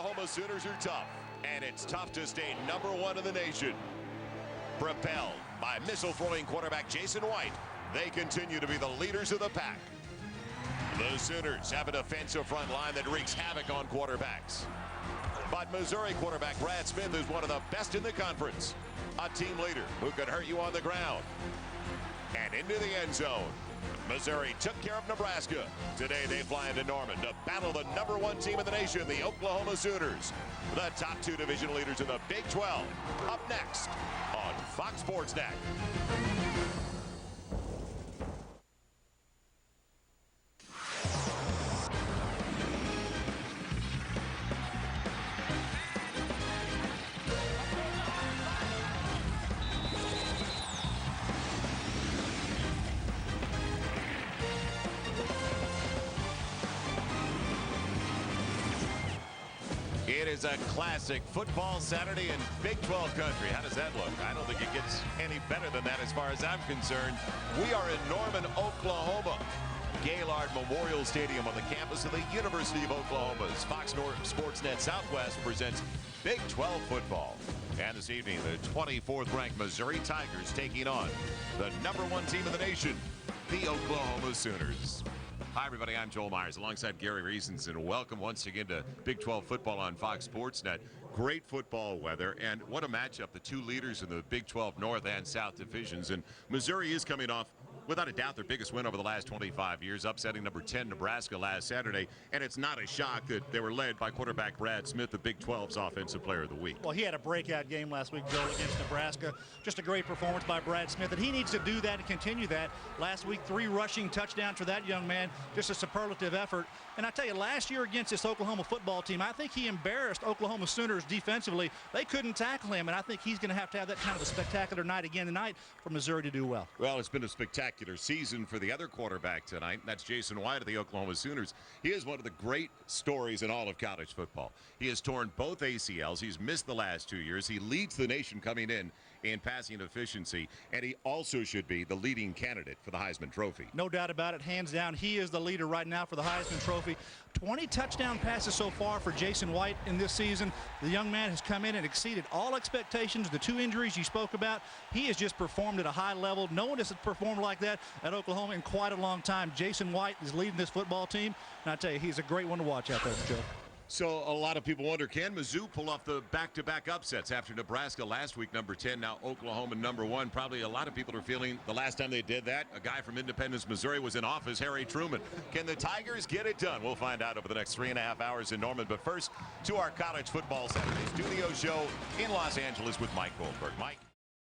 Oklahoma Sooners are tough, and it's tough to stay #1 in the nation. Propelled by missile-throwing quarterback Jason White, they continue to be the leaders of the pack. The Sooners have a defensive front line that wreaks havoc on quarterbacks. But Missouri quarterback Brad Smith is one of the best in the conference. A team leader who could hurt you on the ground. And into the end zone. Missouri took care of Nebraska. Today they fly into Norman to battle the #1 team in the nation, the Oklahoma Sooners. The top 2 division leaders in the Big 12. Up next on Fox Sports Net. It is a classic football Saturday in Big 12 country. How does that look? I don't think it gets any better than that as far as I'm concerned. We are in Norman, Oklahoma. Gaylord Memorial Stadium on the campus of the University of Oklahoma's Fox Sports Net Southwest presents Big 12 football. And this evening, the 24th ranked Missouri Tigers taking on the #1 team in the nation, the Oklahoma Sooners. Hi, everybody. I'm Joel Myers alongside Gary Reasons, and welcome once again to Big 12 football on Fox Sports Net. Great football weather, and what a matchup. The 2 leaders in the Big 12 North and South divisions, and Missouri is coming off, without a doubt, their biggest win over the last 25 years, upsetting #10 Nebraska last Saturday. And it's not a shock that they were led by quarterback Brad Smith, the Big 12's Offensive Player of the Week. Well, he had a breakout game last week, Joel, against Nebraska. Just a great performance by Brad Smith, and he needs to do that and continue that. Last week, 3 rushing touchdowns for that young man. Just a superlative effort. And I tell you, last year against this Oklahoma football team, I think he embarrassed Oklahoma Sooners defensively. They couldn't tackle him, and I think he's going to have that kind of a spectacular night again tonight for Missouri to do well. Well, it's been a spectacular season for the other quarterback tonight. That's Jason White of the Oklahoma Sooners. He is one of the great stories in all of college football. He has torn both ACLs. He's missed the last 2 years. He leads the nation coming in passing efficiency, and he also should be the leading candidate for the Heisman Trophy. No doubt about it. Hands down, he is the leader right now for the Heisman Trophy. 20 touchdown passes so far for Jason White in this season. The young man has come in and exceeded all expectations. The 2 injuries you spoke about, he has just performed at a high level. No one has performed like that at Oklahoma in quite a long time. Jason White is leading this football team, and I tell you, he's a great one to watch out there, Joe. So a lot of people wonder, can Mizzou pull off the back-to-back upsets after Nebraska last week, #10, now Oklahoma, #1? Probably a lot of people are feeling the last time they did that, a guy from Independence, Missouri was in office, Harry Truman. Can the Tigers get it done? We'll find out over the next 3.5 hours in Norman. But first, to our College Football Saturday studio show in Los Angeles with Mike Goldberg. Mike.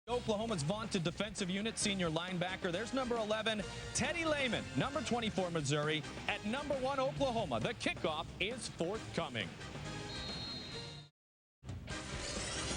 Oklahoma's vaunted defensive unit senior linebacker. There's number 11, Teddy Lehman. Number 24, Missouri. At #1, Oklahoma. The kickoff is forthcoming.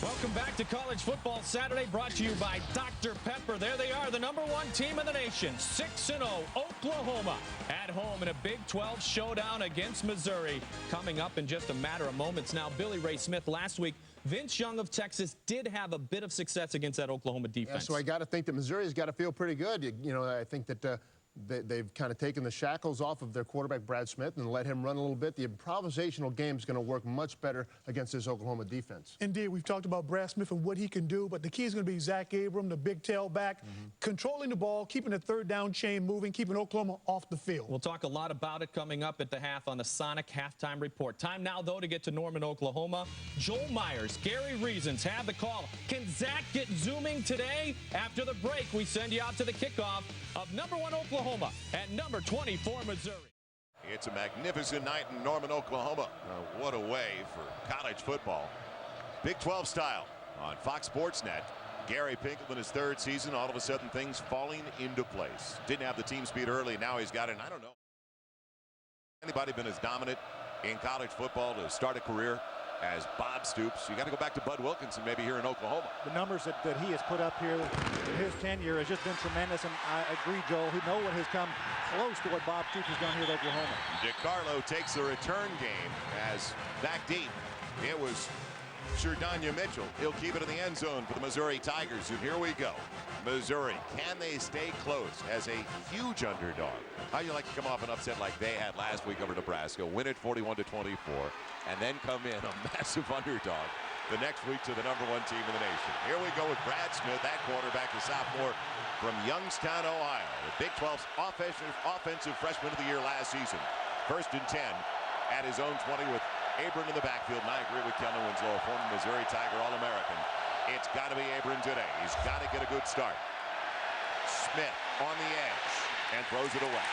Welcome back to College Football Saturday, brought to you by Dr. Pepper. There they are, the #1 team in the nation, 6-0, Oklahoma, at home in a Big 12 showdown against Missouri. Coming up in just a matter of moments. Now, Billy Ray Smith last week, Vince Young of Texas did have a bit of success against that Oklahoma defense. Yeah, so I got to think that Missouri's got to feel pretty good. You know, I think that they've kind of taken the shackles off of their quarterback, Brad Smith, and let him run a little bit. The improvisational game is going to work much better against this Oklahoma defense. Indeed, we've talked about Brad Smith and what he can do, but the key is going to be Zach Abram, the big tailback, controlling the ball, keeping the 3rd down chain moving, keeping Oklahoma off the field. We'll talk a lot about it coming up at the half on the Sonic Halftime Report. Time now, though, to get to Norman, Oklahoma. Joel Myers, Gary Reasons have the call. Can Zach get zooming today? After the break, we send you out to the kickoff of #1 Oklahoma at number 24, Missouri. It's a magnificent night in Norman, Oklahoma. What a way for college football. Big 12 style on Fox Sports Net. Gary Pinkel in his 3rd season, all of a sudden things falling into place. Didn't have the team speed early, now he's got it. And I don't know. Anybody been as dominant in college football to start a career as Bob Stoops? You got to go back to Bud Wilkinson maybe here in Oklahoma. The numbers that he has put up here in his tenure has just been tremendous, and I agree, Joel, no one has come close to what Bob Stoops has done here at Oklahoma. DeCarlo takes the return game as back deep. It was Sherdanya Mitchell. He'll keep it in the end zone for the Missouri Tigers. And here we go. Missouri, can they stay close as a huge underdog? How do you like to come off an upset like they had last week over Nebraska, win it 41-24, and then come in a massive underdog the next week to the #1 team in the nation? Here we go with Brad Smith, that quarterback, the sophomore from Youngstown, Ohio. The Big 12's offensive freshman of the year last season. 1st and 10 at his own 20 with Abram in the backfield. And I agree with Kellen Winslow, former Missouri Tiger All-American. It's got to be Abram today. He's got to get a good start. Smith on the edge and throws it away.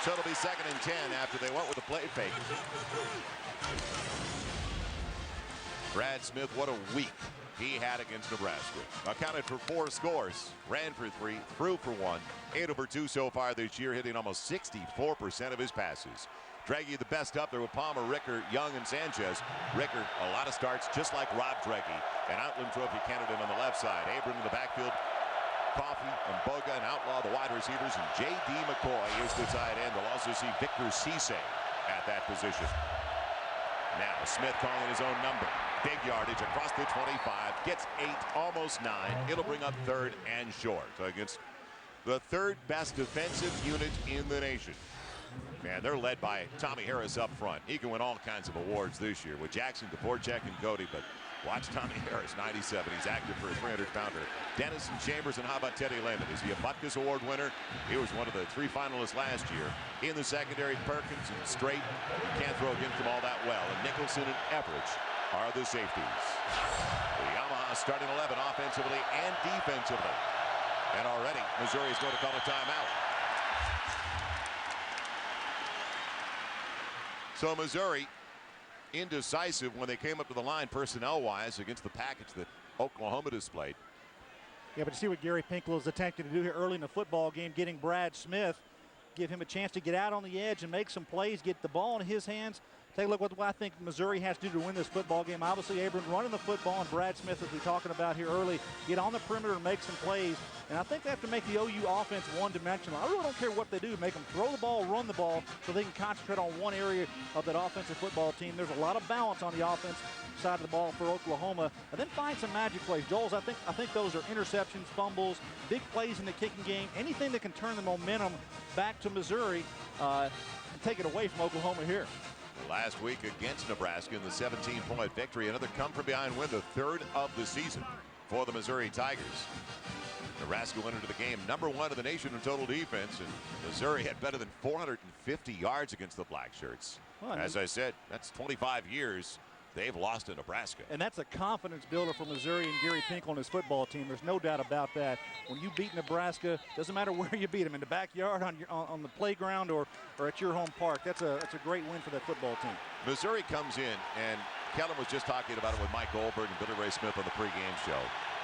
So it'll be 2nd and 10 after they went with the play fake. Brad Smith, what a week he had against Nebraska. Accounted for 4 scores, ran for 3, threw for 1, 8 over 2 so far this year, hitting almost 64% of his passes. Draghi the best up there with Palmer, Ricker, Young, and Sanchez. Ricker, a lot of starts just like Rob Draghi, an Outland Trophy candidate on the left side. Abram in the backfield. Coffey and Boga and Outlaw, the wide receivers, and J.D. McCoy is the tight end. We'll also see Victor Cisse at that position. Now Smith calling his own number. Big yardage across the 25, gets 8, almost 9. It'll bring up 3rd and short against the 3rd best defensive unit in the nation. Man, they're led by Tommy Harris up front. He can win all kinds of awards this year with Jackson, Dvorak, and Cody, but watch Tommy Harris, 97. He's active for a 300-pounder. Dennison Chambers, and how about Teddy Lehman? Is he a Butkus Award winner? He was one of the 3 finalists last year. In the secondary, Perkins and Strait. Can't throw against them all that well. And Nicholson and Everidge are the safeties. The Yamaha starting 11 offensively and defensively. And already, Missouri is going to call a timeout. So Missouri indecisive when they came up to the line personnel-wise against the package that Oklahoma displayed. Yeah, but you see what Gary Pinkel is attempting to do here early in the football game, getting Brad Smith, give him a chance to get out on the edge and make some plays, get the ball in his hands. Take a look at what I think Missouri has to do to win this football game. Obviously, Abram running the football, and Brad Smith, as we're talking about here early, get on the perimeter and make some plays. And I think they have to make the OU offense one-dimensional. I really don't care what they do. Make them throw the ball, run the ball, so they can concentrate on one area of that offensive football team. There's a lot of balance on the offense side of the ball for Oklahoma. And then find some magic plays. Joel's, I think those are interceptions, fumbles, big plays in the kicking game, anything that can turn the momentum back to Missouri and take it away from Oklahoma here. Last week against Nebraska in the 17-point victory, another come-from-behind win, the 3rd of the season for the Missouri Tigers. Nebraska went into the game #1 of the nation in total defense, and Missouri had better than 450 yards against the Black Shirts. Well, as I said, that's 25 years they've lost to Nebraska. And that's a confidence builder for Missouri and Gary Pinkel and his football team. There's no doubt about that. When you beat Nebraska, doesn't matter where you beat them, in the backyard, on the playground, or at your home park. That's a great win for that football team. Missouri comes in, and Kellen was just talking about it with Mike Goldberg and Billy Ray Smith on the pregame show.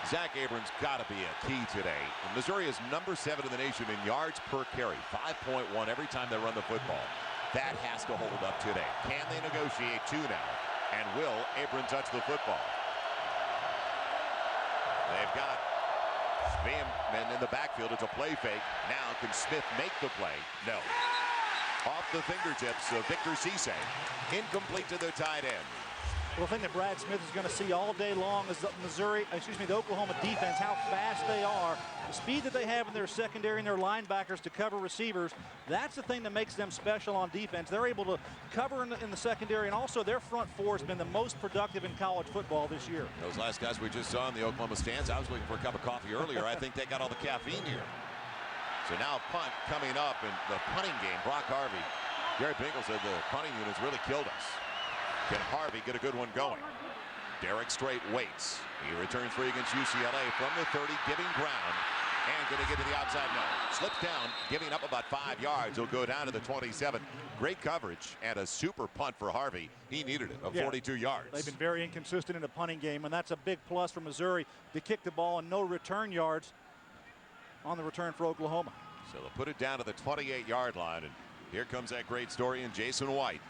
Zach Abrams got to be a key today. And Missouri is #7 in the nation in yards per carry, 5.1 every time they run the football. That has to hold up today. Can they negotiate 2 now? And will Abram touch the football? They've got Van in the backfield. It's a play fake. Now can Smith make the play? No. Off the fingertips of Victor Cisse. Incomplete to the tight end. Well, the thing that Brad Smith is going to see all day long is the the Oklahoma defense, how fast they are, the speed that they have in their secondary and their linebackers to cover receivers. That's the thing that makes them special on defense. They're able to cover in the secondary, and also their front four has been the most productive in college football this year. Those last guys we just saw in the Oklahoma stands, I was waiting for a cup of coffee earlier. I think they got all the caffeine here. So now punt coming up in the punting game. Brock Harvey. Gary Pinkel said the punting units really killed us. Can Harvey get a good one going? Derek Strait waits. He returns free against UCLA from the 30, giving ground. And going to get to the outside. No. Slips down, giving up about 5 yards. He'll go down to the 27. Great coverage and a super punt for Harvey. He needed it, 42 yards. They've been very inconsistent in the punting game, and that's a big plus for Missouri to kick the ball and no return yards on the return for Oklahoma. So they'll put it down to the 28-yard line. And here comes that great story in Jason White.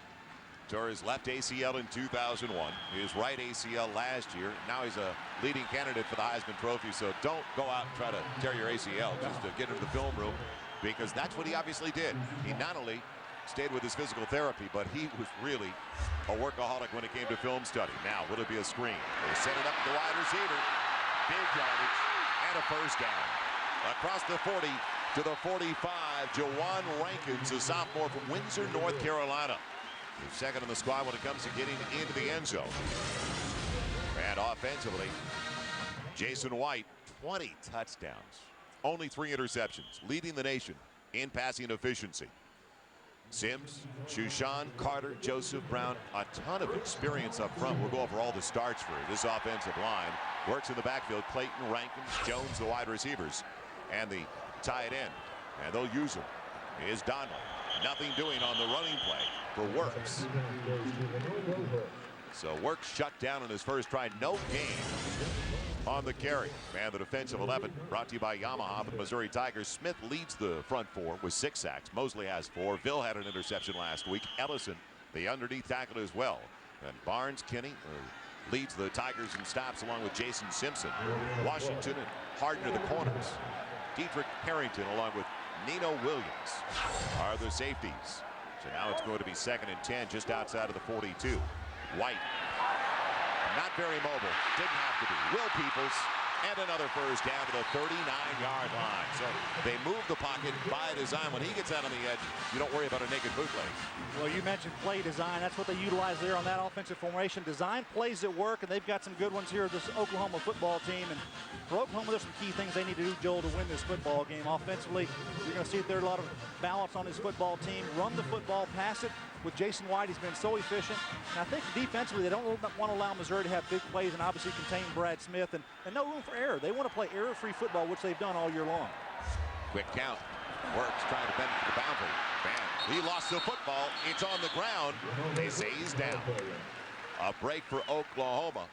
Tore his left ACL in 2001, his right ACL last year. Now he's a leading candidate for the Heisman Trophy, so don't go out and try to tear your ACL just to get into the film room, because that's what he obviously did. He not only stayed with his physical therapy, but he was really a workaholic when it came to film study. Now, will it be a screen? They set it up to the wide receiver. Big yardage and a first down. Across the 40 to the 45, Jawan Rankins, a sophomore from Windsor, North Carolina. He's second in the squad when it comes to getting into the end zone. And offensively, Jason White, 20 touchdowns, only 3 interceptions, leading the nation in passing efficiency. Sims, Shushan, Carter, Joseph Brown, a ton of experience up front. We'll go over all the starts for this offensive line. Works in the backfield. Clayton, Rankins, Jones, the wide receivers, and the tight end. And they'll use him. Is Donald. Nothing doing on the running play for Works. So Works shut down on his first try. No gain on the carry. And the defensive 11 brought to you by Yamaha for the Missouri Tigers. Smith leads the front 4 with 6 sacks. Mosley has 4. Ville had an interception last week. Ellison, the underneath tackle as well. And Barnes, Kinney leads the Tigers in stops along with Jason Simpson. Washington and Harden are the corners. Dietrich Harrington along with Nino Williams are the safeties. So now it's going to be 2nd and 10 just outside of the 42. White, not very mobile, didn't have to be. Will Peoples, and another first down to the 39-yard line. So they move the pocket by design. When he gets out on the edge, you don't worry about a naked bootleg. Well, you mentioned play design. That's what they utilize there on that offensive formation. Design plays at work, and they've got some good ones here, this Oklahoma football team. And for Oklahoma, there's some key things they need to do, Joel, to win this football game. Offensively, you're going to see there's a lot of balance on this football team. Run the football, pass it. With Jason White, he's been so efficient. And I think defensively, they don't want to allow Missouri to have big plays and obviously contain Brad Smith and no room for error. They want to play error-free football, which they've done all year long. Quick count. Works trying to bend it to the boundary. Bam. He lost the football. It's on the ground. They say he's down. A break for Oklahoma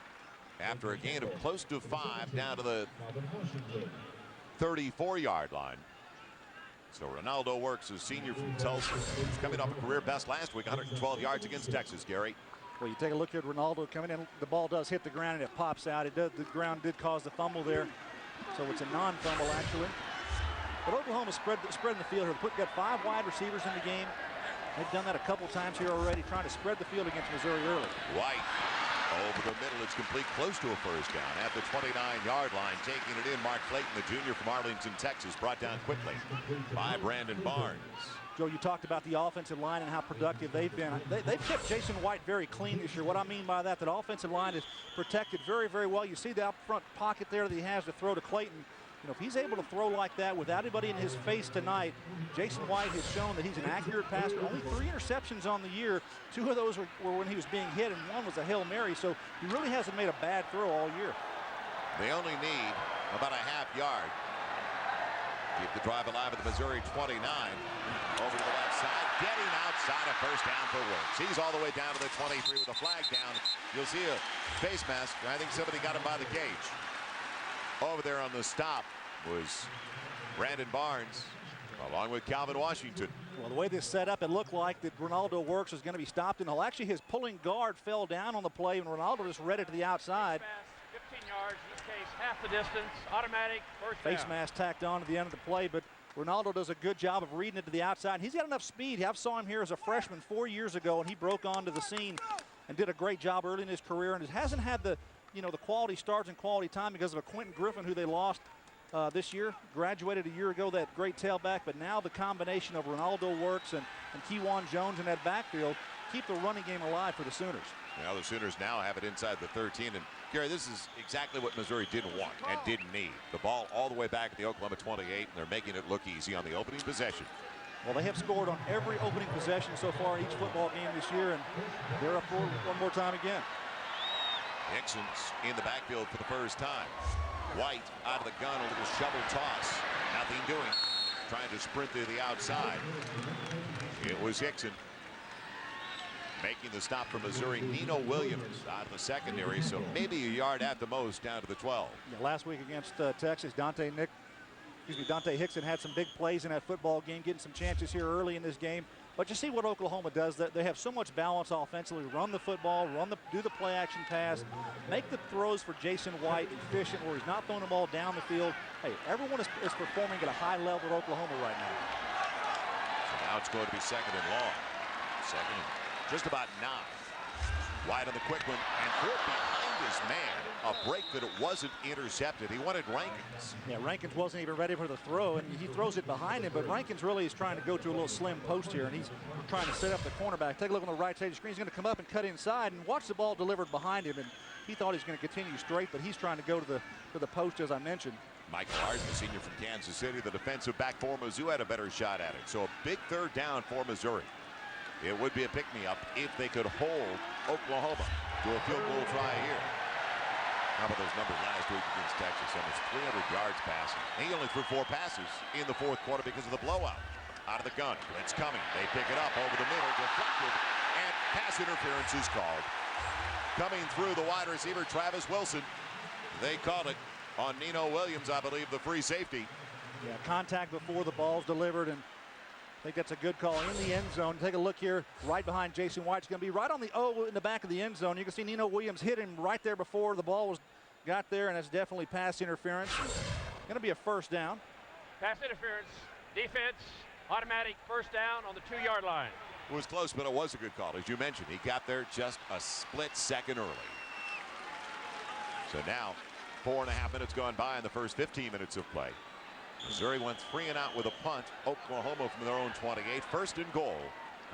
after a gain of close to 5 down to the 34-yard line. So Ronaldo Works, a senior from Tulsa, coming off a career best last week, 112 yards against Texas, Gary. Well, you take a look here at Ronaldo coming in. The ball does hit the ground and it pops out. The ground did cause the fumble there. So it's a non-fumble, actually. But Oklahoma spreading the field here. They've got 5 wide receivers in the game. They've done that a couple times here already, trying to spread the field against Missouri early. White over the middle. It's complete, close to a first down at the 29-yard line. Taking it in, Mark Clayton, the junior from Arlington, Texas, brought down quickly by Brandon Barnes. Joe, you talked about the offensive line and how productive they've been. They've kept Jason White very clean this year. What I mean by that offensive line is protected very, very well. You see the up front pocket there that he has to throw to Clayton. You know, if he's able to throw like that without anybody in his face tonight, Jason White has shown that he's an accurate passer. Only 3 interceptions on the year. 2 of those were when he was being hit, and 1 was a Hail Mary. So he really hasn't made a bad throw all year. They only need about a half yard. Keep the drive alive at the Missouri 29. Over to the left side, getting outside, a first down for Works. He's all the way down to the 23 with a flag down. You'll see a face mask. I think somebody got him by the cage. Over there on the stop was Brandon Barnes, along with Calvin Washington. Well, the way this set up, it looked like that Ronaldo Works was going to be stopped in the hole. Actually, his pulling guard fell down on the play, and Ronaldo just read it to the outside. 15 yards, in this case, half the distance, automatic, first down. Face mask tacked on at the end of the play, but Ronaldo does a good job of reading it to the outside. He's got enough speed. I saw him here as a freshman 4 years ago, and he broke onto the scene and did a great job early in his career, and it hasn't had the quality starts and quality time because of a Quentin Griffin, who they lost this year, graduated a year ago, that great tailback. But now the combination of Ronaldo Works and Kewan Jones in that backfield keep the running game alive for the Sooners. Now the Sooners now have it inside the 13. And Gary, this is exactly what Missouri didn't want and didn't need. The ball all the way back at the Oklahoma 28, and they're making it look easy on the opening possession. Well, they have scored on every opening possession so far in each football game this year, and they're up for one more time again. Hickson's in the backfield for the first time. White out of the gun, a little shovel toss. Nothing doing. Trying to sprint to the outside. It was Hickson. Making the stop for Missouri, Nino Williams out of the secondary, so maybe a yard at the most down to the 12. Yeah, last week against Texas, Dante Hickson had some big plays in that football game, getting some chances here early in this game. But you see what Oklahoma does. They have so much balance offensively. Run the football, do the play action pass, make the throws for Jason White efficient where he's not throwing the ball down the field. Hey, everyone is performing at a high level at Oklahoma right now. So now Now it's going to be second and long. Second and just about 9. Wide on the quick one, and threw it behind his man. A break that it wasn't intercepted. He wanted Rankins. Yeah, Rankins wasn't even ready for the throw, and he throws it behind him, but Rankins really is trying to go to a little slim post here, and he's trying to set up the cornerback. Take a look on the right side of the screen. He's going to come up and cut inside, and watch the ball delivered behind him, and he thought he was going to continue straight, but he's trying to go to the post, as I mentioned. Michael Hart, the senior from Kansas City, the defensive back for Mizzou, had a better shot at it. So a big third down for Missouri. It would be a pick-me-up if they could hold Oklahoma to a field goal try here. How about those numbers last week against Texas? Almost 300 yards passing. He only threw 4 passes in the fourth quarter because of the blowout. Out of the gun. It's coming. They pick it up over the middle. Deflected. And pass interference is called. Coming through the wide receiver, Travis Wilson. They called it on Nino Williams, I believe, the free safety. Yeah, contact before the ball's delivered, and I think that's a good call in the end zone. Take a look here, right behind Jason White. It's going to be right on the O in the back of the end zone. You can see Nino Williams hit him right there before the ball got there, and that's definitely pass interference. Going to be a first down. Pass interference. Defense. Automatic first down on the 2-yard line. It was close, but it was a good call. As you mentioned, he got there just a split second early. So now, 4.5 minutes gone by in the first 15 minutes of play. Missouri went 3 and out with a punt. Oklahoma from their own 28. First and goal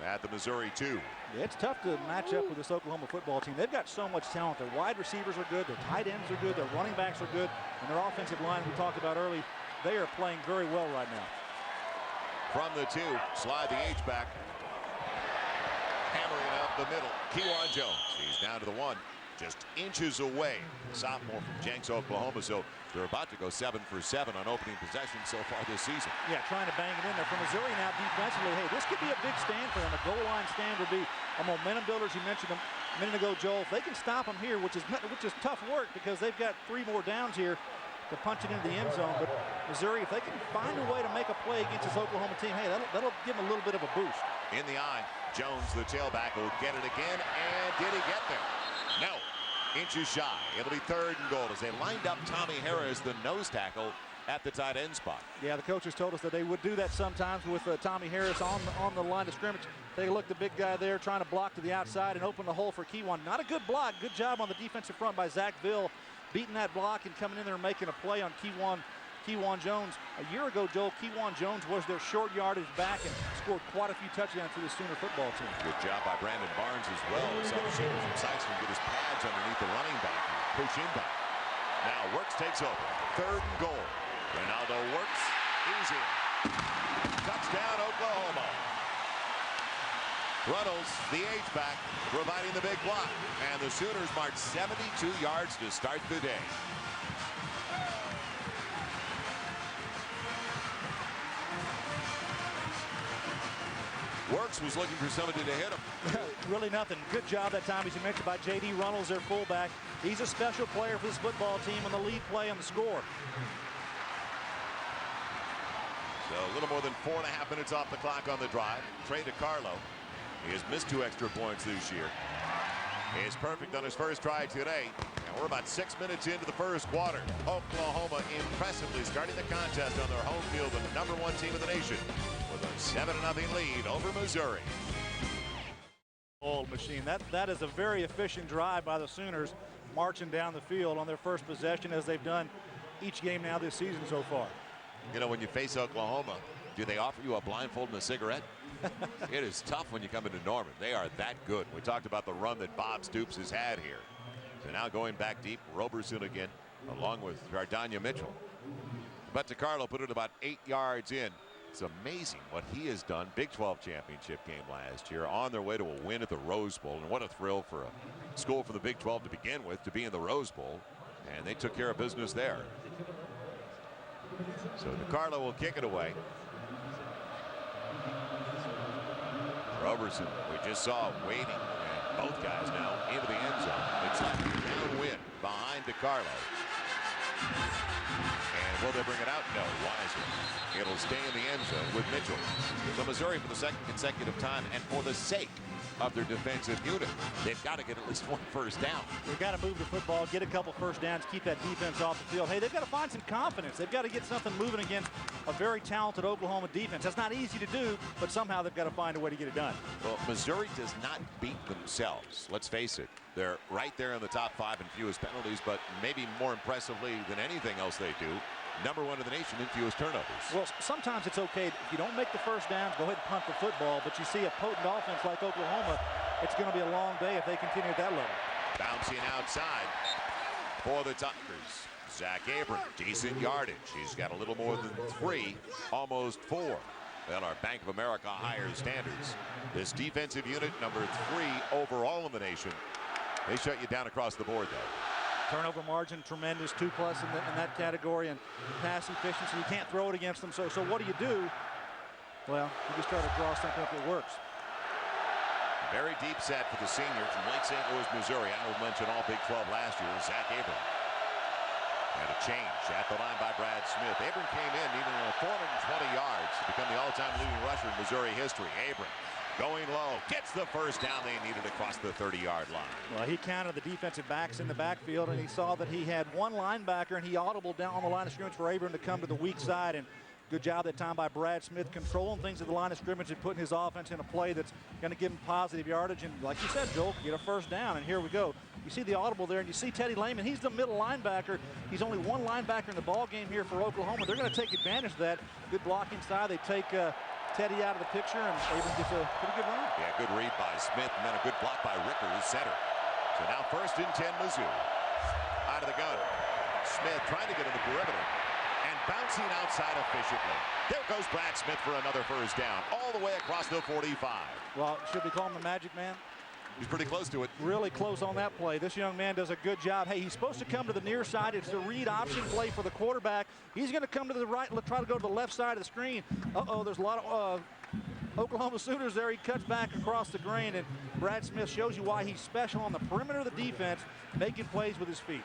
at the Missouri 2. Yeah, it's tough to match up with this Oklahoma football team. They've got so much talent. Their wide receivers are good. Their tight ends are good. Their running backs are good. And their offensive line, we talked about early, they are playing very well right now. From the 2, slide the H-back. Hammering up the middle. Kewan Jones. He's down to the 1. Just inches away. Sophomore from Jenks, Oklahoma. So they're about to go 7 for 7 on opening possession so far this season. Yeah, trying to bang it in there. For Missouri now defensively, hey, this could be a big stand for them. A goal line stand would be a momentum builder, as you mentioned a minute ago, Joel. If they can stop them here, which is tough work because they've got 3 more downs here to punch it into the end zone. But Missouri, if they can find a way to make a play against this Oklahoma team, hey, that'll give them a little bit of a boost. In the eye, Jones, the tailback, will get it again. And did he get there? No. Inches shy. It'll be 3rd and goal as they lined up Tommy Harris, the nose tackle, at the tight end spot. Yeah, the coaches told us that they would do that sometimes with Tommy Harris on the line of scrimmage. Take a look, the big guy there trying to block to the outside and open the hole for Kewan. Not a good block. Good job on the defensive front by Zach Ville, beating that block and coming in there and making a play on Kewan Jones. A year ago, Joel, Kewan Jones was their short yardage back and scored quite a few touchdowns for the Sooner football team. Good job by Brandon Barnes as well. Some receiver from Sykeston get his pads underneath the running back and push in back. Now Works takes over. 3rd and goal. Ronaldo Works. He's in. Touchdown, Oklahoma. Runnels, the H-back, providing the big block. And the Sooners march 72 yards to start the day. Works was looking for somebody to hit him. Really nothing. Good job that time, as you mentioned, by J.D. Runnels, their fullback. He's a special player for this football team on the lead play on the score. So a little more than 4.5 minutes off the clock on the drive. Trey DiCarlo. He has missed 2 extra points this year. He is perfect on his first try today. And we're about 6 minutes into the first quarter. Oklahoma impressively starting the contest on their home field, the #1 team in the nation, with a 7-0 lead over Missouri. Old machine. That is a very efficient drive by the Sooners, marching down the field on their first possession, as they've done each game now this season so far. You know, when you face Oklahoma, do they offer you a blindfold and a cigarette? It is tough when you come into Norman. They are that good. We talked about the run that Bob Stoops has had here. So now going back deep, Roberson again, along with Jardanya Mitchell. But DiCarlo put it about 8 yards in. It's amazing what he has done. Big 12 championship game last year, on their way to a win at the Rose Bowl. And what a thrill for a school from the Big 12 to begin with, to be in the Rose Bowl. And they took care of business there. So DiCarlo will kick it away. Roberson, we just saw waiting, and both guys now into the end zone. It's a downwind behind DiCarlo. And will they bring it out? No, Weiser. It'll stay in the end zone with Mitchell. So Missouri, for the 2nd consecutive time, and for the sake of their defensive unit. They've got to get at least one first down. They've got to move the football, get a couple first downs, keep that defense off the field. Hey, they've got to find some confidence. They've got to get something moving against a very talented Oklahoma defense. That's not easy to do, but somehow they've got to find a way to get it done. Well, Missouri does not beat themselves. Let's face it. They're right there in the top 5 in fewest penalties, but maybe more impressively than anything else they do, #1 in the nation in fewest turnovers. Well, sometimes it's okay if you don't make the first down, go ahead and punt the football, but you see a potent offense like Oklahoma, it's going to be a long day if they continue at that level. Bouncing outside for the Tigers. Zach Abram, decent yardage. He's got a little more than 3, almost 4. Well, our Bank of America higher standards. This defensive unit, #3 overall in the nation. They shut you down across the board, though. Turnover margin, tremendous, 2+ in that category, and pass efficiency. You can't throw it against them. So what do? Well, you just try to draw something up that works. Very deep set for the senior from Lake St. Louis, Missouri. I will mention all Big 12 last year. Zach Abram. And a change at the line by Brad Smith. Abram came in needing 420 yards to become the all-time leading rusher in Missouri history. Abram going low, gets the first down they needed across the 30-yard line. Well, he counted the defensive backs in the backfield, and he saw that he had one linebacker, and he audibled down on the line of scrimmage for Abram to come to the weak side. And good job that time by Brad Smith controlling things at the line of scrimmage and putting his offense in a play that's going to give him positive yardage. And like you said, Joel, get a first down. And here we go. You see the audible there, and you see Teddy Lehman. He's the middle linebacker. He's only one linebacker in the ball game here for Oklahoma. They're going to take advantage of that. Good block inside. They take Teddy out of the picture, and Abram gets a pretty good run. Yeah, good read by Smith, and then a good block by Rickers, center. So now 1st and 10, Mizzou. Out of the gun. Smith trying to get in the perimeter. And bouncing outside efficiently. There goes Brad Smith for another first down, all the way across the 45. Well, should we call him the Magic Man? He's pretty close to it. Really close on that play. This young man does a good job. Hey, he's supposed to come to the near side. It's a read option play for the quarterback. He's going to come to the right, try to go to the left side of the screen. Uh-oh, there's a lot of Oklahoma Sooners there. He cuts back across the green, and Brad Smith shows you why he's special on the perimeter of the defense, making plays with his feet.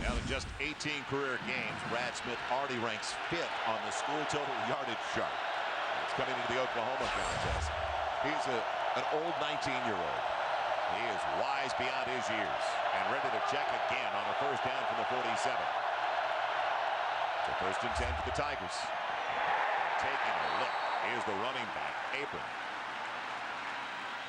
Now in just 18 career games, Brad Smith already ranks 5th on the school total yardage chart. It's coming into the Oklahoma contest. He's an old 19-year-old. He is wise beyond his years and ready to check again on a first down from the 47. So 1st and 10 for the Tigers. Taking a look. Here's the running back, Abram.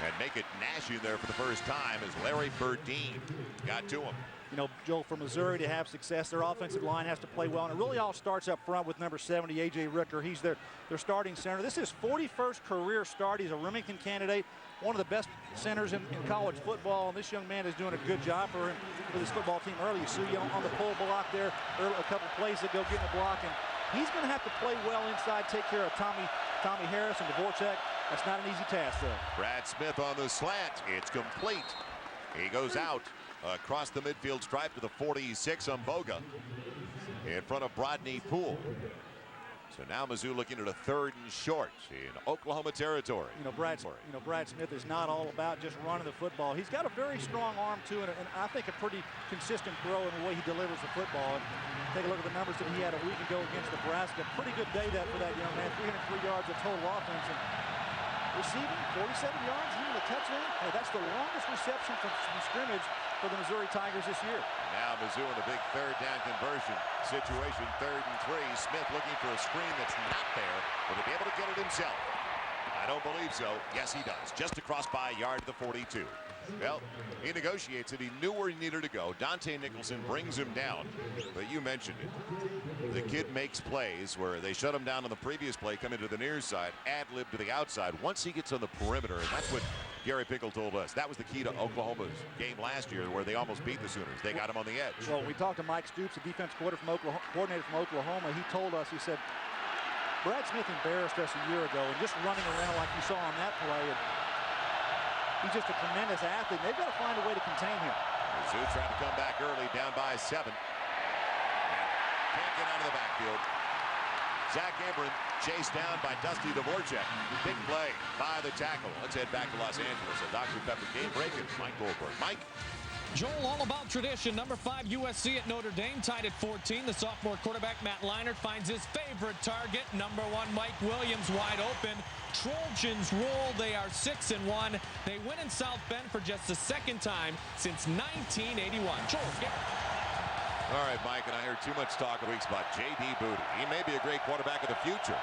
And make it gnashing there for the first time as Larry Burdine got to him. You know, Joel, for Missouri to have success, their offensive line has to play well, and it really all starts up front with number 70, A.J. Ricker. He's their starting center. This is his 41st career start. He's a Remington candidate, one of the best centers in college football, and this young man is doing a good job for this football team early. You see on the pull block there, a couple plays that go get in the block, and he's going to have to play well inside, take care of Tommy Harris and Dvorak. That's not an easy task, though. Brad Smith on the slant. It's complete. He goes out across the midfield stripe to the 46 on Boga in front of Brodney Poole. So now Mizzou looking at a 3rd and short in Oklahoma territory. You know, Brad Smith is not all about just running the football. He's got a very strong arm, too, and I think a pretty consistent throw in the way he delivers the football. And take a look at the numbers that he had a week ago against Nebraska. Pretty good day for that young man. 303 yards of total offense. And receiving 47 yards, even a touchdown. Hey, that's the longest reception from scrimmage for the Missouri Tigers this year. Now Mizzou in a big 3rd down conversion situation, 3rd and 3. Smith looking for a screen that's not there. Will he be able to get it himself? I don't believe so. Yes, he does. Just across by a yard to the 42. Well, he negotiates it. He knew where he needed to go. Dante Nicholson brings him down. But you mentioned it. The kid makes plays where they shut him down on the previous play, coming to the near side, ad-lib to the outside. Once he gets on the perimeter, and that's what Gary Pinkel told us. That was the key to Oklahoma's game last year where they almost beat the Sooners. They got him on the edge. Well, we talked to Mike Stoops, the defense coordinator from Oklahoma. He told us, he said, Brad Smith embarrassed us a year ago, and just running around like you saw on that play. And he's just a tremendous athlete. They've got to find a way to contain him. Mizzou trying to come back early, down by 7. And can't get out of the backfield. Zach Abram chased down by Dusty Dvorak. Big play by the tackle. Let's head back to Los Angeles. A Dr. Pepper game break. It's Mike Goldberg. Mike? Joel, all about tradition. Number 5 USC at Notre Dame tied at 14. The sophomore quarterback Matt Leinart finds his favorite target. Number 1 Mike Williams wide open. Trojans roll. They are 6-1. They win in South Bend for just the second time since 1981. Joel, yeah. All right, Mike, and I heard too much talk weeks about J.D. Booty. He may be a great quarterback of the future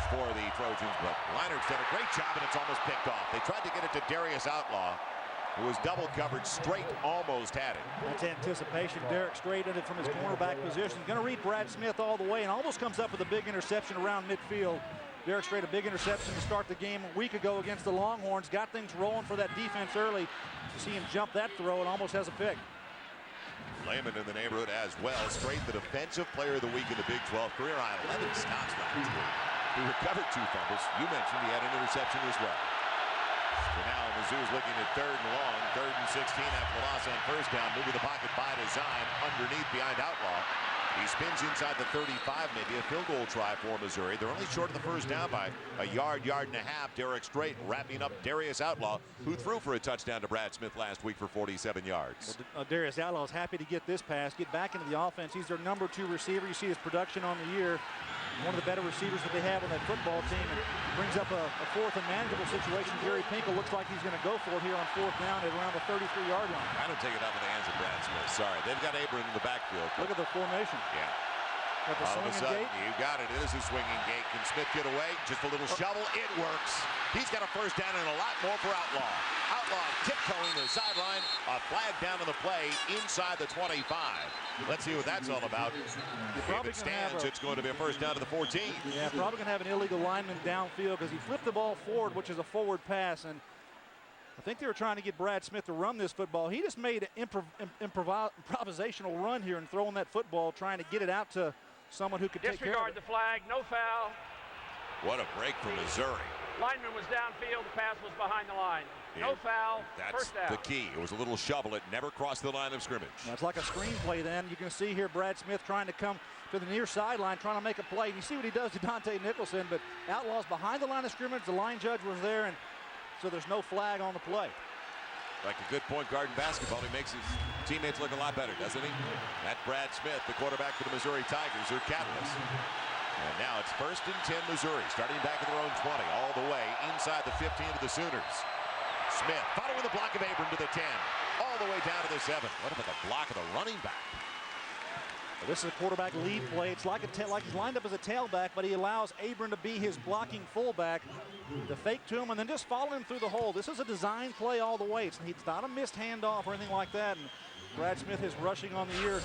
for the Trojans, but Leinart's done a great job, and it's almost picked off. They tried to get it to Darius Outlaw, who was double covered straight, almost had it. That's anticipation. Derek Strait in it from his cornerback position. Going to read Brad Smith all the way and almost comes up with a big interception around midfield. Derek Strait, a big interception to start the game a week ago against the Longhorns. Got things rolling for that defense early. To see him jump that throw and almost has a pick. Lehman in the neighborhood as well. Strait, the defensive player of the week in the Big 12. Career high 11 stops last week. He recovered 2 fumbles. You mentioned he had an interception as well. So now Mizzou's looking at 3rd and long, 3rd and 16 after the loss on first down. Moving the pocket by design underneath behind Outlaw. He spins inside the 35, maybe a field goal try for Missouri. They're only short of the first down by a yard and a half. Derek Strait wrapping up Darius Outlaw, who threw for a touchdown to Brad Smith last week for 47 yards. Well, Darius Outlaw is happy to get this pass, get back into the offense. He's their number 2 receiver. You see his production on the year. One of the better receivers that they have on that football team, and brings up a 4th and manageable situation. Gary Pinkel looks like he's going to go for it here on 4th down at around the 33-yard line. I don't take it out of the hands of Brad Smith. Sorry, they've got Abram in the backfield. Look at the formation. Yeah. Got the All of a swinging sudden, gate. you got it. It is a swinging gate. Can Smith get away? Just a little shovel. It works. He's got a first down and a lot more for Outlaw. Outlaw tiptoeing the sideline. A flag down on the play inside the 25. Let's see what that's all about. If it stands, it's going to be a first down to the 14. Yeah, probably going to have an illegal lineman downfield because he flipped the ball forward, which is a forward pass. And I think they were trying to get Brad Smith to run this football. He just made an improvisational run here and throwing that football, trying to get it out to someone who could take care of it. Disregard the flag, no foul. What a break for Missouri. Lineman was downfield, the pass was behind the line. No foul, That's first down. the key. It was a little shovel. It never crossed the line of scrimmage. Now, it's like a screenplay then. You can see here Brad Smith trying to come to the near sideline, trying to make a play. You see what he does to Dante Nicholson, but Outlaw's behind the line of scrimmage. The line judge was there, and so there's no flag on the play. Like a good point guard in basketball, he makes his teammates look a lot better, doesn't he? That's Brad Smith, the quarterback for the Missouri Tigers, their catalyst. And now it's 1st and 10 Missouri, starting back at their own 20, all the way inside the 15 of the Sooners. Smith following the block of Abram to the 10, all the way down to the 7. What about the block of the running back? Well, this is a quarterback lead play. It's like he's lined up as a tailback, but he allows Abram to be his blocking fullback. The fake to him and then just follow him through the hole. This is a design play all the way. It's not a missed handoff or anything like that. And Brad Smith is rushing on the year.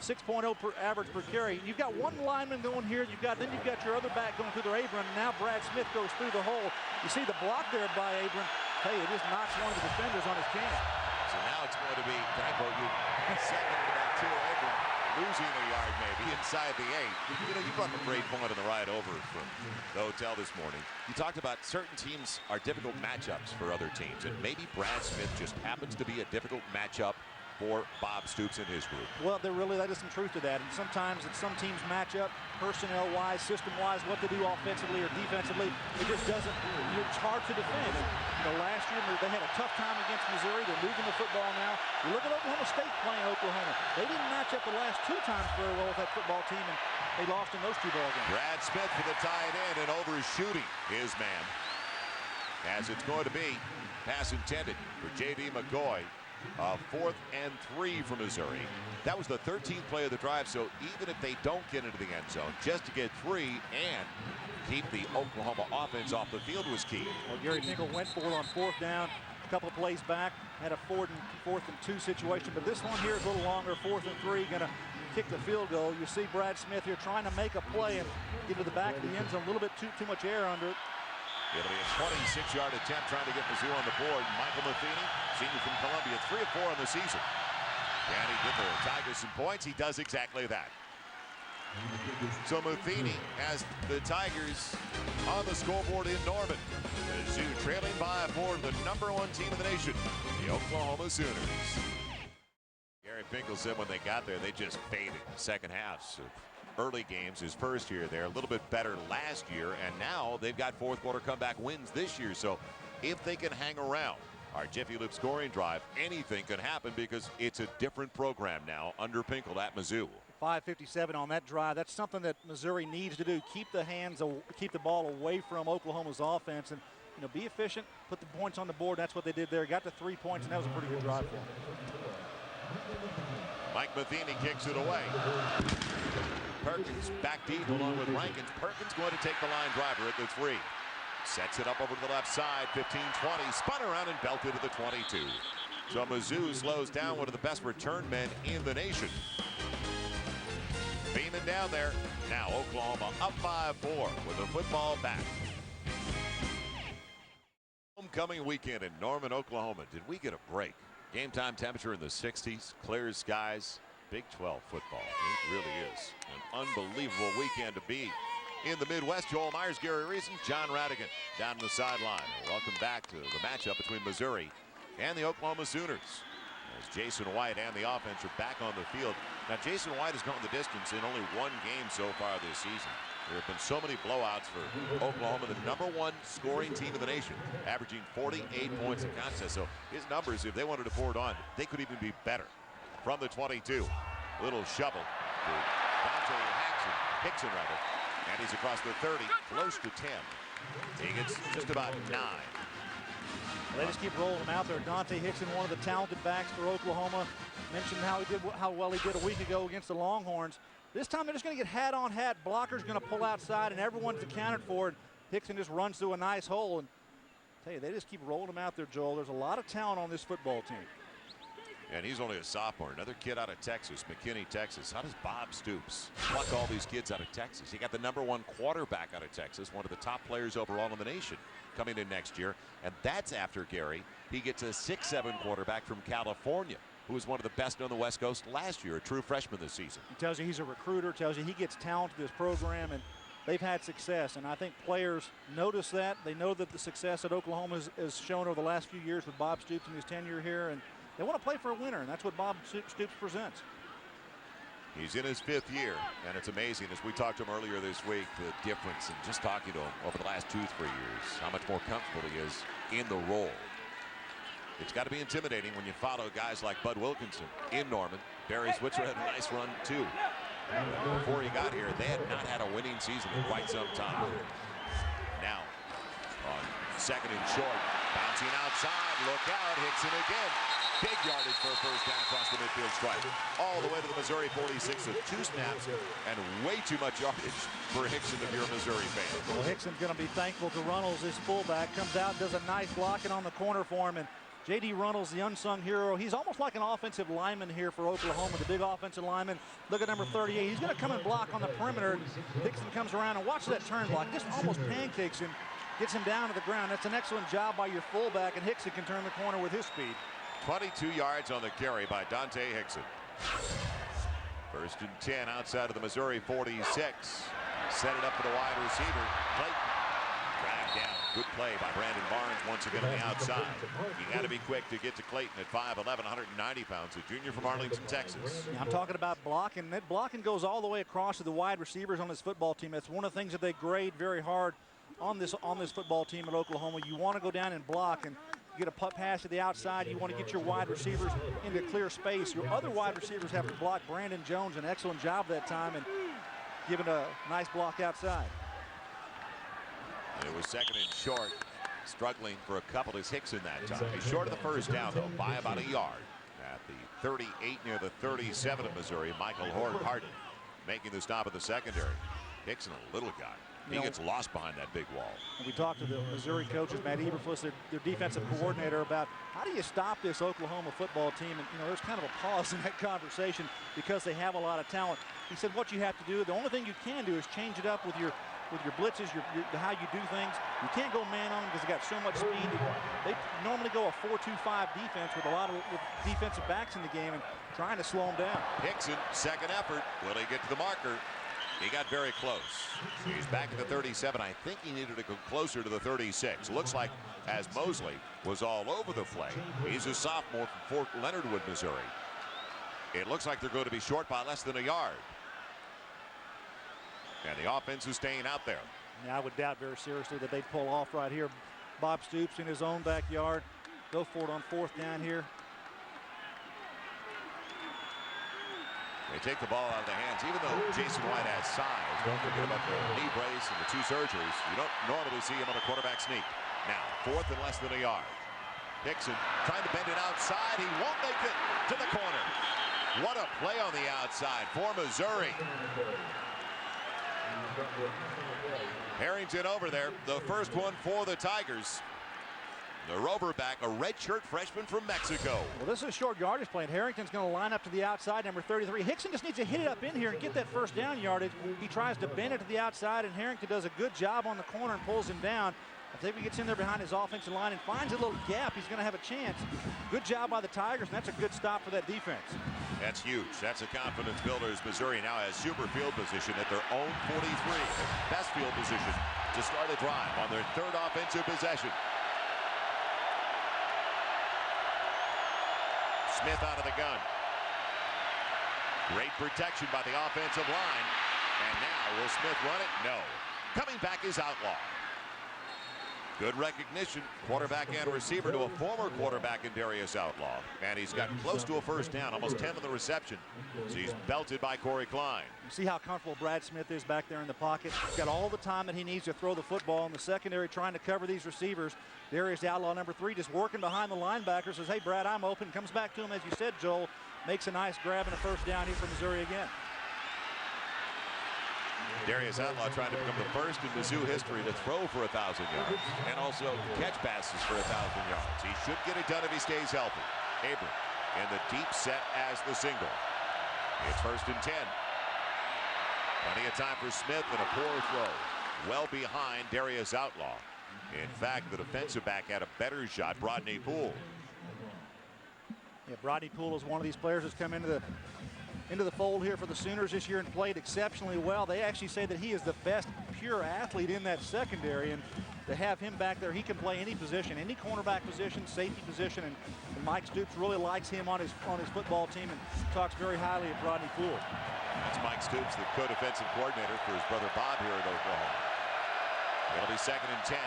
6.0 per average per carry. You've got one lineman going here. Then you've got your other back going through their Abram. And now Brad Smith goes through the hole. You see the block there by Abram. Hey, it just knocks one of the defenders on his chin. So now it's going to be, can I quote you, 2nd and about 2. Abram losing a yard maybe inside the 8. You know, you brought up a great point on the ride over from the hotel this morning. You talked about certain teams are difficult matchups for other teams, and maybe Brad Smith just happens to be a difficult matchup for Bob Stoops and his group. Well, that is some truth to that. And sometimes some teams match up personnel-wise, system-wise, what to do offensively or defensively. It just doesn't, it's hard to defend. You know, last year they had a tough time against Missouri. They're moving the football now. You look at Oklahoma State playing Oklahoma. They didn't match up the last 2 times very well with that football team, and they lost in those 2 ball games. Brad Smith for the tight end and overshooting his man. As it's going to be pass intended for J.D. McGoy. 4th and 3 for Missouri. That was the 13th play of the drive, so even if they don't get into the end zone, just to get 3 and keep the Oklahoma offense off the field was key. Well, Gary Pinkel went for it on 4th down. A couple of plays back, had a 4th and 2 situation, but this one here is a little longer. 4th and 3, going to kick the field goal. You see Brad Smith here trying to make a play and get to the back of the end zone. A little bit too much air under it. It'll be a 26-yard attempt trying to get Mizzou on the board. Michael Matheny, senior from Columbia, 3 of 4 on the season. Can he get the Tigers some points? He does exactly that. So Matheny has the Tigers on the scoreboard in Norman. Mizzou trailing by 4 to the #1 team in the nation, the Oklahoma Sooners. Gary Pinkel said when they got there, they just faded in the second half. So early games, his first year there, a little bit better last year, and now they've got 4th quarter comeback wins this year. So if they can hang around Our Jiffy Lube scoring drive, anything can happen because it's a different program now under Pinkel at Mizzou. 5:57 on that drive. That's something that Missouri needs to do. Keep the ball away from Oklahoma's offense, and be efficient. Put the points on the board. That's what they did there. Got to 3 points, and that was a pretty good drive for them. Mike Matheny kicks it away. Perkins back deep along with Rankins. Perkins going to take the line driver at the 3. Sets it up over to the left side. 15-20. Spun around and belted to the 22. So Mizzou slows down one of the best return men in the nation. Beaming down there. Now Oklahoma up 5-4 with the football back. Homecoming weekend in Norman, Oklahoma. Did we get a break? Game time temperature in the 60s. Clear skies. Big 12 football. It really is an unbelievable weekend to be in the Midwest. Joel Myers, Gary Reason, John Radigan down the sideline. Welcome back to the matchup between Missouri and the Oklahoma Sooners. As Jason White and the offense are back on the field. Now Jason White has gone the distance in only one game so far this season. There have been so many blowouts for Oklahoma, the #1 scoring team in the nation, averaging 48 points a contest. So his numbers, if they wanted to pour it on, they could even be better. From the 22, little shovel to Dante Hickson rather, and he's across the 30, close to 10. He gets just about 9. They just keep rolling him out there. Dante Hickson, one of the talented backs for Oklahoma. Mentioned how well he did a week ago against the Longhorns. This time they're just going to get hat on hat. Blocker's going to pull outside, and everyone's accounted for it. Hickson just runs through a nice hole. And I tell you, they just keep rolling him out there, Joel. There's a lot of talent on this football team. And he's only a sophomore. Another kid out of Texas, McKinney, Texas. How does Bob Stoops pluck all these kids out of Texas? He got the #1 quarterback out of Texas, one of the top players overall in the nation, coming in next year. And that's after, Gary, he gets a 6'7" quarterback from California, who was one of the best on the West Coast last year, a true freshman this season. He tells you he's a recruiter, tells you he gets talent to this program, and they've had success. And I think players notice that. They know that the success that Oklahoma has shown over the last few years with Bob Stoops and his tenure here, and they want to play for a winner, and that's what Bob Stoops presents. He's in his 5th year, and it's amazing, as we talked to him earlier this week, the difference in just talking to him over the last 2-3 years, how much more comfortable he is in the role. It's got to be intimidating when you follow guys like Bud Wilkinson in Norman. Barry Switzer had a nice run, too. Before he got here, they had not had a winning season in quite some time. Now, on 2nd and short, bouncing outside, look out, Hickson again. Big yardage for a first down across the midfield stripe. All the way to the Missouri 46 with 2 snaps and way too much yardage for Hickson if you're a Missouri fan. Well, Hickson's going to be thankful to Runnels, his fullback. Comes out, does a nice blocking on the corner for him. And J.D. Runnels, the unsung hero, he's almost like an offensive lineman here for Oklahoma, the big offensive lineman. Look at number 38. He's going to come and block on the perimeter. Hickson comes around and watch that turn block. Just almost pancakes him, gets him down to the ground. That's an excellent job by your fullback, and Hickson can turn the corner with his speed. 22 yards on the carry by Dante Hickson. 1st and 10 outside of the Missouri 46. Set it up for the wide receiver. Clayton dragged down. Good play by Brandon Barnes once again on the outside. You got to be quick to get to Clayton at 5'11", 190 pounds, a junior from Arlington, Texas. Yeah, I'm talking about blocking. That blocking goes all the way across to the wide receivers on this football team. That's one of the things that they grade very hard on this football team at Oklahoma. You want to go down and block, and you get a putt pass to the outside. You want to get your wide receivers into clear space. Your other wide receivers have to block. Brandon Jones, an excellent job that time, and giving a nice block outside. And it was 2nd and short. Struggling for a couple is Hickson that time. He's short of the first down, though, by about a yard. At the 38 near the 37 of Missouri, Michael Harden making the stop at the secondary. Hickson, a little guy. He gets lost behind that big wall. We talked to the Missouri coaches, Matt Eberflus, their defensive coordinator, about how do you stop this Oklahoma football team? And, there's kind of a pause in that conversation because they have a lot of talent. He said what you have to do, the only thing you can do is change it up with your blitzes, how you do things. You can't go man on them because they got so much speed. They normally go a 4-2-5 defense with a lot of defensive backs in the game and trying to slow them down. Hickson, 2nd effort. Will he get to the marker? He got very close. He's back at the 37. I think he needed to go closer to the 36. Looks like as Mosley was all over the play. He's a sophomore from Fort Leonard Wood, Missouri. It looks like they're going to be short by less than a yard. And the offense is staying out there. Yeah, I would doubt very seriously that they'd pull off right here. Bob Stoops in his own backyard. go for it on 4th down here. They take the ball out of their hands. Even though Jason White has size, don't forget about the knee brace and the 2 surgeries. You don't normally see him on a quarterback sneak. Now, 4th and less than a yard. Hickson trying to bend it outside. He won't make it to the corner. What a play on the outside for Missouri. Harrington over there, the first one for the Tigers. The Roverback, a redshirt freshman from Mexico. Well, this is a short yardage play, and Harrington's going to line up to the outside, number 33. Hickson just needs to hit it up in here and get that first down yardage. He tries to bend it to the outside, and Harrington does a good job on the corner and pulls him down. I think he gets in there behind his offensive line and finds a little gap, he's going to have a chance. Good job by the Tigers, and that's a good stop for that defense. That's huge. That's a confidence builder as Missouri now has super field position at their own 43. Best field position to start a drive on their 3rd offensive possession. Smith out of the gun. Great protection by the offensive line. And now, will Smith run it? No. Coming back is Outlaw. Good recognition, quarterback and receiver to a former quarterback in Darius Outlaw. And he's gotten close to a first down, almost 10 on the reception. So he's belted by Corey Klein. You see how comfortable Brad Smith is back there in the pocket. He's got all the time that he needs to throw the football in the secondary, trying to cover these receivers. Darius Outlaw, number 3, just working behind the linebacker, says, hey, Brad, I'm open. Comes back to him, as you said, Joel. Makes a nice grab and a first down here for Missouri again. Darius Outlaw trying to become the first in Mizzou history to throw for 1,000 yards and also catch passes for 1,000 yards. He should get it done if he stays healthy. Abram in the deep set as the single. It's 1st and 10. Plenty of time for Smith and a poor throw. Well behind Darius Outlaw. In fact, the defensive back had a better shot, Brodney Poole. Yeah, Brodney Poole is one of these players that's come into the fold here for the Sooners this year and played exceptionally well. They actually say that he is the best pure athlete in that secondary, and to have him back there, he can play any position, any cornerback position, safety position, and Mike Stoops really likes him on his football team and talks very highly of Brodney Poole. That's Mike Stoops, the co-defensive coordinator for his brother Bob here at Oklahoma. It'll be 2nd and 10.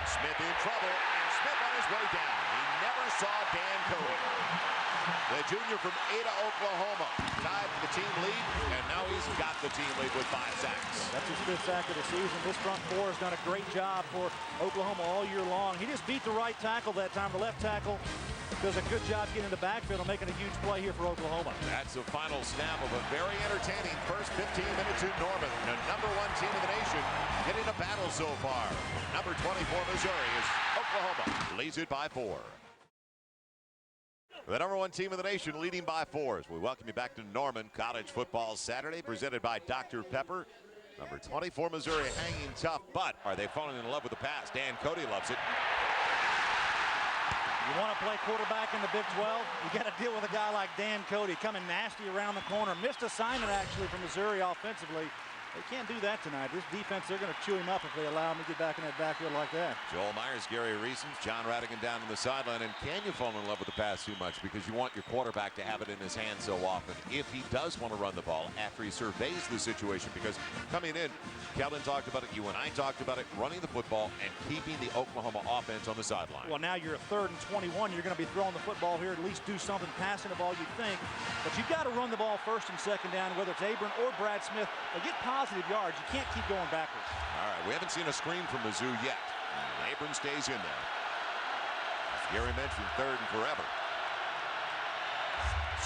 Smith in trouble, and Smith on his way down. He never saw Dan Cody. The junior from Ada, Oklahoma, tied the team lead, and now he's got the team lead with 5 sacks. That's his 5th sack of the season. This front 4 has done a great job for Oklahoma all year long. He just beat the right tackle that time. The left tackle does a good job getting in the backfield and making a huge play here for Oklahoma. That's the final snap of a very entertaining first 15 minutes in Norman. The number 1 team in the nation getting a battle so far. Number 24 Missouri is Oklahoma. Leads it by 4. The number 1 team in the nation leading by 4. We welcome you back to Norman College Football Saturday, presented by Dr. Pepper. Number 24 Missouri hanging tough, but are they falling in love with the pass? Dan Cody loves it. You want to play quarterback in the Big 12? You got to deal with a guy like Dan Cody coming nasty around the corner. Missed assignment actually from Missouri offensively. They can't do that tonight. This defense, they're going to chew him up if they allow him to get back in that backfield like that. Joel Myers, Gary Reasons, John Radigan down on the sideline. And can you fall in love with the pass too much? Because you want your quarterback to have it in his hand so often. If he does want to run the ball after he surveys the situation, because coming in, Kelvin talked about it, you and I talked about it, running the football and keeping the Oklahoma offense on the sideline. Well, now you're at 3rd and 21. You're going to be throwing the football here, at least do something passing the ball, you think. But you've got to run the ball 1st and 2nd down, whether it's Abram or Brad Smith. They get positive yards. You can't keep going backwards. All right, we haven't seen a screen from Mizzou yet. Abram stays in there. As Gary mentioned, 3rd and forever.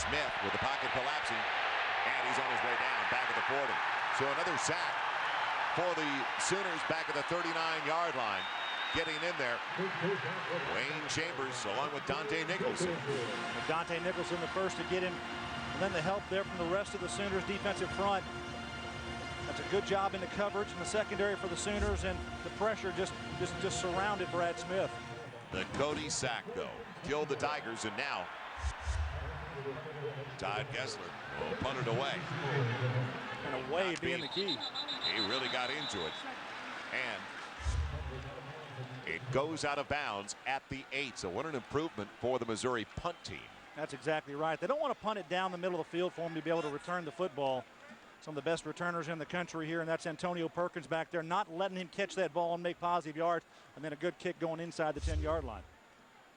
Smith with the pocket collapsing, and he's on his way down, back at the 40. So another sack for the Sooners back at the 39-yard line. Getting in there, Wayne Chambers along with Dante Nicholson. Dante Nicholson the first to get him, and then the help there from the rest of the Sooners defensive front. That's a good job in the coverage in the secondary for the Sooners, and the pressure just surrounded Brad Smith. The Cody sack, though, killed the Tigers, and now Todd Kessler will punt it away. And away being the key. He really got into it. And it goes out of bounds at the 8. So what an improvement for the Missouri punt team. That's exactly right. They don't want to punt it down the middle of the field for him to be able to return the football. Some of the best returners in the country here, and that's Antonio Perkins back there, not letting him catch that ball and make positive yards, and then a good kick going inside the 10-yard line.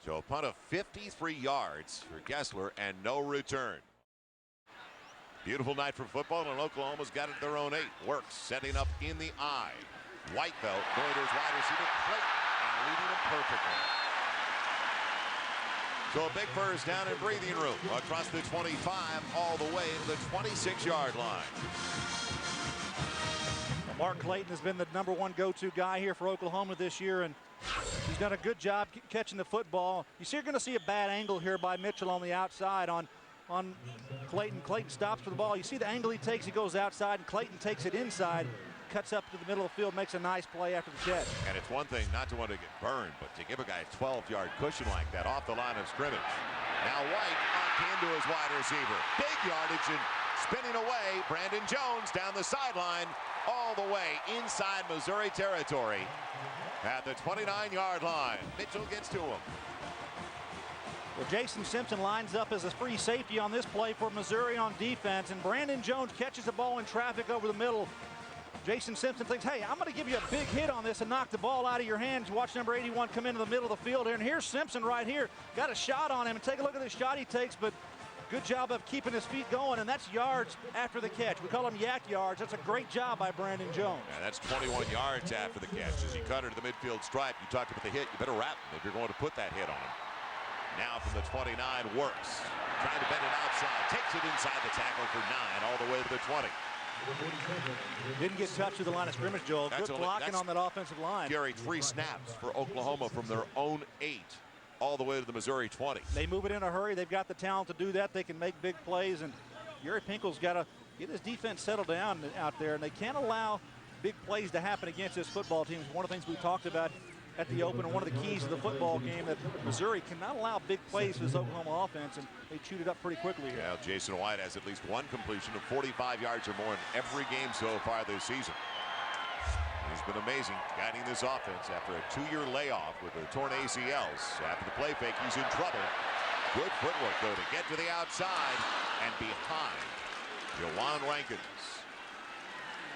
So a punt of 53 yards for Gessler and no return. Beautiful night for football, and Oklahoma's got it their own 8. Works setting up in the eye. Whitebelt going to his wide receiver Clayton and leading him perfectly. So a big first down and breathing room across the 25 all the way to the 26-yard line. Well, Mark Clayton has been the #1 go-to guy here for Oklahoma this year, and he's done a good job catching the football. You're going to see a bad angle here by Mitchell on the outside on Clayton. Clayton stops for the ball. You see the angle he takes. He goes outside, and Clayton takes it inside, cuts up to the middle of the field, makes a nice play after the catch. And it's one thing not to want to get burned, but to give a guy a 12-yard cushion like that off the line of scrimmage. Now White locked into his wide receiver. Big yardage and spinning away. Brandon Jones down the sideline all the way inside Missouri territory at the 29-yard line. Mitchell gets to him. Well, Jason Simpson lines up as a free safety on this play for Missouri on defense, and Brandon Jones catches the ball in traffic over the middle. Jason Simpson thinks, hey, I'm going to give you a big hit on this and knock the ball out of your hands. Watch number 81 come into the middle of the field here, and here's Simpson right here. Got a shot on him, and take a look at the shot he takes, but good job of keeping his feet going, and that's yards after the catch. We call them yak yards. That's a great job by Brandon Jones. And that's 21 yards after the catch. As he cut her to the midfield stripe, you talked about the hit, you better wrap him if you're going to put that hit on him. Now from the 29, Works trying to bend it outside, takes it inside the tackle for 9 all the way to the 20. Didn't get touched to the line of scrimmage, Joel. Good blocking on that offensive line. Gary, 3 snaps for Oklahoma from their own 8 all the way to the Missouri 20. They move it in a hurry. They've got the talent to do that. They can make big plays, and Gary Pinkel's got to get his defense settled down out there, and they can't allow big plays to happen against this football team. One of the things we talked about at the open, and one of the keys of the football game, that Missouri cannot allow big plays for this Oklahoma offense, and they chewed it up pretty quickly here. Yeah, Jason White has at least 1 completion of 45 yards or more in every game so far this season. He's been amazing guiding this offense after a 2-year layoff with the torn ACLs. So after the play fake, he's in trouble. Good footwork, though, to get to the outside and behind Jawan Rankins.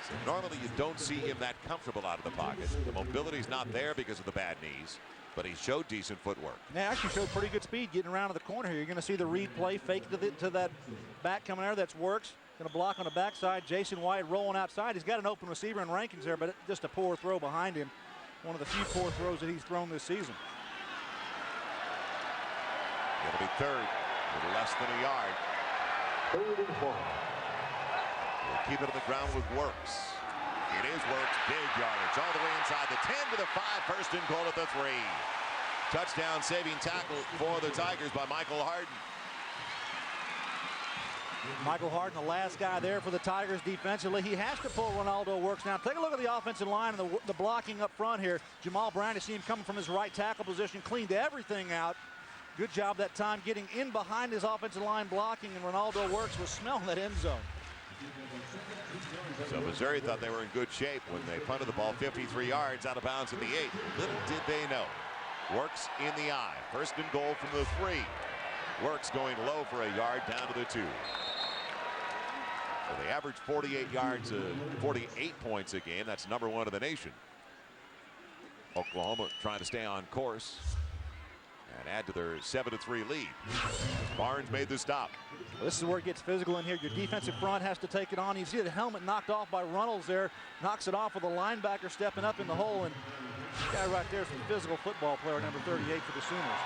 So normally you don't see him that comfortable out of the pocket. The mobility's not there because of the bad knees, but he showed decent footwork. Yeah, actually showed pretty good speed getting around to the corner here. You're going to see the read play, fake to that back coming there. That's Works. Going to block on the backside. Jason White rolling outside. He's got an open receiver in Rankins there, but just a poor throw behind him. One of the few poor throws that he's thrown this season. It'll be 3rd, a little less than a yard. 3rd and 4. We'll keep it on the ground with Works. It is Works, big yardage all the way inside the 10 to the 5, first and goal at the 3. Touchdown saving tackle for the Tigers by Michael Harden. Michael Harden, the last guy there for the Tigers defensively. He has to pull Ronaldo Works now. Take a look at the offensive line and the blocking up front here. Jamal Brown, you see him coming from his right tackle position, cleaned everything out. Good job that time getting in behind his offensive line blocking, and Ronaldo Works was smelling that end zone. So Missouri thought they were in good shape when they punted the ball 53 yards out of bounds at the 8. Little did they know. Works in the eye. First and goal from the 3. Works going low for a yard down to the 2. So they average 48 yards, 48 points a game. That's #1 in the nation. Oklahoma trying to stay on course and add to their 7-3 lead. Barnes made the stop. Well, this is where it gets physical in here. Your defensive front has to take it on. You see the helmet knocked off by Runnels there. Knocks it off with a linebacker stepping up in the hole. And this guy right there is a physical football player, number 38 for the Sooners.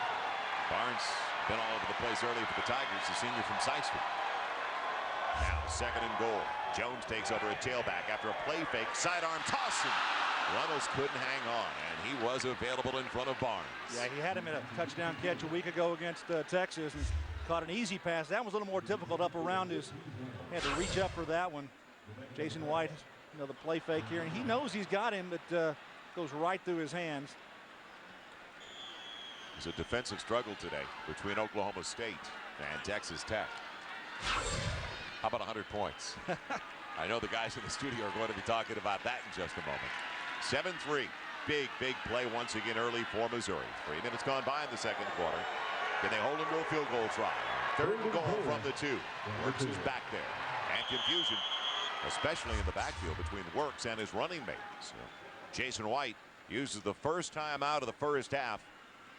Barnes been all over the place early for the Tigers, the senior from Sykeston. Now 2nd and goal. Jones takes over a tailback after a play fake. Sidearm toss. Runnels couldn't hang on, and he was available in front of Barnes. Yeah, he had him in a touchdown catch a week ago against Texas and caught an easy pass. That was a little more difficult up around his. He had to reach up for that one. Jason White, the play fake here, and he knows he's got him, but goes right through his hands. It's a defensive struggle today between Oklahoma State and Texas Tech. How about 100 points? I know the guys in the studio are going to be talking about that in just a moment. 7-3. Big play once again early for Missouri. 3 minutes gone by in the 2nd quarter. Can they hold them to a field goal try? 3rd and goal from the 2. Works is back there. And confusion, especially in the backfield between Works and his running mates. Jason White uses the first time out of the first half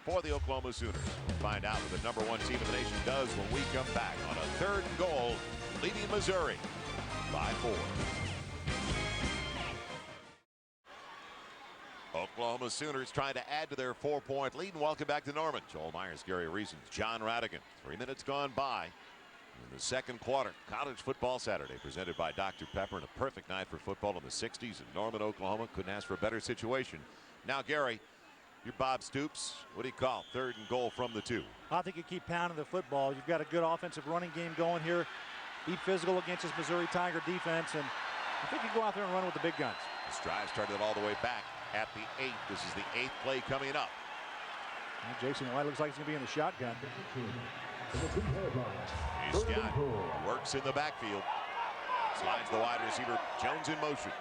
for the Oklahoma Sooners. We'll find out what the #1 team in the nation does when we come back on a 3rd and goal, leading Missouri by 4. Oklahoma Sooners trying to add to their 4-point lead, and welcome back to Norman. Joel Myers, Gary Reasons, John Radigan. 3 minutes gone by in the 2nd quarter. College Football Saturday presented by Dr. Pepper, and a perfect night for football in the 60s in Norman, Oklahoma. Couldn't ask for a better situation. Now, Gary, you're Bob Stoops. What do you call 3rd and goal from the 2? I think you keep pounding the football. You've got a good offensive running game going here. Be physical against this Missouri Tiger defense, and I think you go out there and run with the big guns. This drive started all the way back at the 8. This is the 8th play coming up. And Jason White looks like he's going to be in the shotgun. Scott works in the backfield. Slides the wide receiver. Jones in motion.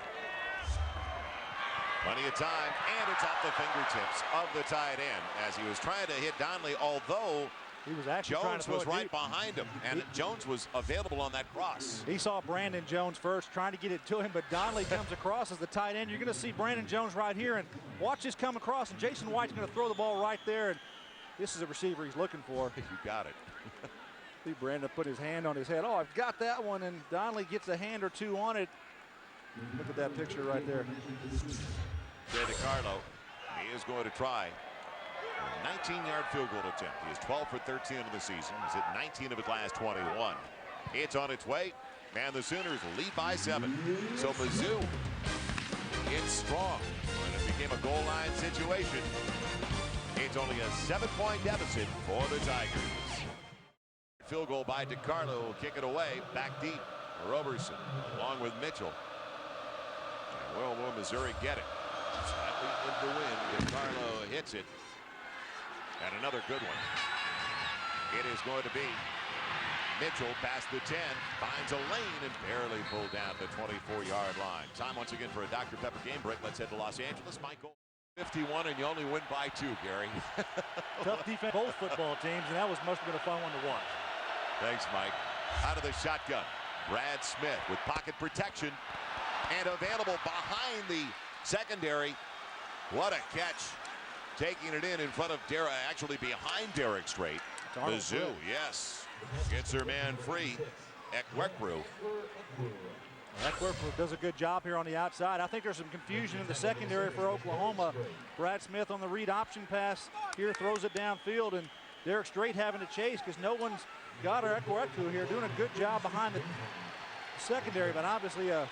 Plenty of time, and it's off the fingertips of the tight end as he was trying to hit Donnelly, although he was actually Jones was right behind him, and Jones was available on that cross. He saw Brandon Jones first, trying to get it to him, but Donnelly comes across as the tight end. You're going to see Brandon Jones right here, and watch this come across, and Jason White's going to throw the ball right there, and this is a receiver he's looking for. You got it. See Brandon put his hand on his head. Oh, I've got that one, and Donnelly gets a hand or two on it. Look at that picture right there. Jay DiCarlo, he is going to try a 19-yard field goal attempt. He is 12 for 13 in the season. He's hit 19 of his last 21. It's on its way, and the Sooners lead by 7. So Mizzou, it's strong. When it became a goal line situation, it's only a 7-point deficit for the Tigers. Field goal by DiCarlo will kick it away, back deep. Roberson along with Mitchell. And will Missouri get it? Slightly in the wind. DiCarlo hits it. And another good one. It is going to be Mitchell past the 10, finds a lane and barely pulled down the 24-yard line. Time once again for a Dr. Pepper game break. Let's head to Los Angeles. Michael. 51, and you only win by 2, Gary. Tough defense, both football teams, and that must have been a fun one to watch. Thanks, Mike. Out of the shotgun, Brad Smith with pocket protection and available behind the secondary. What a catch. Taking it in front of Derek, actually behind Derek Strait. Mizzou, yes. Gets her man free. Ekwekwu. Ekwekwu does a good job here on the outside. I think there's some confusion in the secondary for Oklahoma. Brad Smith on the read option pass here throws it downfield, and Derek Strait having to chase because no one's got her. Ekwekwu here doing a good job behind the secondary, but obviously a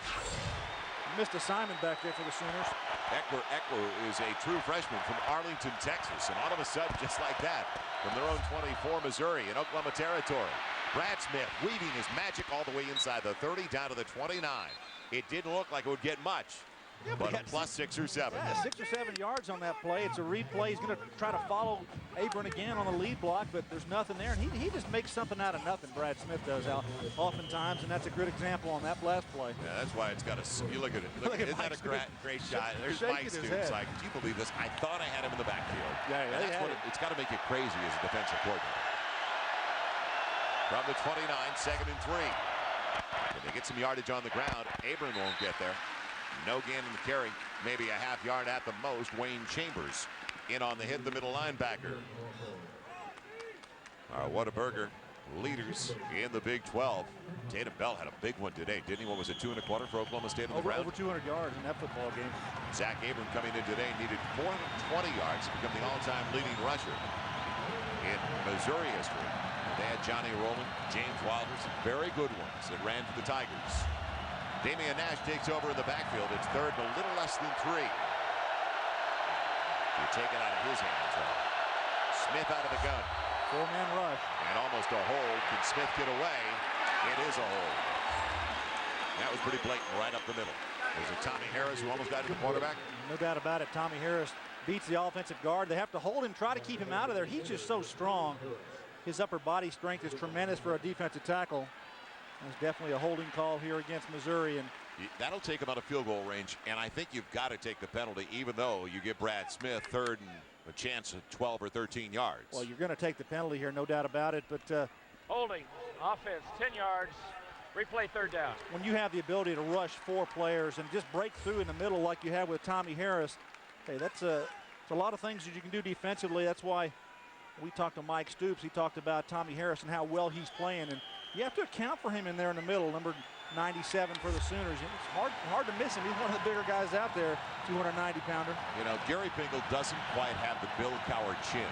missed assignment back there for the Sooners. Ekwekwu is a true freshman from Arlington, Texas, and all of a sudden, just like that, from their own 24, Missouri in Oklahoma territory. Brad Smith weaving his magic all the way inside the 30 down to the 29. It didn't look like it would get much, but a plus 6 or 7. Yeah, 6 or 7 yards on that play. It's a read play. He's going to try to follow Abram again on the lead block, but there's nothing there. And he just makes something out of nothing, Brad Smith does oftentimes, and that's a good example on that last play. Yeah, that's why it's got a, you look at it. Look, isn't that a great shot? There's Mike Stoops. Like, do you believe this? I thought I had him in the backfield. Yeah, that's what it's got to make it crazy as a defensive coordinator. From the 29, 2nd and 3. If they get some yardage on the ground, Abram won't get there. No gain in the carry, maybe a half yard at the most. Wayne Chambers in on the hit, the middle linebacker. Our Whataburger leaders in the Big 12. Tatum Bell had a big one today, didn't he? What was it, 2 1/4 for Oklahoma State on the ground? Over 200 yards in that football game. Zach Abram coming in today needed 420 yards to become the all-time leading rusher in Missouri history. They had Johnny Rowland, James Wilder, some very good ones that ran for the Tigers. Damian Nash takes over in the backfield. It's 3rd and a little less than 3. You take it out of his hands. Smith out of the gun. 4-man rush. And almost a hold. Can Smith get away? It is a hold. That was pretty blatant right up the middle. There's a Tommy Harris who almost got to the quarterback. No doubt about it. Tommy Harris beats the offensive guard. They have to hold him, try to keep him out of there. He's just so strong. His upper body strength is tremendous for a defensive tackle. There's definitely a holding call here against Missouri, and that'll take him out of field goal range, and I think you've got to take the penalty, even though you give Brad Smith 3rd and a chance at 12 or 13 yards. Well, you're going to take the penalty here, no doubt about it, but holding, offense, 10 yards, replay 3rd down. When you have the ability to rush 4 players and just break through in the middle like you have with Tommy Harris, hey, that's There's a lot of things that you can do defensively. That's why we talked to Mike Stoops. He talked about Tommy Harris and how well he's playing. And you have to account for him in there in the middle, number 97 for the Sooners. It's hard to miss him. He's one of the bigger guys out there, 290-pounder. You know, Gary Pinkel doesn't quite have the Bill Cowher chin,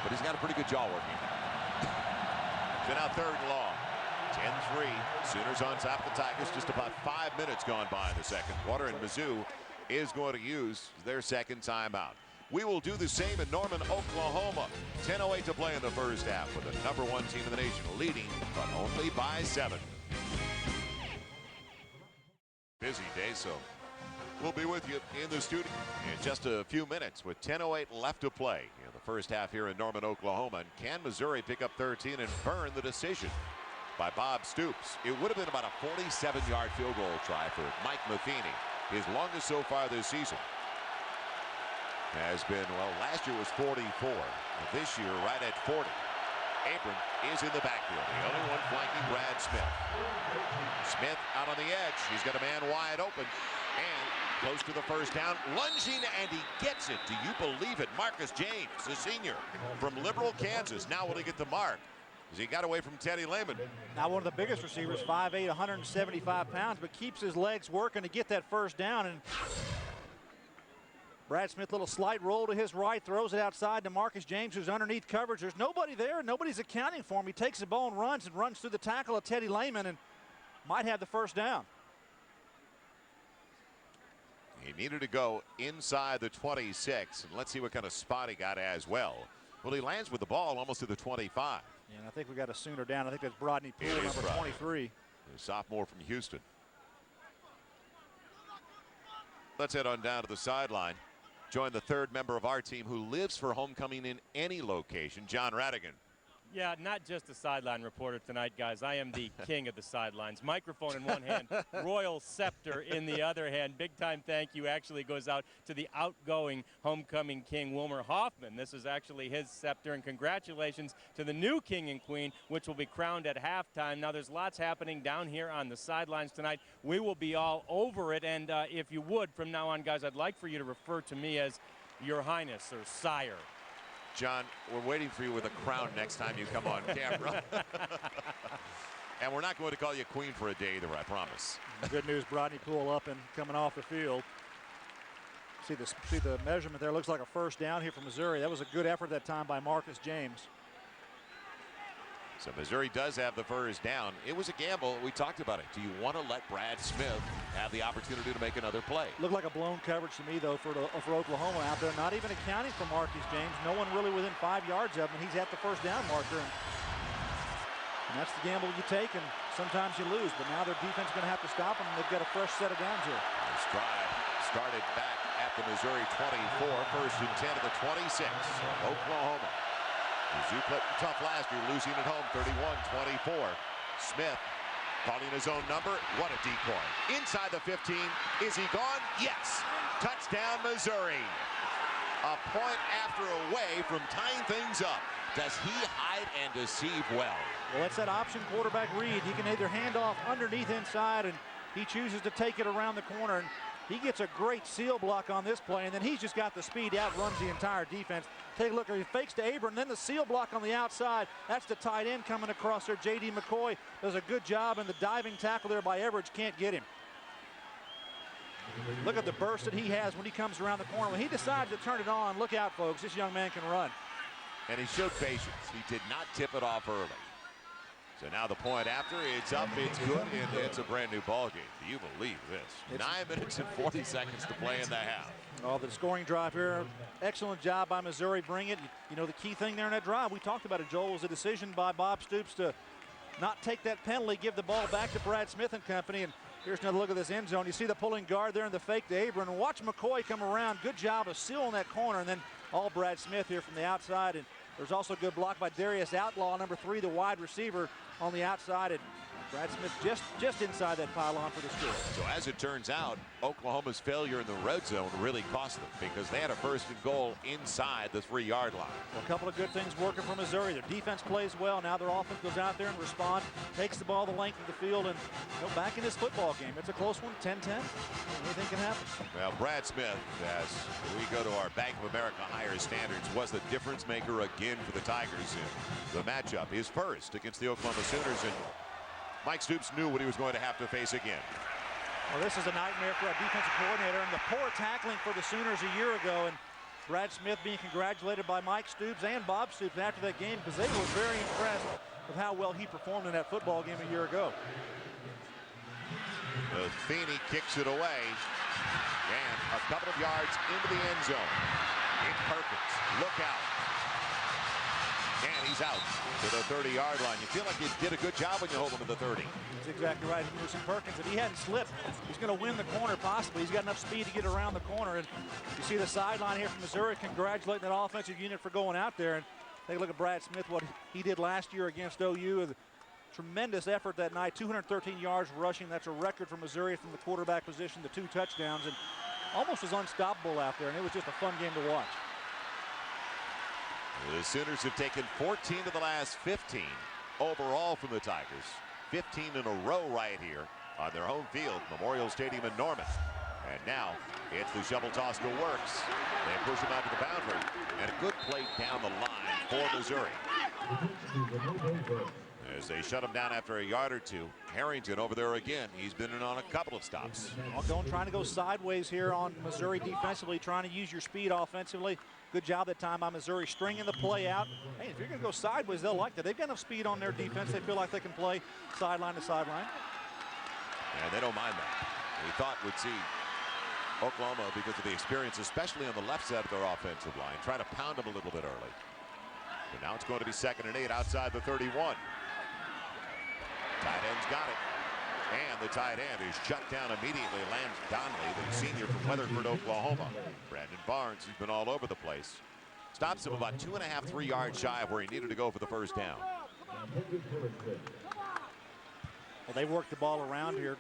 but he's got a pretty good jaw working. So now 3rd and long. 10-3. Sooners on top of the Tigers. Just about 5 minutes gone by in the second quarter, and Mizzou is going to use their second timeout. We will do the same in Norman, Oklahoma. 10:08 to play in the first half, with the #1 team in the nation leading, but only by 7. Busy day, so we'll be with you in the studio in just a few minutes with 10:08 left to play in the first half here in Norman, Oklahoma. And can Missouri pick up 13 and burn the decision by Bob Stoops? It would have been about a 47-yard field goal try for Mike Matheny, his longest so far this season. Has been, well, last year was 44. This year right at 40. Abram is in the backfield, the only one flanking Brad Smith. Smith out on the edge. He's got a man wide open and close to the first down. Lunging, and he gets it. Do you believe it? Marcus James, the senior from Liberal, Kansas. Now will he get the mark as he got away from Teddy Lehman? Now one of the biggest receivers, 5'8", 175 pounds, but keeps his legs working to get that first down. And Brad Smith, little slight roll to his right, throws it outside to Marcus James, who's underneath coverage. There's nobody there. Nobody's accounting for him. He takes the ball and runs through the tackle of Teddy Lehman and might have the first down. He needed to go inside the 26, and let's see what kind of spot he got as well. Well, he lands with the ball almost to the 25. Yeah, and I think we got a Sooner down. I think that's Brodney Poole, number 23. The sophomore from Houston. Let's head on down to the sideline. Join the 3rd member of our team who lives for homecoming in any location, John Radigan. Yeah, not just a sideline reporter tonight, guys. I am the king of the sidelines. Microphone in one hand, royal scepter in the other hand. Big time thank you actually goes out to the outgoing homecoming king, Wilmer Hoffman. This is actually his scepter, and congratulations to the new king and queen, which will be crowned at halftime. Now, there's lots happening down here on the sidelines tonight. We will be all over it, and if you would, from now on, guys, I'd like for you to refer to me as Your Highness or Sire. John, we're waiting for you with a crown next time you come on camera. And we're not going to call you queen for a day either, I promise. Good news, Brodney Poole up and coming off the field. See the measurement there. Looks like a first down here for Missouri. That was a good effort that time by Marcus James. So Missouri does have the first down. It was a gamble. We talked about it. Do you want to let Brad Smith have the opportunity to make another play? Looked like a blown coverage to me, though, for Oklahoma out there. Not even accounting for Marcus James. No one really within 5 yards of him. He's at the first down marker. And that's the gamble you take, and sometimes you lose. But now their defense is going to have to stop them, and they've got a fresh set of downs here. This drive started back at the Missouri 24. First and 10 of the 26 of Oklahoma. Mizzou played tough last year, losing at home 31-24. Smith calling his own number. What a decoy. Inside the 15. Is he gone? Yes. Touchdown, Missouri. A point after away from tying things up. Does he hide and deceive well? Well, that's that option quarterback read. He can either hand off underneath inside, and he chooses to take it around the corner. And he gets a great seal block on this play, and then he's just got the speed, outruns the entire defense. Take a look, he fakes to Abram, and then the seal block on the outside. That's the tight end coming across there. J.D. McCoy does a good job, and the diving tackle there by Everidge can't get him. Look at the burst that he has when he comes around the corner. When he decides to turn it on, look out, folks. This young man can run. And he showed patience. He did not tip it off early. So now the point after, it's up, it's good, and it's a brand new ball game. Do you believe this? 9 minutes and 40 seconds to play in the half. Oh, the scoring drive here. Excellent job by Missouri. Bring it. You know, the key thing there in that drive, we talked about it, Joel, was a decision by Bob Stoops to not take that penalty, give the ball back to Brad Smith and company. And here's another look at this end zone. You see the pulling guard there and the fake to Abram. And watch McCoy come around. Good job of sealing that corner. And then all Brad Smith here from the outside. And there's also a good block by Darius Outlaw, number 3, the wide receiver on the outside. And Brad Smith just inside that pylon for the score. So as it turns out, Oklahoma's failure in the red zone really cost them because they had a 1st and goal inside the 3-yard line. Well, a couple of good things working for Missouri. Their defense plays well. Now their offense goes out there and responds, takes the ball the length of the field, and go back in this football game. It's a close one, 10-10. Anything can happen. Well, Brad Smith, as we go to our Bank of America higher standards, was the difference maker again for the Tigers in the matchup. His first against the Oklahoma Sooners, and Mike Stoops knew what he was going to have to face again. Well, this is a nightmare for our defensive coordinator, and the poor tackling for the Sooners a year ago, and Brad Smith being congratulated by Mike Stoops and Bob Stoops after that game because they were very impressed with how well he performed in that football game a year ago. Feeney kicks it away, and a couple of yards into the end zone. In Perkins, look out. And he's out to the 30-yard line. You feel like you did a good job when you hold him to the 30. That's exactly right. Anderson Perkins, if he hadn't slipped, he's going to win the corner possibly. He's got enough speed to get around the corner. And you see the sideline here from Missouri congratulating that offensive unit for going out there. And take a look at Brad Smith, what he did last year against OU. Tremendous effort that night, 213 yards rushing. That's a record for Missouri from the quarterback position, the 2 touchdowns, and almost was unstoppable out there, and it was just a fun game to watch. The Sooners have taken 14 of the last 15 overall from the Tigers. 15 in a row right here on their home field, Memorial Stadium in Norman. And now it's the shovel toss to Works. They push him out to the boundary, and a good play down the line for Missouri. As they shut him down after a yard or two. Harrington over there again. He's been in on a couple of stops. Trying to go sideways here on Missouri defensively, trying to use your speed offensively. Good job that time by Missouri, stringing the play out. Hey, if you're going to go sideways, they'll like that. They've got enough speed on their defense. They feel like they can play sideline to sideline. And they don't mind that. We thought we'd see Oklahoma, because of the experience, especially on the left side of their offensive line, try to pound them a little bit early. But now it's going to be 2nd and 8 outside the 31. Tight end's got it. And the tight end is shut down immediately. Lance Donnelly, the senior from Weatherford, Oklahoma. Brandon Barnes, he's been all over the place. Stops him about 2.5, 3 yards shy of where he needed to go for the first down. Well, they worked the ball around here.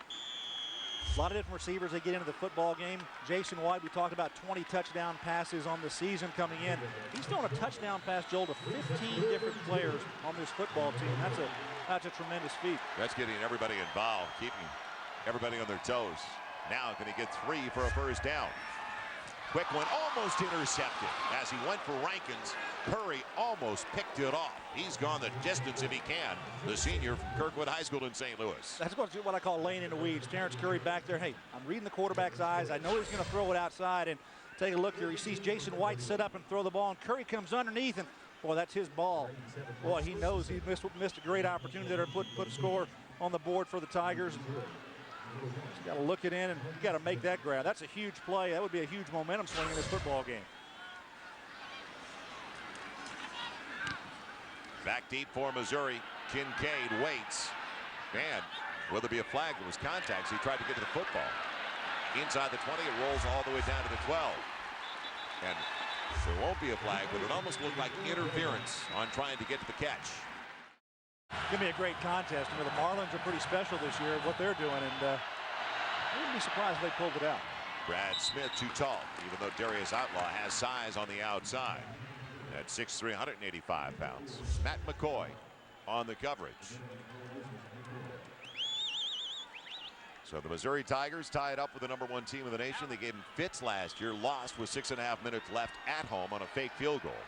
A lot of different receivers they get into the football game. Jason White, we talked about 20 touchdown passes on the season coming in. He's throwing a touchdown pass, Joel, to 15 different players on this football team. That's a tremendous feat. That's getting everybody involved, keeping everybody on their toes. Now can he get 3 for a first down? Quick one, almost intercepted. As he went for Rankins, Curry almost picked it off. He's gone the distance if he can. The senior from Kirkwood High School in St. Louis. That's what I call laying in the weeds. Terrence Curry back there. Hey, I'm reading the quarterback's eyes. I know he's going to throw it outside. And take a look here. He sees Jason White set up and throw the ball, and Curry comes underneath, and boy, that's his ball. Boy, he knows he missed a great opportunity there to put a score on the board for the Tigers. He's got to look it in, and you got to make that grab. That's a huge play. That would be a huge momentum swing in this football game. Back deep for Missouri. Kincaid waits. And will there be a flag? There was contact, so he tried to get to the football. Inside the 20, it rolls all the way down to the 12. And there won't be a flag, but it almost looked like interference on trying to get to the catch. It's going to be a great contest. You know, the Marlins are pretty special this year at what they're doing, and I wouldn't be surprised if they pulled it out. Brad Smith too tall, even though Darius Outlaw has size on the outside. At 6'3", 185 pounds. Matt McCoy on the coverage. So the Missouri Tigers tied up with the #1 team in the nation. They gave them fits last year, lost with 6.5 minutes left at home on a fake field goal.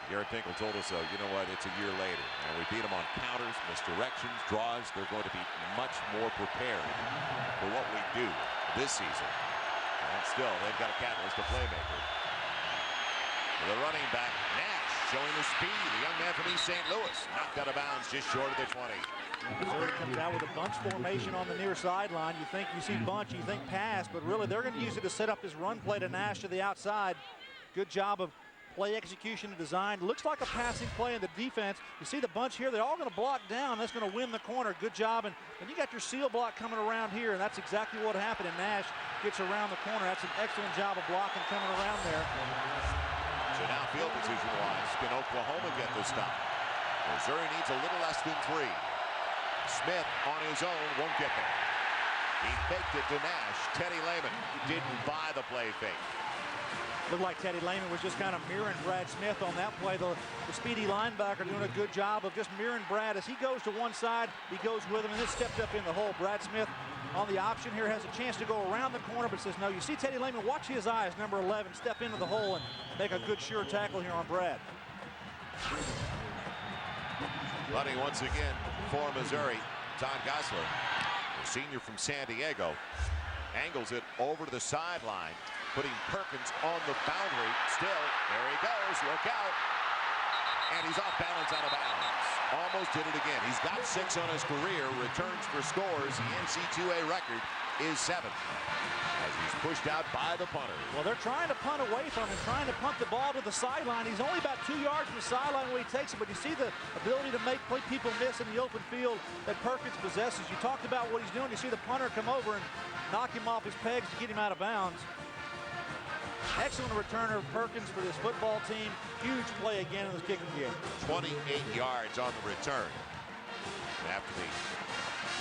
Gary Pinkel told us, you know what, it's a year later, and we beat them on counters, misdirections, draws. They're going to be much more prepared for what we do this season. And still, they've got a catalyst, a playmaker. The running back, Nash, showing the speed. The young man from East St. Louis, knocked out of bounds just short of the 20. Missouri comes out with a bunch formation on the near sideline. You see bunch, you think pass, but really they're going to use it to set up this run play to Nash to the outside. Good job of play execution and design. Looks like a passing play in the defense. You see the bunch here. They're all going to block down. That's going to win the corner. Good job. And you got your seal block coming around here, and that's exactly what happened. And Nash gets around the corner. That's an excellent job of blocking coming around there. So now field position-wise, can Oklahoma get the stop? Missouri needs a little less than 3. Smith on his own won't get there. He faked it to Nash. Teddy Lehman didn't buy the play fake. Looked like Teddy Lehman was just kind of mirroring Brad Smith on that play. The speedy linebacker doing a good job of just mirroring Brad. As he goes to one side, he goes with him and then stepped up in the hole. Brad Smith on the option here has a chance to go around the corner, but says no. You see Teddy Lehman, watch his eyes, number 11, step into the hole and make a good sure tackle here on Brad. Punting once again for Missouri. Todd Gosler, the senior from San Diego, angles it over to the sideline, putting Perkins on the boundary. Still, there he goes. Look out. And he's off balance, out of bounds. Almost did it again. He's got 6 on his career. Returns for scores. The NC2A record is 7. As he's pushed out by the punter. Well, they're trying to punt away from him, trying to punt the ball to the sideline. He's only about 2 yards from the sideline when he takes it, but you see the ability to make people miss in the open field that Perkins possesses. You talked about what he's doing. You see the punter come over and knock him off his pegs to get him out of bounds. Excellent returner Perkins for this football team. Huge play again in this kicking game. 28 yards on the return. After the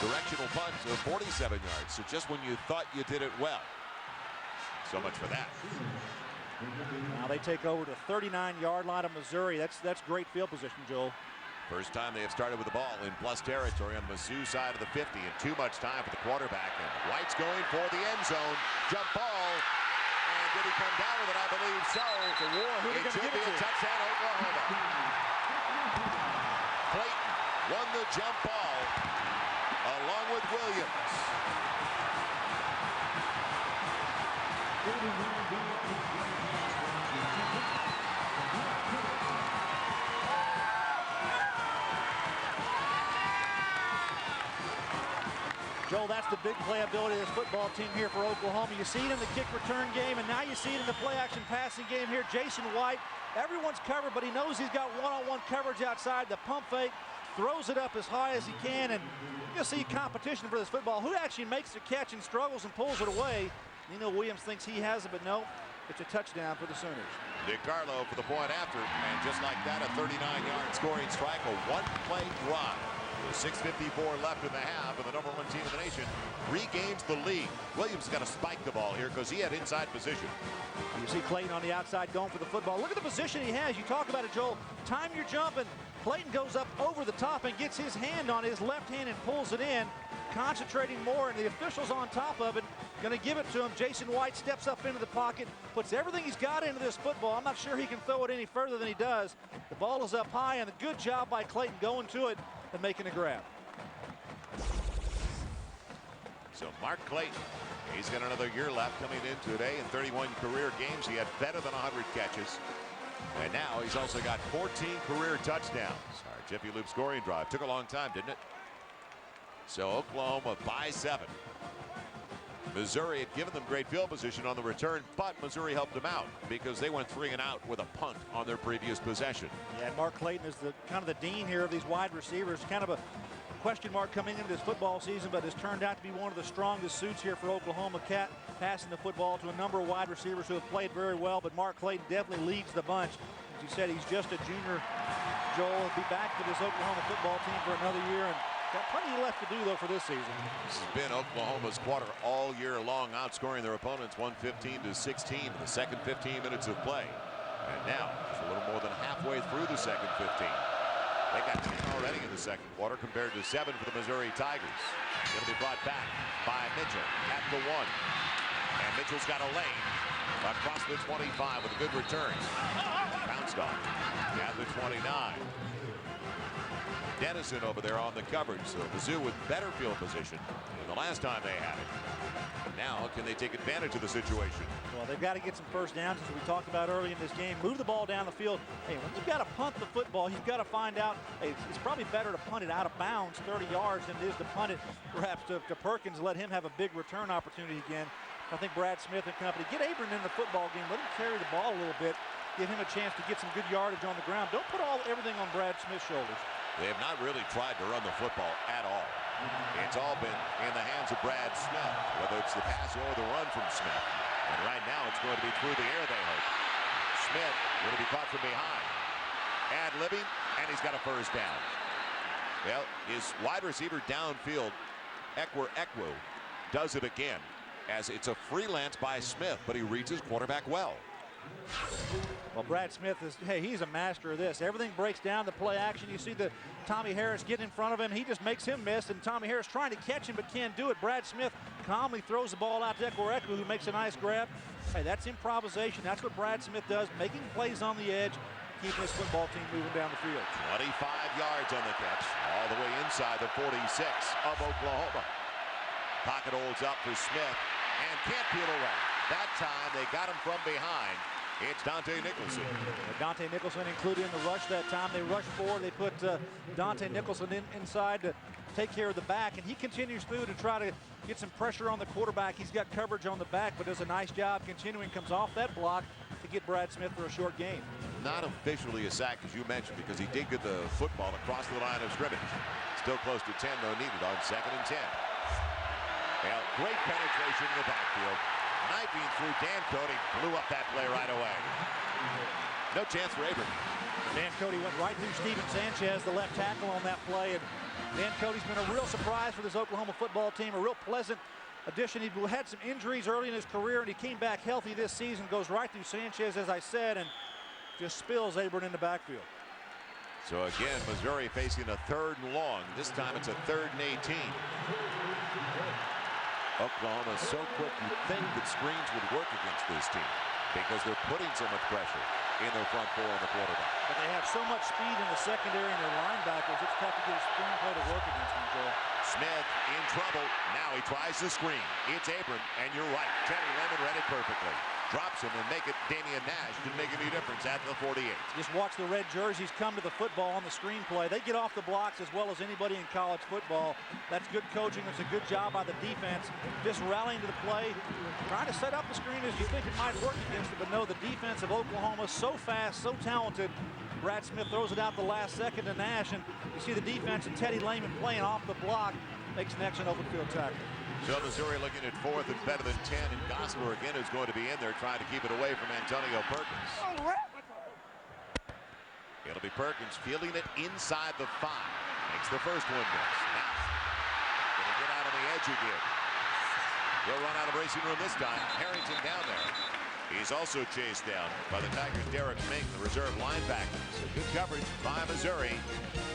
directional punt of 47 yards. So just when you thought you did it well. So much for that. Now they take over the 39-yard line of Missouri. That's great field position, Joel. First time they have started with the ball in plus territory on the Mizzou side of the 50, and too much time for the quarterback. And White's going for the end zone. Jump ball. And did he come down with it? I believe so. It's a war. Who are they It going to should give be it a to? touchdown, Oklahoma. Clayton won the jump ball along with Williams. Joel, that's the big playability of this football team here for Oklahoma. You see it in the kick return game, and now you see it in the play action passing game here. Jason White, everyone's covered, but he knows he's got one-on-one coverage outside. The pump fake, throws it up as high as he can, and you'll see competition for this football. Who actually makes the catch and struggles and pulls it away? Nino Williams thinks he has it, but no, it's a touchdown for the Sooners. DiCarlo for the point after, and just like that, a 39-yard scoring strike, a one-play drive. With 6:54 left in the half, and the number 1 team in the nation regains the lead. Williams has got to spike the ball here because he had inside position. You see Clayton on the outside going for the football. Look at the position he has. You talk about it, Joel. Time your jump, and Clayton goes up over the top and gets his hand on his left hand and pulls it in, concentrating more, and the official's on top of it, going to give it to him. Jason White steps up into the pocket, puts everything he's got into this football. I'm not sure he can throw it any further than he does. The ball is up high, and a good job by Clayton going to it and making a grab. So Mark Clayton, he's got another year left coming in today. In 31 career games, he had better than 100 catches. And now he's also got 14 career touchdowns. Our Jiffy Lube scoring drive took a long time, didn't it? So Oklahoma by 7. Missouri had given them great field position on the return, but Missouri helped them out because they went 3 and out with a punt on their previous possession. Yeah, Mark Clayton is the kind of the dean here of these wide receivers. Kind of a question mark coming into this football season, but has turned out to be one of the strongest suits here for Oklahoma. Passing the football to a number of wide receivers who have played very well, but Mark Clayton definitely leads the bunch. As you said, he's just a junior. Joel will be back to this Oklahoma football team for another year, and got plenty left to do, though, for this season. This has been Oklahoma's quarter all year long, outscoring their opponents 115-16 in the second 15 minutes of play. And now, it's a little more than halfway through the second 15. They got 10 already in the second quarter compared to 7 for the Missouri Tigers. Going to be brought back by Mitchell at the 1. And Mitchell's got a lane across the 25 with a good return. Bounced off at the 29. Dennison over there on the coverage. So Mizzou with better field position than the last time they had it. Now, can they take advantage of the situation? Well, they've got to get some first downs, as we talked about early in this game. Move the ball down the field. Hey, when you've got to punt the football, you've got to find out, hey, it's probably better to punt it out of bounds 30 yards than it is to punt it perhaps to Perkins, let him have a big return opportunity again. I think Brad Smith and company, get Abram in the football game, let him carry the ball a little bit, give him a chance to get some good yardage on the ground. Don't put everything on Brad Smith's shoulders. They have not really tried to run the football at all. It's all been in the hands of Brad Smith, whether it's the pass or the run from Smith. And right now it's going to be through the air, they hope. Smith going to be caught from behind. Ad-libbing, and he's got a first down. Well, his wide receiver downfield, Ekwu, does it again, as it's a freelance by Smith, but he reads his quarterback well. Well, Brad Smith is, hey, he's a master of this. Everything breaks down, the play action. You see the Tommy Harris get in front of him. He just makes him miss, and Tommy Harris trying to catch him but can't do it. Brad Smith calmly throws the ball out to Ekwu, who makes a nice grab. Hey, that's improvisation. That's what Brad Smith does, making plays on the edge, keeping his football team moving down the field. 25 yards on the catch, all the way inside the 46 of Oklahoma. Pocket holds up for Smith and can't peel away. That time they got him from behind. It's Dante Nicholson. Dante Nicholson included in the rush that time. They rushed forward. They put Dante Nicholson inside to take care of the back, and he continues through to try to get some pressure on the quarterback. He's got coverage on the back, but does a nice job continuing. Comes off that block to get Brad Smith for a short gain. Not officially a sack, as you mentioned, because he did get the football across the line of scrimmage. Still close to 10, though, needed on 2nd and 10. Well, great penetration in the backfield. Knifing through Dan Cody, blew up that play right away. No chance for Abram. Dan Cody went right through Steven Sanchez, the left tackle on that play, and Dan Cody's been a real surprise for this Oklahoma football team, a real pleasant addition. He had some injuries early in his career, and he came back healthy this season, goes right through Sanchez, as I said, and just spills Abram in the backfield. So again, Missouri facing a 3rd and long. This time it's a 3rd and 18. Oklahoma is so quick, you'd think that screens would work against this team because they're putting so much pressure in their front four on the quarterback. But they have so much speed in the secondary and their linebackers, it's tough to get a screen play to work against them, Joe. Smith in trouble. Now he tries the screen. It's Abram, and you're right. Teddy Lemon read it perfectly. Drops him and make it Damian Nash. Didn't make any difference at the 48. Just watch the red jerseys come to the football on the screenplay. They get off the blocks as well as anybody in college football. That's good coaching. It's a good job by the defense. Just rallying to the play, trying to set up the screen as you think it might work against it. But no, the defense of Oklahoma, so fast, so talented. Brad Smith throws it out the last second to Nash, and you see the defense and Teddy Lehman playing off the block. Makes an excellent open field tackle. So Missouri looking at 4th and better than 10, and Gosler again is going to be in there trying to keep it away from Antonio Perkins. It'll be Perkins fielding it inside the 5. Makes the first one miss. Now, gonna get out on the edge again. He'll run out of racing room this time. Harrington down there. He's also chased down by the Tigers' Derek Mink, the reserve linebacker. So good coverage by Missouri.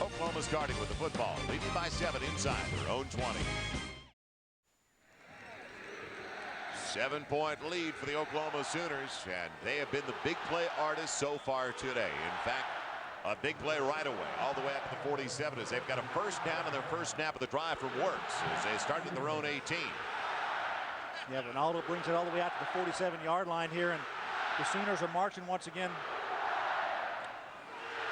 Oklahoma starting with the football, leading by 7 inside their own 20. 7-point lead for the Oklahoma Sooners, and they have been the big play artists so far today. In fact, a big play right away, all the way up to the 47, as they've got a first down on their first snap of the drive from Works as they start at their own 18. Yeah, Ronaldo brings it all the way out to the 47-yard line here, and the Sooners are marching once again.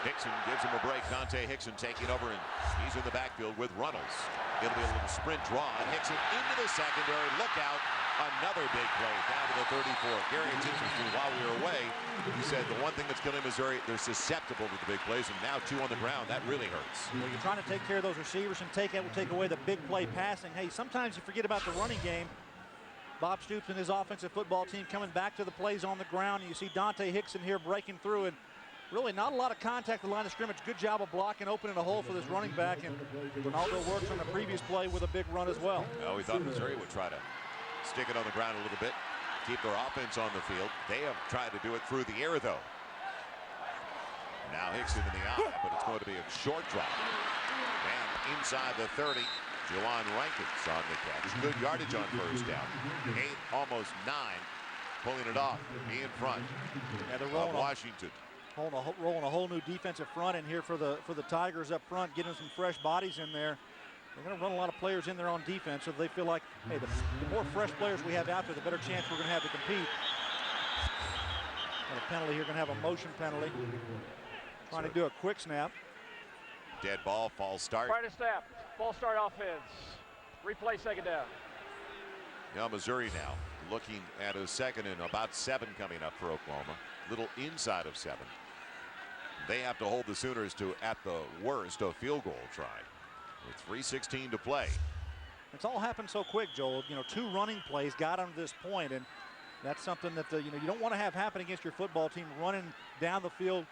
Hickson gives him a break. Dante Hickson taking over, and he's in the backfield with Runnels. It'll be a little sprint draw, and Hickson into the secondary. Look out. Another big play down to the 34. Gary, it's interesting. While we were away, you said the one thing that's killing Missouri, they're susceptible to the big plays, and now 2 on the ground. That really hurts. Well, you're trying to take care of those receivers and take away the big play passing. Hey, sometimes you forget about the running game. Bob Stoops and his offensive football team coming back to the plays on the ground. And you see Dante Hickson here breaking through, and really not a lot of contact at the line of scrimmage. Good job of blocking, opening a hole for this running back, and Ronaldo works on the previous play with a big run as well. Well, we thought Missouri would try to stick it on the ground a little bit, keep their offense on the field. They have tried to do it through the air, though. Now Hickson in the eye, but it's going to be a short drop. And inside the 30, Juwan Rankins on the catch. Good yardage on first down. 8, almost 9, pulling it off in front of Washington. Rolling a whole new defensive front in here for the Tigers up front, getting some fresh bodies in there. They're going to run a lot of players in there on defense, so they feel like, hey, the more fresh players we have out there, the better chance we're going to have to compete. And a penalty here, going to have a motion penalty. Trying to do a quick snap. Dead ball, false start. Right to snap, false start offense. Replay second down. Now Missouri now looking at a 2nd and about 7 coming up for Oklahoma. Little inside of 7. They have to hold the Sooners to, at the worst, a field goal try. With 3:16 to play. It's all happened so quick, Joel. You know, 2 running plays got them to this point, and that's something that you don't want to have happen against your football team, running down the field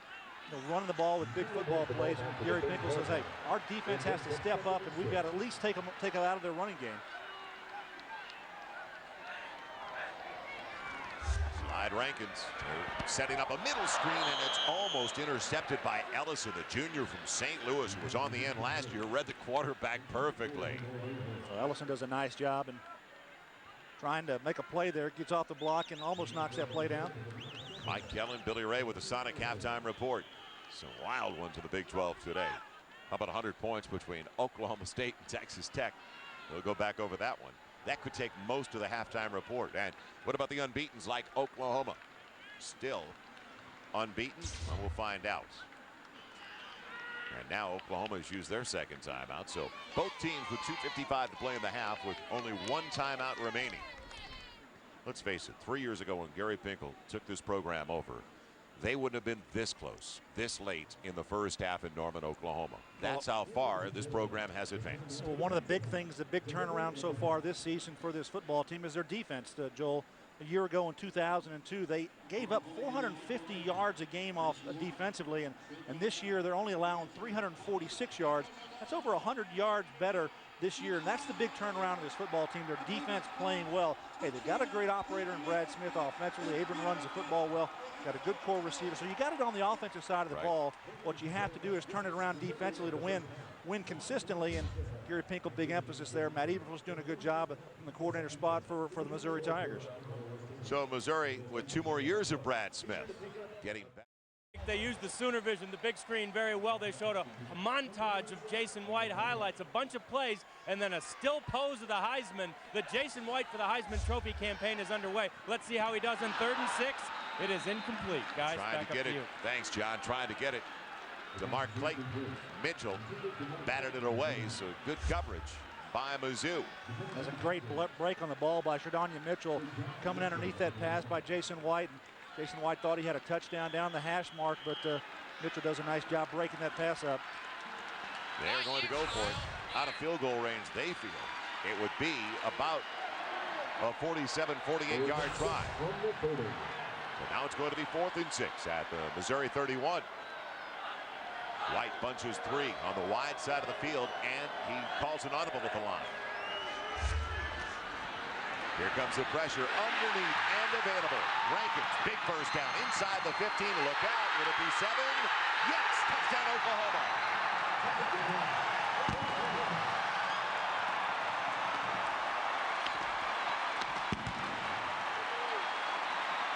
running the ball with big football plays. And Gary Pinkel says, hey, our defense has to step up, and we've got to at least take them out of their running game. Slide Rankins setting up a middle screen, and it's almost intercepted by Ellison, the junior from St. Louis, who was on the end last year, read the quarterback perfectly. So Ellison does a nice job in trying to make a play there, gets off the block and almost knocks that play down. Mike Kellen, Billy Ray with the Sonic halftime report. It's a wild one to the Big 12 today. How about 100 points between Oklahoma State and Texas Tech? We'll go back over that one. That could take most of the halftime report. And what about the unbeatens like Oklahoma? Still unbeaten? Well, we'll find out. And now Oklahoma has used their second timeout. So both teams with 2:55 to play in the half with only one timeout remaining. Let's face it, 3 years ago when Gary Pinkel took this program over, they wouldn't have been this close, this late in the first half in Norman, Oklahoma. That's how far this program has advanced. Well, one of the big things, the big turnaround so far this season for this football team is their defense, Joel. A year ago in 2002, they gave up 450 yards a game off defensively, and this year they're only allowing 346 yards. That's over 100 yards better this year, and that's the big turnaround of this football team. Their defense playing well. Hey, they've got a great operator in Brad Smith offensively. Abram runs the football well. Got a good core receiver. So you got it on the offensive side of the ball. What you have to do is turn it around defensively to win consistently, and Gary Pinkel, big emphasis there. Matt Abrams was doing a good job in the coordinator spot for the Missouri Tigers. So Missouri with 2 more years of Brad Smith getting back. They used the Sooner Vision, the big screen, very well. They showed a montage of Jason White highlights, a bunch of plays, and then a still pose of the Heisman. The Jason White for the Heisman Trophy campaign is underway. Let's see how he does on 3rd and 6. It is incomplete, guys. Trying to get it. Thanks, John. Trying to get it to Mark Clayton. Mitchell batted it away, so good coverage by Mizzou. There's a great break on the ball by Shadania Mitchell, coming underneath that pass by Jason White. Jason White thought he had a touchdown down the hash mark, but Mitchell does a nice job breaking that pass up. They're going to go for it. Out of field goal range, they feel. It would be about a 47, 48-yard try. So now it's going to be 4th and 6 at the Missouri 31. White bunches 3 on the wide side of the field, and he calls an audible at the line. Here comes the pressure underneath and available. Rankins, big first down inside the 15. Look out. Will it be 7? Yes, touchdown Oklahoma.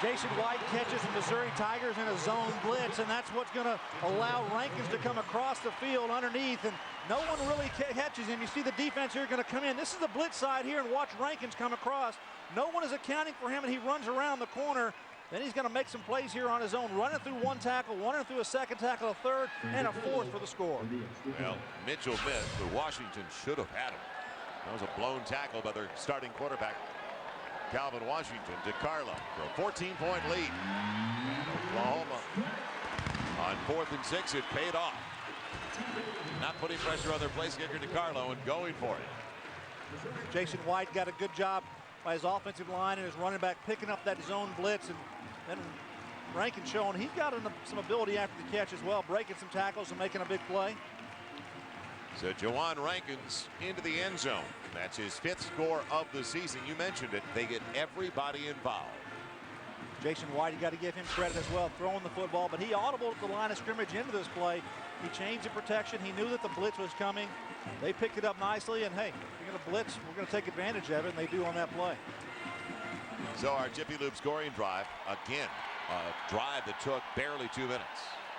Jason White catches the Missouri Tigers in a zone blitz, and that's what's going to allow Rankins to come across the field underneath, and no one really catches him. You see the defense here going to come in. This is the blitz side here, and watch Rankins come across. No one is accounting for him, and he runs around the corner. Then he's going to make some plays here on his own, running through 1 tackle, running through a 2nd tackle, a 3rd, and a 4th for the score. Well, Mitchell missed, but Washington should have had him. That was a blown tackle by their starting quarterback, Calvin Washington. DeCarlo for a 14-point lead. Oklahoma on 4th and 6. It paid off. Not putting pressure on their place kicker DeCarlo and going for it. Jason White got a good job by his offensive line and his running back picking up that zone blitz, and then Rankins showing he's got some ability after the catch as well, breaking some tackles and making a big play. So Jawan Rankins into the end zone. That's his 5th score of the season. You mentioned it. They get everybody involved. Jason White, you got to give him credit as well, throwing the football, but he audibled the line of scrimmage into this play. He changed the protection. He knew that the blitz was coming. They picked it up nicely, and hey, we're going to blitz. We're going to take advantage of it, and they do on that play. So our Jiffy Lube scoring drive, again, a drive that took barely 2 minutes.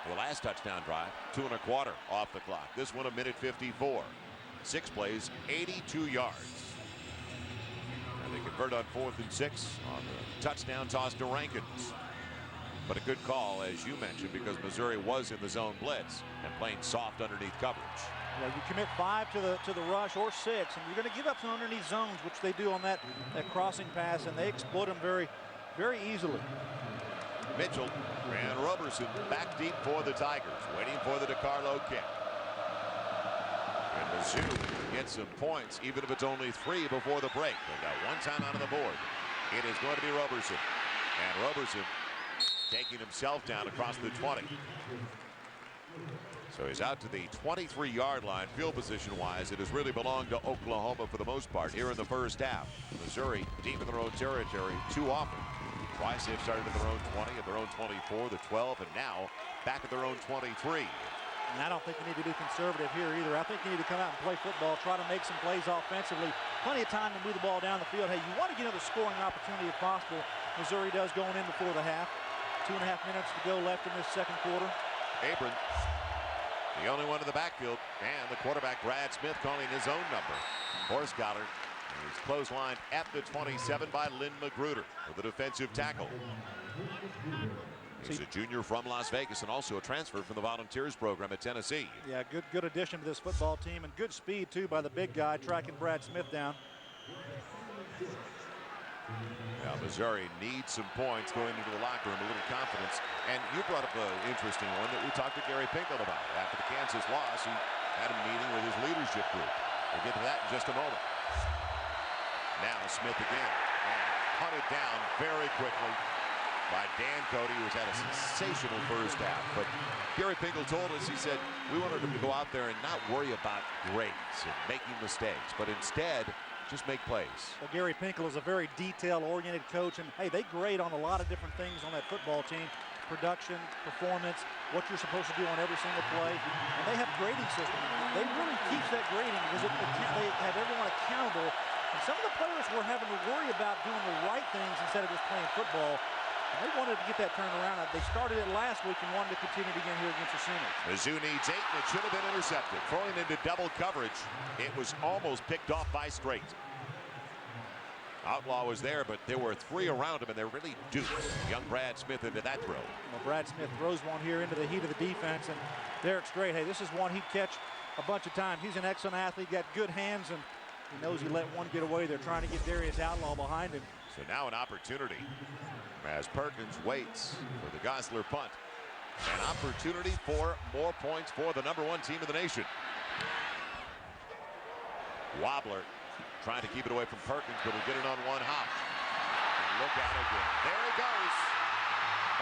The last touchdown drive, 2 1/4 off the clock. This one, 1:54. 6 plays, 82 yards. And they convert on 4th and 6 on the touchdown toss to Rankins. But a good call, as you mentioned, because Missouri was in the zone blitz and playing soft underneath coverage. Yeah, you commit 5 to the rush or 6, and you're going to give up some underneath zones, which they do on that crossing pass, and they exploit them very, very easily. Mitchell and Roberson back deep for the Tigers, waiting for the DeCarlo kick. And Mizzou gets some points, even if it's only 3 before the break. They've got 1 timeout on the board. It is going to be Roberson. And Roberson taking himself down across the 20. So he's out to the 23-yard line. Field position-wise, it has really belonged to Oklahoma for the most part here in the first half. Missouri deep in their own territory too often. Twice they've started at their own 20, at their own 24, the 12, and now back at their own 23. And I don't think they need to be conservative here either. I think they need to come out and play football, try to make some plays offensively. Plenty of time to move the ball down the field. Hey, you want to get another scoring opportunity if possible. Missouri does going in before the half. 2.5 minutes to go left in this second quarter. Abram, the only one in the backfield, and the quarterback Brad Smith calling his own number. Horsecollar. He's clotheslined at the 27 by Lynn Magruder for the defensive tackle. He's a junior from Las Vegas and also a transfer from the Volunteers program at Tennessee. Yeah, good addition to this football team, and good speed too by the big guy tracking Brad Smith down. Now Missouri needs some points going into the locker room, a little confidence. And you brought up an interesting one that we talked to Gary Pinkel about. After the Kansas loss, he had a meeting with his leadership group. We'll get to that in just a moment. Now Smith again, and hunted down very quickly by Dan Cody, who's had a sensational first half. But Gary Pinkel told us, he said, we wanted him to go out there and not worry about grades and making mistakes, but instead just make plays. Well, Gary Pinkel is a very detail-oriented coach, and hey, they grade on a lot of different things on that football team. Production, performance, what you're supposed to do on every single play. And they have grading system. They really teach that grading because they have everyone accountable. And some of the players were having to worry about doing the right things instead of just playing football. And they wanted to get that turned around. They started it last week and wanted to continue it again here against the Sooners. Mizzou needs 8, and it should have been intercepted. Throwing into double coverage, it was almost picked off by Straight. Outlaw was there, but there were 3 around him, and they're really duped. Young Brad Smith into that throw. Well, Brad Smith throws one here into the heat of the defense, and Derek Straight, hey, this is one he'd catch a bunch of times. He's an excellent athlete, got good hands, and he knows he let one get away. They're trying to get Darius Outlaw behind him. So now an opportunity as Perkins waits for the Gosler punt. An opportunity for more points for the #1 team in the nation. Wobbler trying to keep it away from Perkins, but he'll get it on one hop. And look out again. There he goes.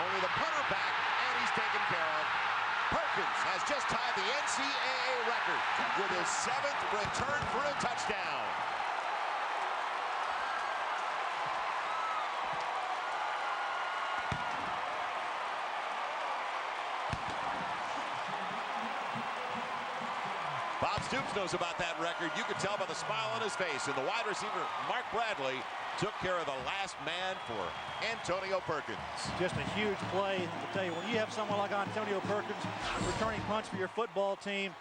Only the punter back, and he's taken care of. Perkins has just tied the NCAA record with his 7th return for a touchdown. Bob Stoops knows about that record. You could tell by the smile on his face. And the wide receiver, Mark Bradley, took care of the last man for Antonio Perkins. Just a huge play. I tell you, when you have someone like Antonio Perkins returning punts for your football team,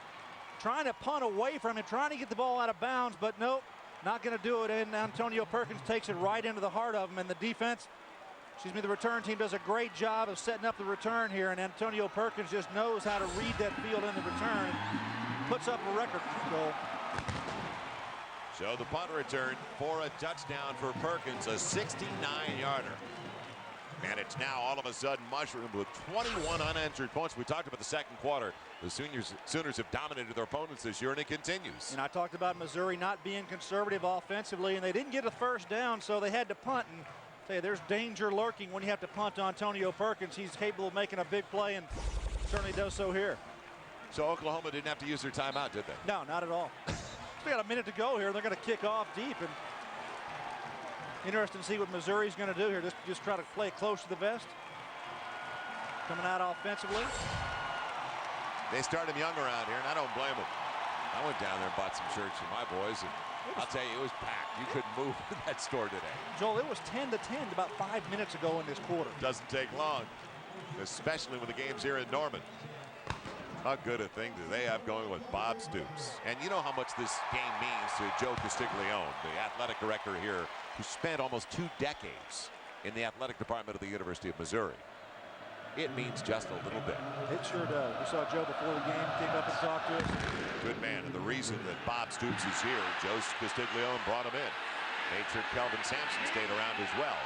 trying to punt away from him, trying to get the ball out of bounds, but nope, not going to do it. And Antonio Perkins takes it right into the heart of him. And the defense, the return team does a great job of setting up the return here. And Antonio Perkins just knows how to read that field in the return. Puts up a record goal. So the punt return for a touchdown for Perkins, a 69-yarder. And it's now all of a sudden mushroomed with 21 unanswered points. We talked about the second quarter. The Sooners have dominated their opponents this year, and it continues. And I talked about Missouri not being conservative offensively, and they didn't get a first down, so they had to punt. And say there's danger lurking when you have to punt to Antonio Perkins. He's capable of making a big play, and certainly does so here. So Oklahoma didn't have to use their timeout, did they? No, not at all. We got a minute to go here. They're going to kick off deep, and interesting to see what Missouri's going to do here. Just try to play it close to the vest. Coming out offensively. They start him young around here, and I don't blame them. I went down there and bought some shirts for my boys, and I'll tell you, it was packed. You couldn't move in that store today. Joel, it was 10-10 about 5 minutes ago in this quarter. Doesn't take long, especially when the game's here in Norman. How good a thing do they have going with Bob Stoops. And you know how much this game means to Joe Castiglione, the athletic director here, who spent almost 2 decades in the athletic department of the University of Missouri. It means just a little bit. It sure does. We saw Joe before the game, came up and talked to us. Good man, and the reason that Bob Stoops is here, Joe Castiglione brought him in. Made sure Kelvin Sampson stayed around as well.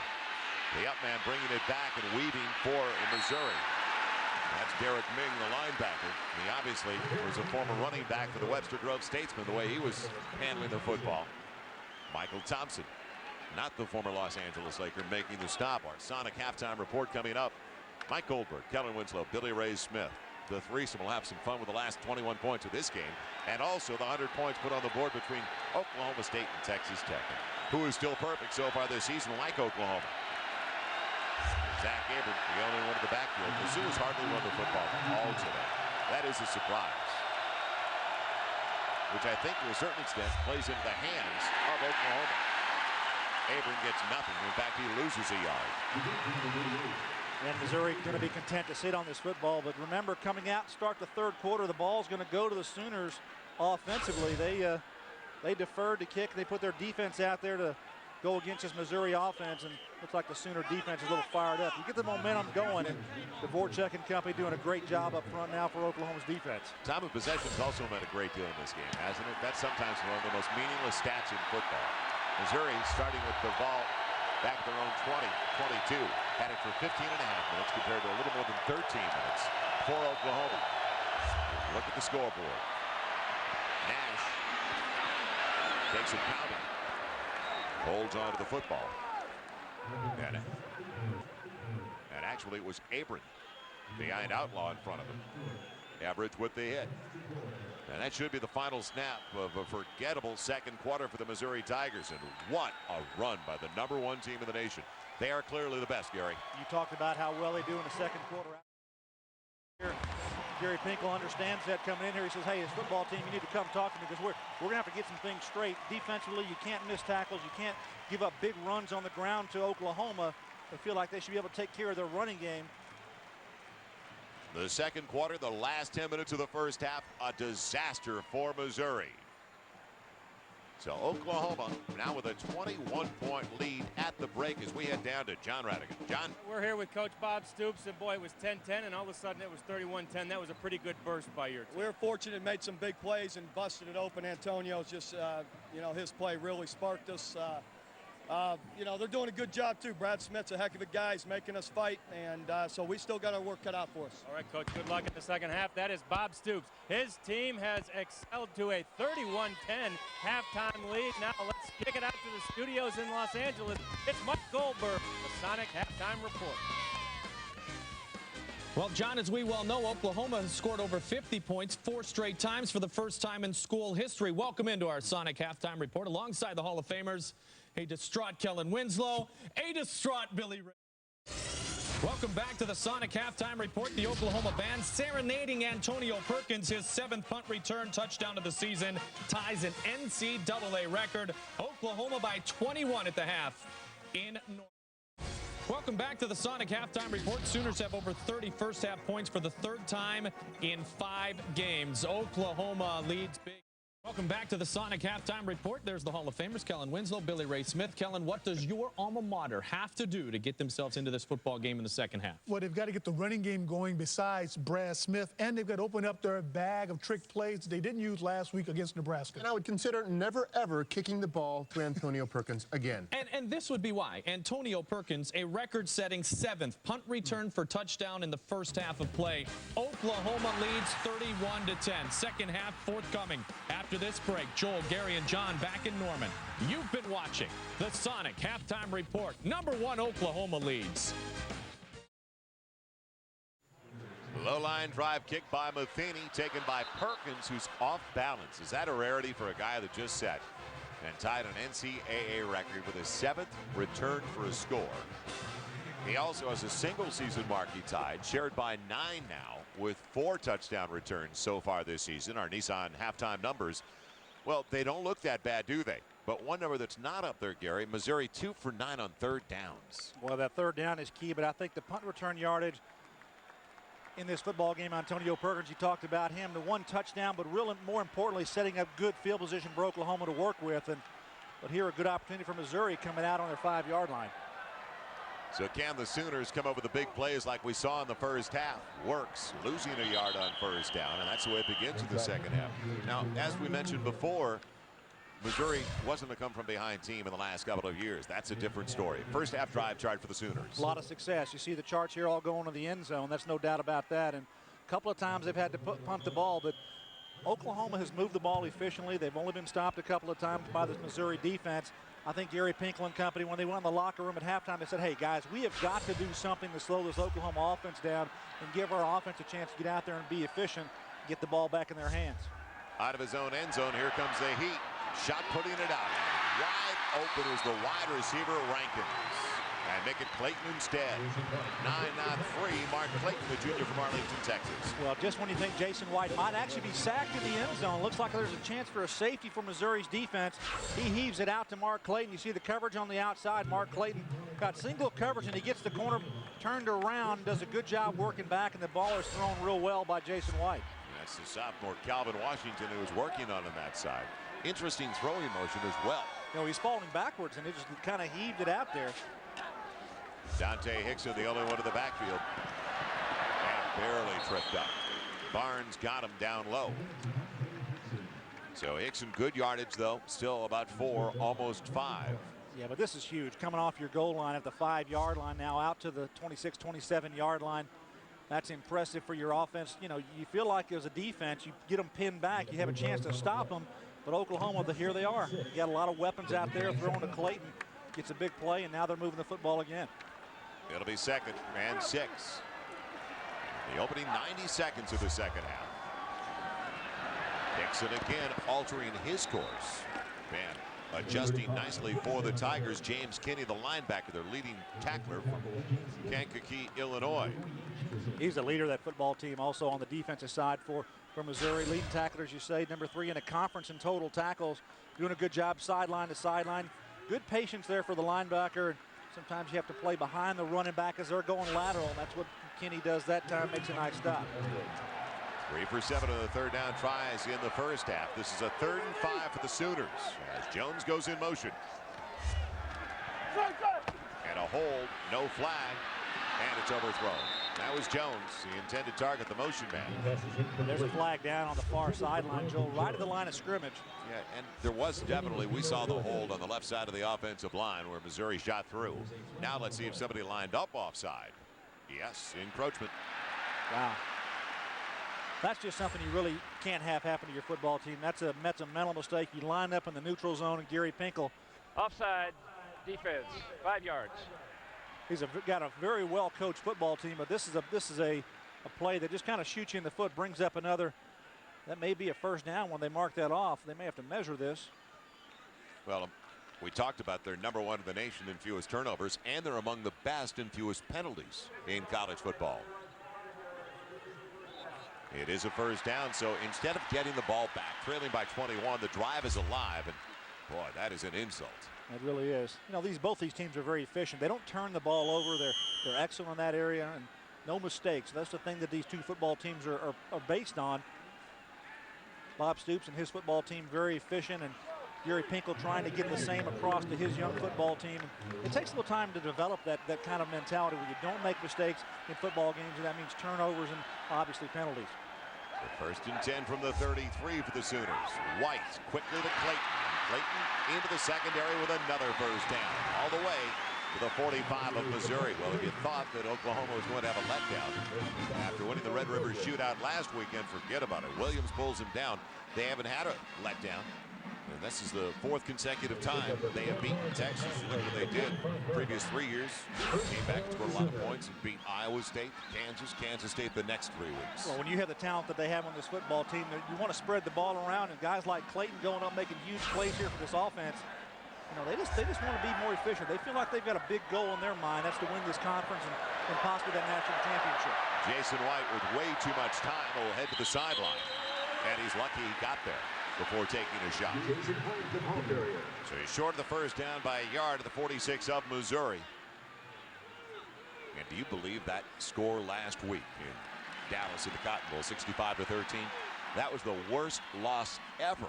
The up man bringing it back and weaving for Missouri. That's Derek Ming, the linebacker. He obviously was a former running back for the Webster Grove Statesmen, the way he was handling the football. Michael Thompson, not the former Los Angeles Laker, making the stop. Our Sonic halftime report coming up. Mike Goldberg, Kellen Winslow, Billy Ray Smith. the threesome will have some fun with the last 21 points of this game, and also the 100 points put on the board between Oklahoma State and Texas Tech, who is still perfect so far this season, like Oklahoma. Zach Abram, the only one in the backfield. Mizzou has hardly run the football all today. That is a surprise, which I think to a certain extent plays into the hands of Oklahoma. Abram gets nothing. In fact, he loses a yard. And Missouri going to be content to sit on this football, but remember, coming out, start the third quarter, the ball's going to go to the Sooners offensively. They deferred to kick. They put their defense out there to go against this Missouri offense, and looks like the Sooner defense is a little fired up. You get the momentum going, and Dvorak and company doing a great job up front now for Oklahoma's defense. Time of possession has also meant a great deal in this game, hasn't it? That's sometimes one of the most meaningless stats in football. Missouri starting with the ball back at their own 20-22. Had it for 15.5 minutes compared to a little more than 13 minutes for Oklahoma. Look at the scoreboard. Nash takes it pounding. Holds on to the football. And actually it was Abram behind Outlaw in front of him. Average with the hit. And that should be the final snap of a forgettable second quarter for the Missouri Tigers. And what a run by the #1 team in the nation. They are clearly the best, Gary. You talked about how well they do in the second quarter. Gary Pinkel understands that coming in here. He says, hey, this football team, you need to come talk to me because we're going to have to get some things straight. Defensively, you can't miss tackles. You can't give up big runs on the ground to Oklahoma. They feel like they should be able to take care of their running game. The second quarter, the last 10 minutes of the first half, a disaster for Missouri. So Oklahoma now with a 21-point lead at the break as we head down to John Radigan. John? We're here with Coach Bob Stoops, and boy, it was 10-10, and all of a sudden it was 31-10. That was a pretty good burst by your team. We were fortunate, made some big plays and busted it open. Antonio's just, you know, his play really sparked us. You know, they're doing a good job too. Brad Smith's a heck of a guy. He's making us fight, and so we still got our work cut out for us. All right, Coach, good luck in the second half. That is Bob Stoops. His team has excelled to a 31-10 halftime lead. Now let's kick it out to the studios in Los Angeles. It's Mike Goldberg, the Sonic Halftime Report. Well, John, as we well know, Oklahoma has scored over 50 points 4 straight times for the first time in school history. Welcome into our Sonic Halftime Report alongside the Hall of Famers, a distraught Kellen Winslow, a distraught Billy Ray. Welcome back to the Sonic Halftime Report. The Oklahoma band serenading Antonio Perkins, his 7th punt return touchdown of the season, ties an NCAA record. Oklahoma by 21 at the half in North. Welcome back to the Sonic Halftime Report. Sooners have over 30 first-half points for the 3rd time in 5 games. Oklahoma leads big. Welcome back to the Sonic Halftime Report. There's the Hall of Famers, Kellen Winslow, Billy Ray Smith. Kellen, what does your alma mater have to do to get themselves into this football game in the second half? Well, they've got to get the running game going besides Brad Smith, and they've got to open up their bag of trick plays they didn't use last week against Nebraska. And I would consider never, ever kicking the ball to Antonio Perkins again. And this would be why. Antonio Perkins, a record-setting 7th punt return for touchdown in the first half of play. Oklahoma leads 31-10. Second half forthcoming. After this break, Joel, Gary, and John back in Norman. You've been watching the Sonic Halftime Report. #1 Oklahoma leads. Low line drive kick by Matheny, taken by Perkins, who's off balance. Is that a rarity for a guy that just set and tied an NCAA record with his 7th return for a score? He also has a single season mark he tied, shared by 9 now, with 4 touchdown returns so far this season. Our Nissan halftime numbers, well, they don't look that bad, do they? But one number that's not up there, Gary, Missouri 2 for 9 on 3rd downs. Well, that 3rd down is key, but I think the punt return yardage in this football game, Antonio Perkins, you talked about him, the 1 touchdown, but really more importantly, setting up good field position for Oklahoma to work with. But here a good opportunity for Missouri coming out on their 5-yard line. So can the Sooners come up with the big plays like we saw in the first half? Works, losing a yard on 1st down, and that's the way it begins in the second half. Now, as we mentioned before, Missouri wasn't a come-from-behind team in the last couple of years. That's a different story. First half drive chart for the Sooners. A lot of success. You see the charts here all going to the end zone. That's no doubt about that. And a couple of times they've had to punt the ball, but Oklahoma has moved the ball efficiently. They've only been stopped a couple of times by the Missouri defense. I think Gary Pinkel and company, when they went in the locker room at halftime, they said, hey, guys, we have got to do something to slow this Oklahoma offense down and give our offense a chance to get out there and be efficient, get the ball back in their hands. Out of his own end zone, here comes the heat. Shot putting it out. Wide open is the wide receiver, Rankins. And make it Clayton instead. 9-3, Mark Clayton, the junior from Arlington, Texas. Well, just when you think Jason White might actually be sacked in the end zone, looks like there's a chance for a safety for Missouri's defense. He heaves it out to Mark Clayton. You see the coverage on the outside. Mark Clayton got single coverage, and he gets the corner turned around, does a good job working back, and the ball is thrown real well by Jason White. That's the sophomore Calvin Washington who was working on that side. Interesting throwing motion as well. You know, he's falling backwards, and it just kind of heaved it out there. Dante Hickson, the only one to the backfield. And barely tripped up. Barnes got him down low. So Hickson, good yardage, though. Still about 4, almost 5. Yeah, but this is huge. Coming off your goal line at the 5-yard line, now out to the 26, 27-yard line. That's impressive for your offense. You know, you feel like as a defense, you get them pinned back, you have a chance to stop them. But Oklahoma, here they are. You got a lot of weapons out there. Throwing to Clayton, gets a big play, and now they're moving the football again. It'll be 2nd and 6. The opening 90 seconds of the second half. Hickson again altering his course. Man, adjusting nicely for the Tigers. James Kinney, the linebacker, their leading tackler from Kankakee, Illinois. He's the leader of that football team, also on the defensive side for Missouri. Leading tackler, as you say, number 3 in the conference in total tackles. Doing a good job sideline to sideline. Good patience there for the linebacker. Sometimes you have to play behind the running back as they're going lateral. And that's what Kinney does that time, makes a nice stop. 3 for 7 on the third down tries in the first half. This is a 3rd and 5 for the Sooners as Jones goes in motion. And a hold, no flag, and it's overthrown. That was Jones, the intended target, the motion man. There's a flag down on the far sideline, Joel, right at the line of scrimmage. Yeah, and there was definitely, we saw the hold on the left side of the offensive line where Missouri shot through. Now let's see if somebody lined up offside. Yes, encroachment. Wow. That's just something you really can't have happen to your football team. That's a mental mistake. You line up in the neutral zone, and Gary Pinkel. Offside defense, 5 yards. He's got a very well-coached football team, but this is a play that just kind of shoots you in the foot, brings up another. That may be a first down when they mark that off. They may have to measure this. Well, we talked about they're number 1 in the nation in fewest turnovers, and they're among the best in fewest penalties in college football. It is a first down, so instead of getting the ball back, trailing by 21, the drive is alive, and boy, that is an insult. It really is. You know, both these teams are very efficient. They don't turn the ball over. They're excellent in that area, and no mistakes. That's the thing that these two football teams are based on. Bob Stoops and his football team very efficient, and Gary Pinkel trying to get the same across to his young football team. It takes a little time to develop that kind of mentality where you don't make mistakes in football games, and that means turnovers and obviously penalties. So 1st and 10 from the 33 for the Sooners. White quickly to Clayton. Clayton into the secondary with another first down. All the way to the 45 of Missouri. Well, if you thought that Oklahoma was going to have a letdown after winning the Red River Shootout last weekend, forget about it. Williams pulls him down. They haven't had a letdown. And this is the 4th consecutive time they have beaten Texas. Look what they did previous 3 years. Came back and scored a lot of points and beat Iowa State, Kansas State the next 3 weeks. Well, when you have the talent that they have on this football team, you want to spread the ball around, and guys like Clayton going up making huge plays here for this offense. You know, they just want to be more efficient. They feel like they've got a big goal in their mind. That's to win this conference and possibly that national championship. Jason White with way too much time will head to the sideline. And he's lucky he got there before taking a shot. So he's short of the first down by a yard at the 46 of Missouri. And do you believe that score last week in Dallas at the Cotton Bowl, 65-13? That was the worst loss ever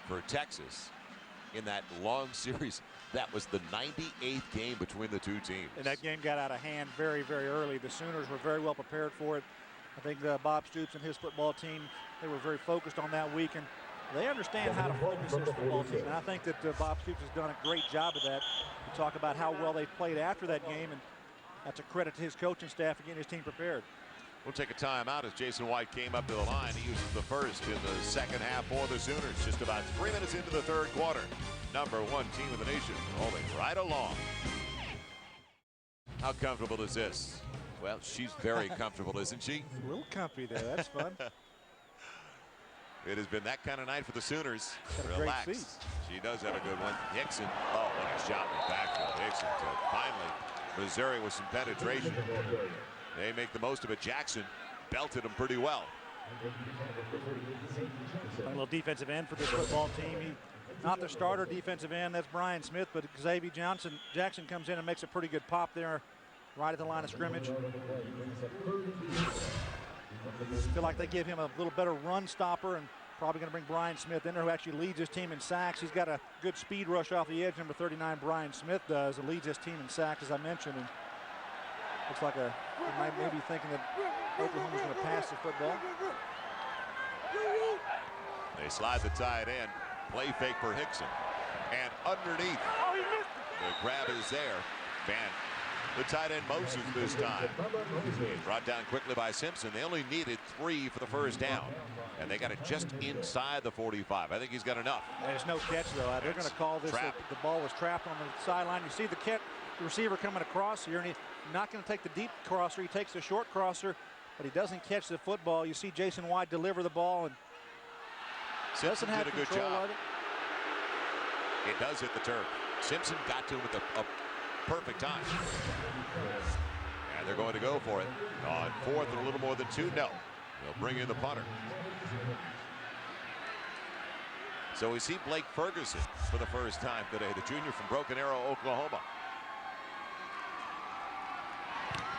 for Texas in that long series. That was the 98th game between the two teams. And that game got out of hand very, very early. The Sooners were very well prepared for it. I think Bob Stoops and his football team, they were very focused on that week, and they understand how to focus this football team. And I think that Bob Stoops has done a great job of that. You talk about how well they played after that game, and that's a credit to his coaching staff for getting his team prepared. We'll take a timeout as Jason White came up to the line. He uses the first in the second half for the Sooners. Just about 3 minutes into the third quarter. #1 team in the nation, rolling right along. How comfortable is this? Well, she's very comfortable, isn't she? A little comfy there. That's fun. It has been that kind of night for the Sooners. Relax. She does have a good one. Hickson. Oh, what a shot in the backfield. Hickson finally Missouri with some penetration. They make the most of it. Jackson belted him pretty well. A little defensive end for this football team. Not the starter defensive end. That's Brian Smith, but Xavier Jackson comes in and makes a pretty good pop there right at the line of scrimmage. Feel like they give him a little better run stopper, and probably going to bring Brian Smith in there, who actually leads his team in sacks. He's got a good speed rush off the edge. Number 39, Brian Smith does, and leads his team in sacks, as I mentioned. And looks like he might maybe thinking that Oklahoma's going to pass the football. They slide the tight end. Play fake for Hickson. And underneath. The grab is there. Van, the tight end Moses this time. He's brought down quickly by Simpson. They only needed 3 for the first down. And they got it just inside the 45. I think he's got enough. There's no catch, though. They're going to call this that the ball was trapped on the sideline. You see the receiver coming across here, and he's not going to take the deep crosser. He takes the short crosser, but he doesn't catch the football. You see Jason White deliver the ball, and Simpson did a good job. It does hit the turf. Simpson got to him at a perfect time. And they're going to go for it on 4th and a little more than 2. No, they'll bring in the punter. So we see Blake Ferguson for the first time today, the junior from Broken Arrow, Oklahoma.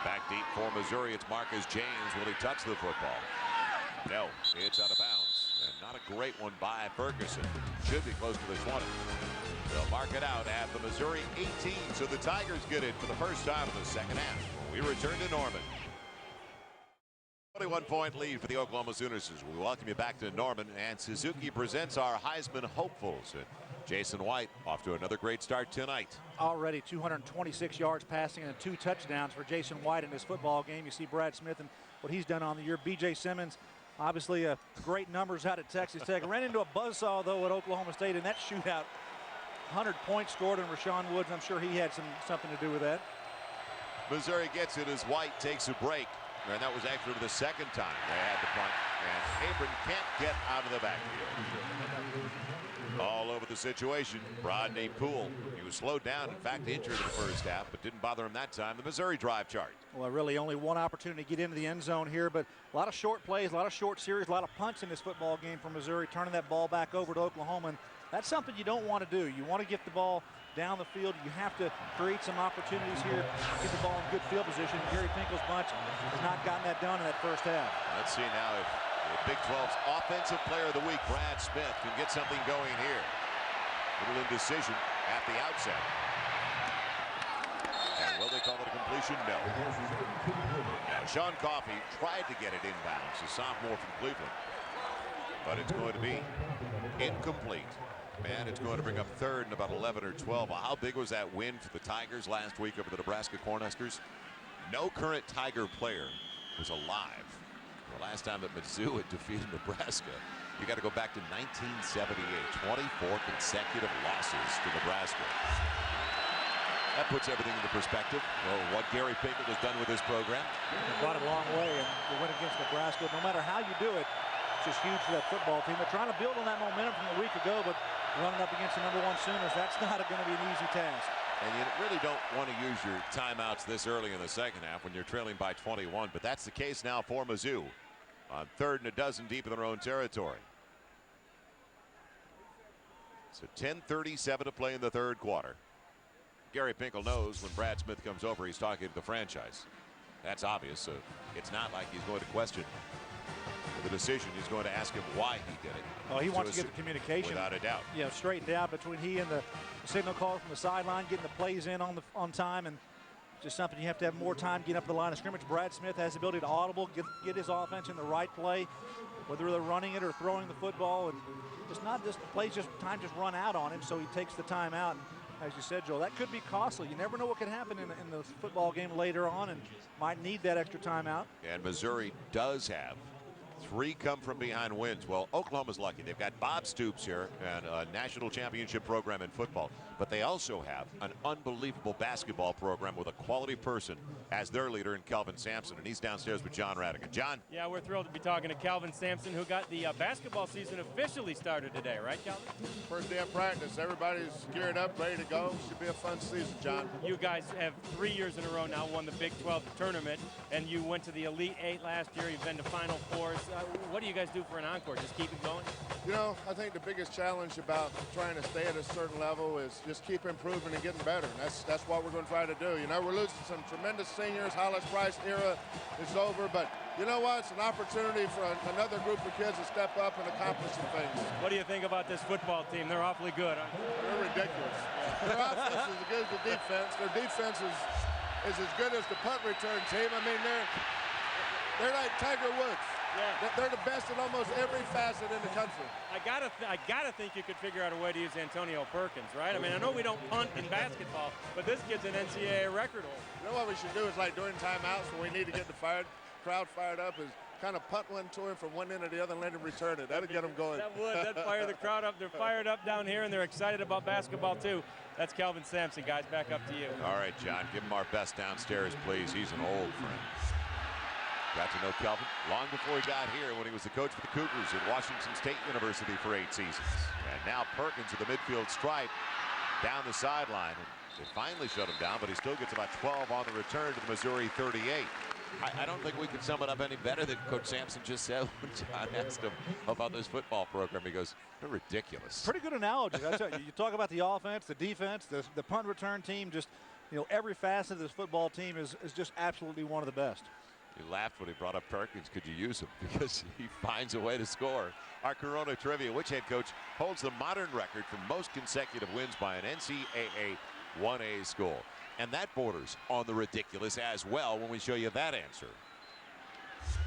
Back deep for Missouri, it's Marcus James. Will he touch the football? No, it's out of bounds. And not a great one by Ferguson. Should be close to the 20. They'll mark it out at the Missouri 18. So the Tigers get it for the first time in the second half. We return to Norman. 21-point lead for the Oklahoma Sooners. We welcome you back to Norman, and Suzuki presents our Heisman hopefuls. And Jason White off to another great start tonight. Already 226 yards passing and 2 touchdowns for Jason White in this football game. You see Brad Smith and what he's done on the year. B.J. Simmons, obviously great numbers out at Texas Tech. Ran into a buzzsaw, though, at Oklahoma State in that shootout. 100 points scored on Rashawn Woods. I'm sure he had something to do with that. Missouri gets it as White takes a break. And that was actually the second time they had the punt. And Abram can't get out of the backfield. All over the situation. Rodney Poole. He was slowed down, in fact, injured in the first half, but didn't bother him that time. The Missouri drive chart. Well, really only one opportunity to get into the end zone here, but a lot of short plays, a lot of short series, a lot of punts in this football game for Missouri, turning that ball back over to Oklahoma. And that's something you don't want to do. You want to get the ball down the field. You have to create some opportunities here, get the ball in good field position. Gary Pinkel's bunch has not gotten that done in that first half. Let's see now if the Big 12's Offensive Player of the Week, Brad Smith, can get something going here. Little indecision at the outset. And will they call it a completion? No. Now, Sean Coffey tried to get it inbounds, a sophomore from Cleveland. But it's going to be incomplete. And it's going to bring up 3rd and about 11 or 12. Well, how big was that win for the Tigers last week over the Nebraska Cornhuskers? No current Tiger player was alive the last time that Mizzou had defeated Nebraska. You got to go back to 1978. 24 consecutive losses to Nebraska. That puts everything into perspective. Well, what Gary Pinkel has done with this program. They brought it a long way, and the win against Nebraska, no matter how you do it, it's just huge for that football team. They're trying to build on that momentum from a week ago, but running up against the #1 Sooners, that's not going to be an easy task. And you really don't want to use your timeouts this early in the second half when you're trailing by 21, but that's the case now for Mizzou on 3rd and a dozen deep in their own territory. So 10:37 to play in the third quarter. Gary Pinkel knows when Brad Smith comes over, he's talking to the franchise. That's obvious, so it's not like he's going to question the decision. He's going to ask him why he did it. Oh, he wants to get the communication, without a doubt, straightened out between he and the signal call from the sideline, getting the plays in on time, and just something you have to have more time getting up the line of scrimmage. Brad Smith has the ability to audible, get his offense in the right play, whether they're running it or throwing the football, and just not just plays, just time just run out on him. So he takes the time out and as you said, Joel, that could be costly. You never know what could happen in the football game later on, and might need that extra timeout. And Missouri does have 3 come-from-behind wins. Well, Oklahoma's lucky. They've got Bob Stoops here and a national championship program in football. But they also have an unbelievable basketball program with a quality person as their leader in Kelvin Sampson. And he's downstairs with John Radigan. John? Yeah, we're thrilled to be talking to Kelvin Sampson, who got the basketball season officially started today, right, Kelvin? First day of practice. Everybody's geared up, ready to go. Should be a fun season, John. You guys have 3 years in a row now won the Big 12 tournament, and you went to the Elite 8 last year. You've been to Final Fours. What do you guys do for an encore? Just keep it going? You know, I think the biggest challenge about trying to stay at a certain level is just keep improving and getting better. And that's what we're going to try to do. You know, we're losing some tremendous seniors. Hollis Price era is over, but you know what? It's an opportunity for another group of kids to step up and accomplish some things. What do you think about this football team? They're awfully good, aren't they? They're ridiculous. Their offense is as good as the defense. Their defense is as good as the punt return team. I mean, they're like Tiger Woods. Yeah. They're the best in almost every facet in the country. I gotta think you could figure out a way to use Antonio Perkins, right? I mean, I know we don't punt in basketball, but this kid's an NCAA record holder. You know what we should do is, like during timeouts when we need to get the crowd fired up, is kind of punt one to him from one end to the other and let him return it. That'll get them going. That would. That'd fire the crowd up. They're fired up down here, and they're excited about basketball too. That's Kelvin Sampson, guys. Back up to you. All right, John, give him our best downstairs, please. He's an old friend. Got to know Kelvin long before he got here when he was the coach for the Cougars at Washington State University for 8 seasons. And now Perkins at the midfield stripe down the sideline. And they finally shut him down, but he still gets about 12 on the return to the Missouri 38. I don't think we could sum it up any better than Coach Sampson just said when John asked him about this football program. He goes, they're ridiculous. Pretty good analogy. You talk about the offense, the defense, the punt return team. Just, you know, every facet of this football team is just absolutely one of the best. He laughed when he brought up Perkins. Could you use him? Because he finds a way to score. Our Corona trivia: which head coach holds the modern record for most consecutive wins by an NCAA 1A school? And that borders on the ridiculous as well when we show you that answer.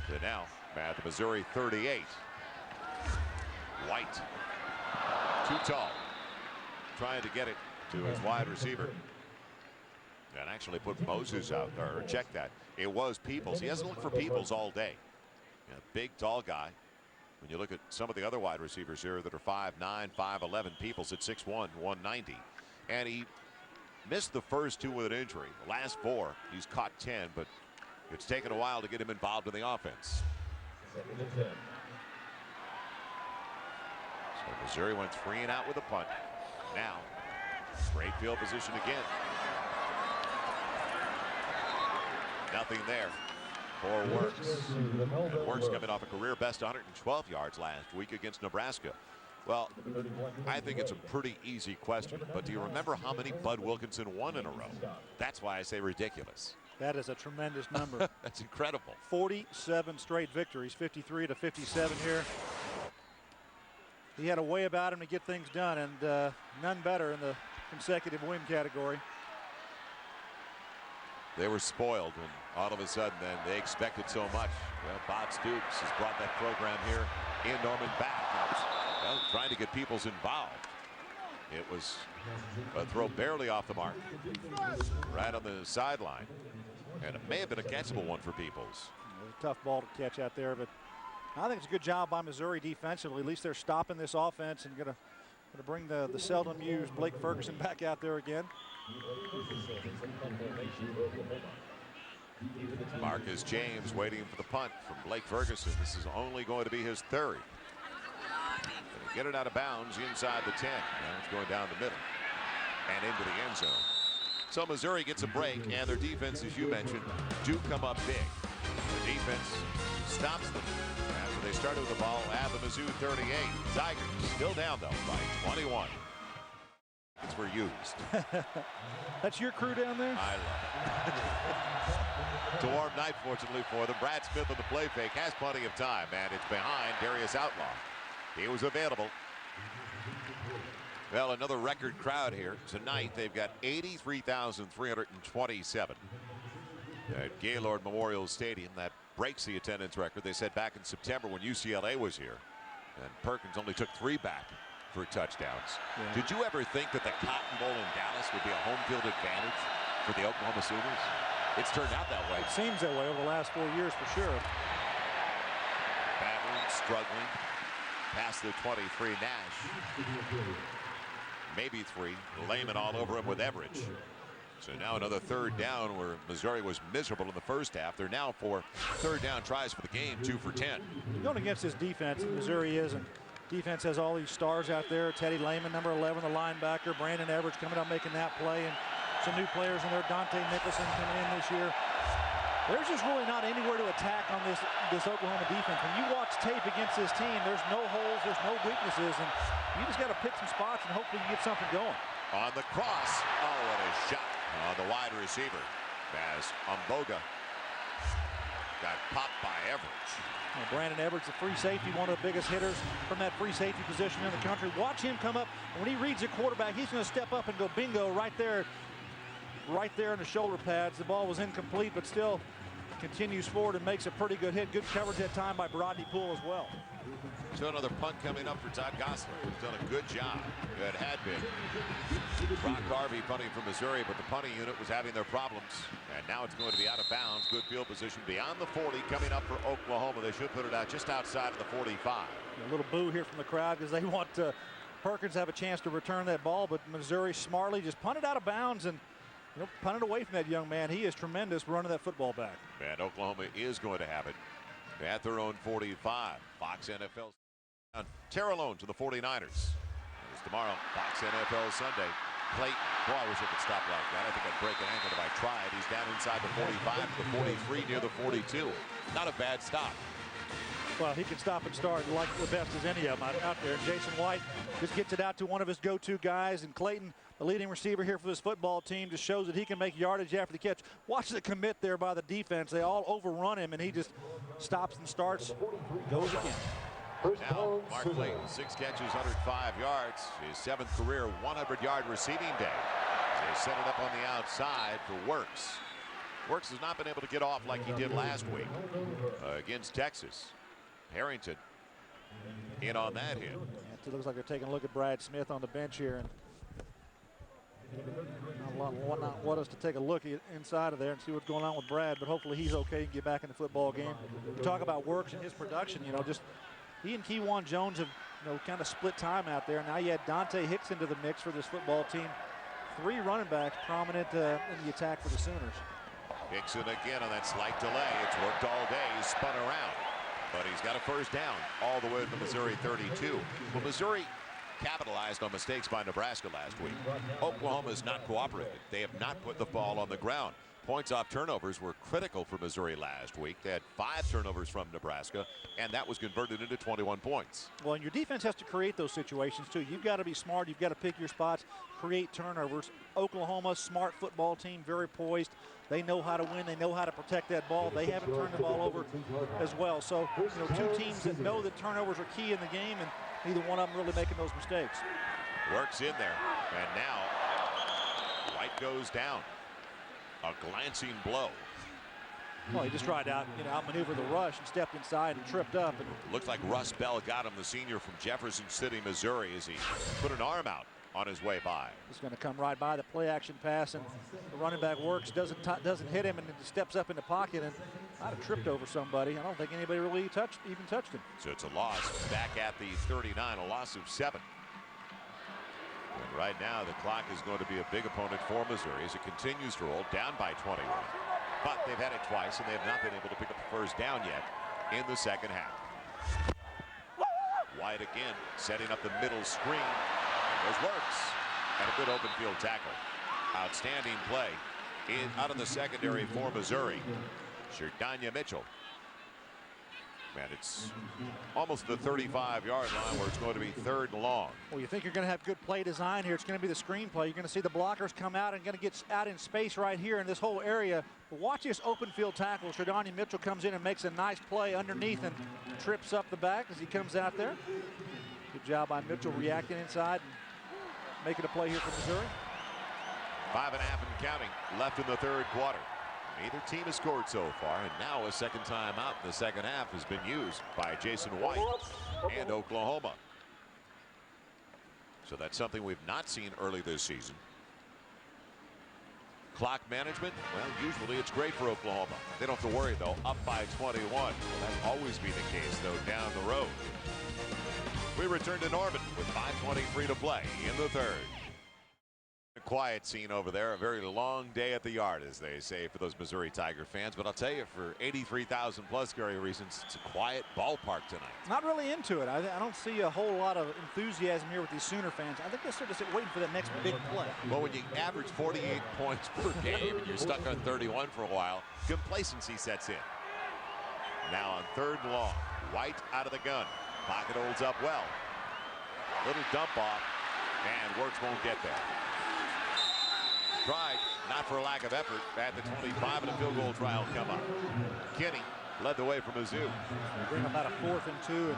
So now, at the Missouri 38. White. Too tall. Trying to get it to his wide receiver. And actually put Moses out there, or check that. It was Peoples. He hasn't looked for Peoples all day. You know, big, tall guy. When you look at some of the other wide receivers here that are 5'9", 5'11", Peoples at 6'1", 190. And he missed the first 2 with an injury. The last 4, he's caught 10, but it's taken a while to get him involved in the offense. So Missouri went 3 and out with a punt. Now, great field position again. Nothing there for Works. And Works coming off a career best 112 yards last week against Nebraska. Well, I think it's a pretty easy question, but do you remember how many Bud Wilkinson won in a row? That's why I say ridiculous. That is a tremendous number. That's incredible. 47 straight victories, 53 to 57 here. He had a way about him to get things done, and none better in the consecutive win category. They were spoiled, and all of a sudden then they expected so much. Well, Bob Stoops has brought that program here in Norman back. Well, trying to get Peoples involved. It was a throw barely off the mark, right on the sideline, and it may have been a catchable one for Peoples. A tough ball to catch out there, but I think it's a good job by Missouri defensively. At least they're stopping this offense and gonna bring the seldom used Blake Ferguson back out there again. Marcus James waiting for the punt from Blake Ferguson. This is only going to be his 3rd. Get it out of bounds inside the 10. Now it's going down the middle and into the end zone. So Missouri gets a break, and their defense, as you mentioned, do come up big. The defense stops them after they started with the ball at the Mizzou 38. Tigers still down, though, by 21. It's were used. That's your crew down there? I love it. It's a warm night, fortunately for them. Brad Smith on the play fake has plenty of time, and it's behind Darius Outlaw. He was available. Well, another record crowd here tonight. They've got 83,327 at Gaylord Memorial Stadium. That breaks the attendance record. They said back in September when UCLA was here, and Perkins only took 3 back for touchdowns. Yeah. Did you ever think that the Cotton Bowl in Dallas would be a home field advantage for the Oklahoma Sooners? It's turned out that way. It seems that way over the last 4 years for sure. Battling, struggling, past the 23. Nash, maybe 3. Lehman all over him with Everidge. So now another third down where Missouri was miserable in the first half. They're now for third down tries for the game, 2 for 10. Going against this defense, Missouri is, and defense has all these stars out there. Teddy Lehman, number 11, the linebacker. Brandon Everidge coming out making that play, and some new players in there. Dante Nicholson coming in this year. There's just really not anywhere to attack on this Oklahoma defense. When you watch tape against this team, there's no holes, there's no weaknesses, and you just got to pick some spots and hopefully you get something going. On the cross, oh, what a shot on the wide receiver as Umboga got popped by Everidge. Well, Brandon Everidge, the free safety, one of the biggest hitters from that free safety position in the country. Watch him come up, and when he reads the quarterback, he's going to step up and go bingo right there in the shoulder pads. The ball was incomplete, but still continues forward and makes a pretty good hit. Good coverage that time by Rodney Poole as well. So another punt coming up for Todd Gosler, who's done a good job. It had been Brock Harvey punting from Missouri, but the punting unit was having their problems. And now it's going to be out of bounds. Good field position beyond the 40 coming up for Oklahoma. They should put it out just outside of the 45. A little boo here from the crowd because they want Perkins to have a chance to return that ball, but Missouri smartly just punted out of bounds and punted away from that young man. He is tremendous running that football back. And Oklahoma is going to have it at their own 45. Fox NFL Terrellone to the 49ers. It's tomorrow, Fox NFL Sunday. Clayton, boy, I wish I could stop like that. I think I'd break an ankle if I tried. He's down inside the 45 to the 43 near the 42. Not a bad stop. Well, he can stop and start like the best as any of them out there. Jason White just gets it out to one of his go-to guys, and Clayton, the leading receiver here for this football team, just shows that he can make yardage after the catch. Watch the commit there by the defense. They all overrun him, and he just stops and starts, goes again. Now, Mark Clayton, 6 catches, 105 yards. His 7th career 100-yard receiving day. They set it up on the outside for Works. Works has not been able to get off like he did last week against Texas. Harrington in on that hit. It looks like they're taking a look at Brad Smith on the bench here, and not want us to take a look inside of there and see what's going on with Brad, but hopefully he's okay and get back in the football game. We talk about Works and his production, just he and Keywan Jones have kind of split time out there. Now you had Dante Hicks into the mix for this football team. 3 running backs prominent in the attack for the Sooners. Hickson again on that slight delay. It's worked all day. He's spun around, but he's got a first down all the way to the Missouri 32. Well, Missouri capitalized on mistakes by Nebraska last week. Oklahoma has not cooperated. They have not put the ball on the ground. Points off turnovers were critical for Missouri last week. They had 5 turnovers from Nebraska, and that was converted into 21 points. Well, and your defense has to create those situations, too. You've got to be smart. You've got to pick your spots, create turnovers. Oklahoma, smart football team, very poised. They know how to win. They know how to protect that ball. They haven't turned the ball over as well. So, 2 teams that know that turnovers are key in the game, and neither one of them really making those mistakes. Works in there, and now White goes down. A glancing blow. Well, he just tried to outmaneuver the rush and stepped inside and tripped up. And looks like Russ Bell got him, the senior from Jefferson City, Missouri, as he put an arm out on his way by. He's going to come right by the play action pass, and the running back Works doesn't hit him, and steps up in the pocket and might have tripped over somebody. I don't think anybody really even touched him. So it's a loss back at the 39, a loss of 7. And right now, the clock is going to be a big opponent for Missouri as it continues to roll down by 21. But they've had it twice, and they have not been able to pick up the first down yet in the second half. White again, setting up the middle screen. There's Works, and a good open field tackle. Outstanding play out of the secondary for Missouri. Sherdanya Mitchell. Man, it's almost the 35-yard line where it's going to be 3rd and long. Well, you think you're going to have good play design here. It's going to be the screen play. You're going to see the blockers come out and going to get out in space right here in this whole area. But watch this open field tackle. Sherdanya Mitchell comes in and makes a nice play underneath and trips up the back as he comes out there. Good job by Mitchell reacting inside and making a play here for Missouri. 5.5 and counting left in the 3rd quarter. Neither team has scored so far, and now a second time out in the second half has been used by Jason White and Oklahoma. So that's something we've not seen early this season. Clock management, well, usually it's great for Oklahoma. They don't have to worry, though, up by 21. Well, that'll always be the case, though, down the road. We return to Norman with 5:23 to play in the third. A quiet scene over there, a very long day at the yard, as they say, for those Missouri Tiger fans. But I'll tell you, for 83,000 plus Gary reasons, it's a quiet ballpark tonight. Not really into it. I don't see a whole lot of enthusiasm here with these Sooner fans. I think they're sort of waiting for that next big play. Well, when you average 48 points per game and you're stuck on 31 for a while, complacency sets in. Now on 3rd and long, White out of the gun. Pocket holds up well. Little dump off, and Works won't get there. Tried, not for a lack of effort, at the 25, and a field goal try will come up. Kinney led the way from Mizzou. Bring about a 4th and 2.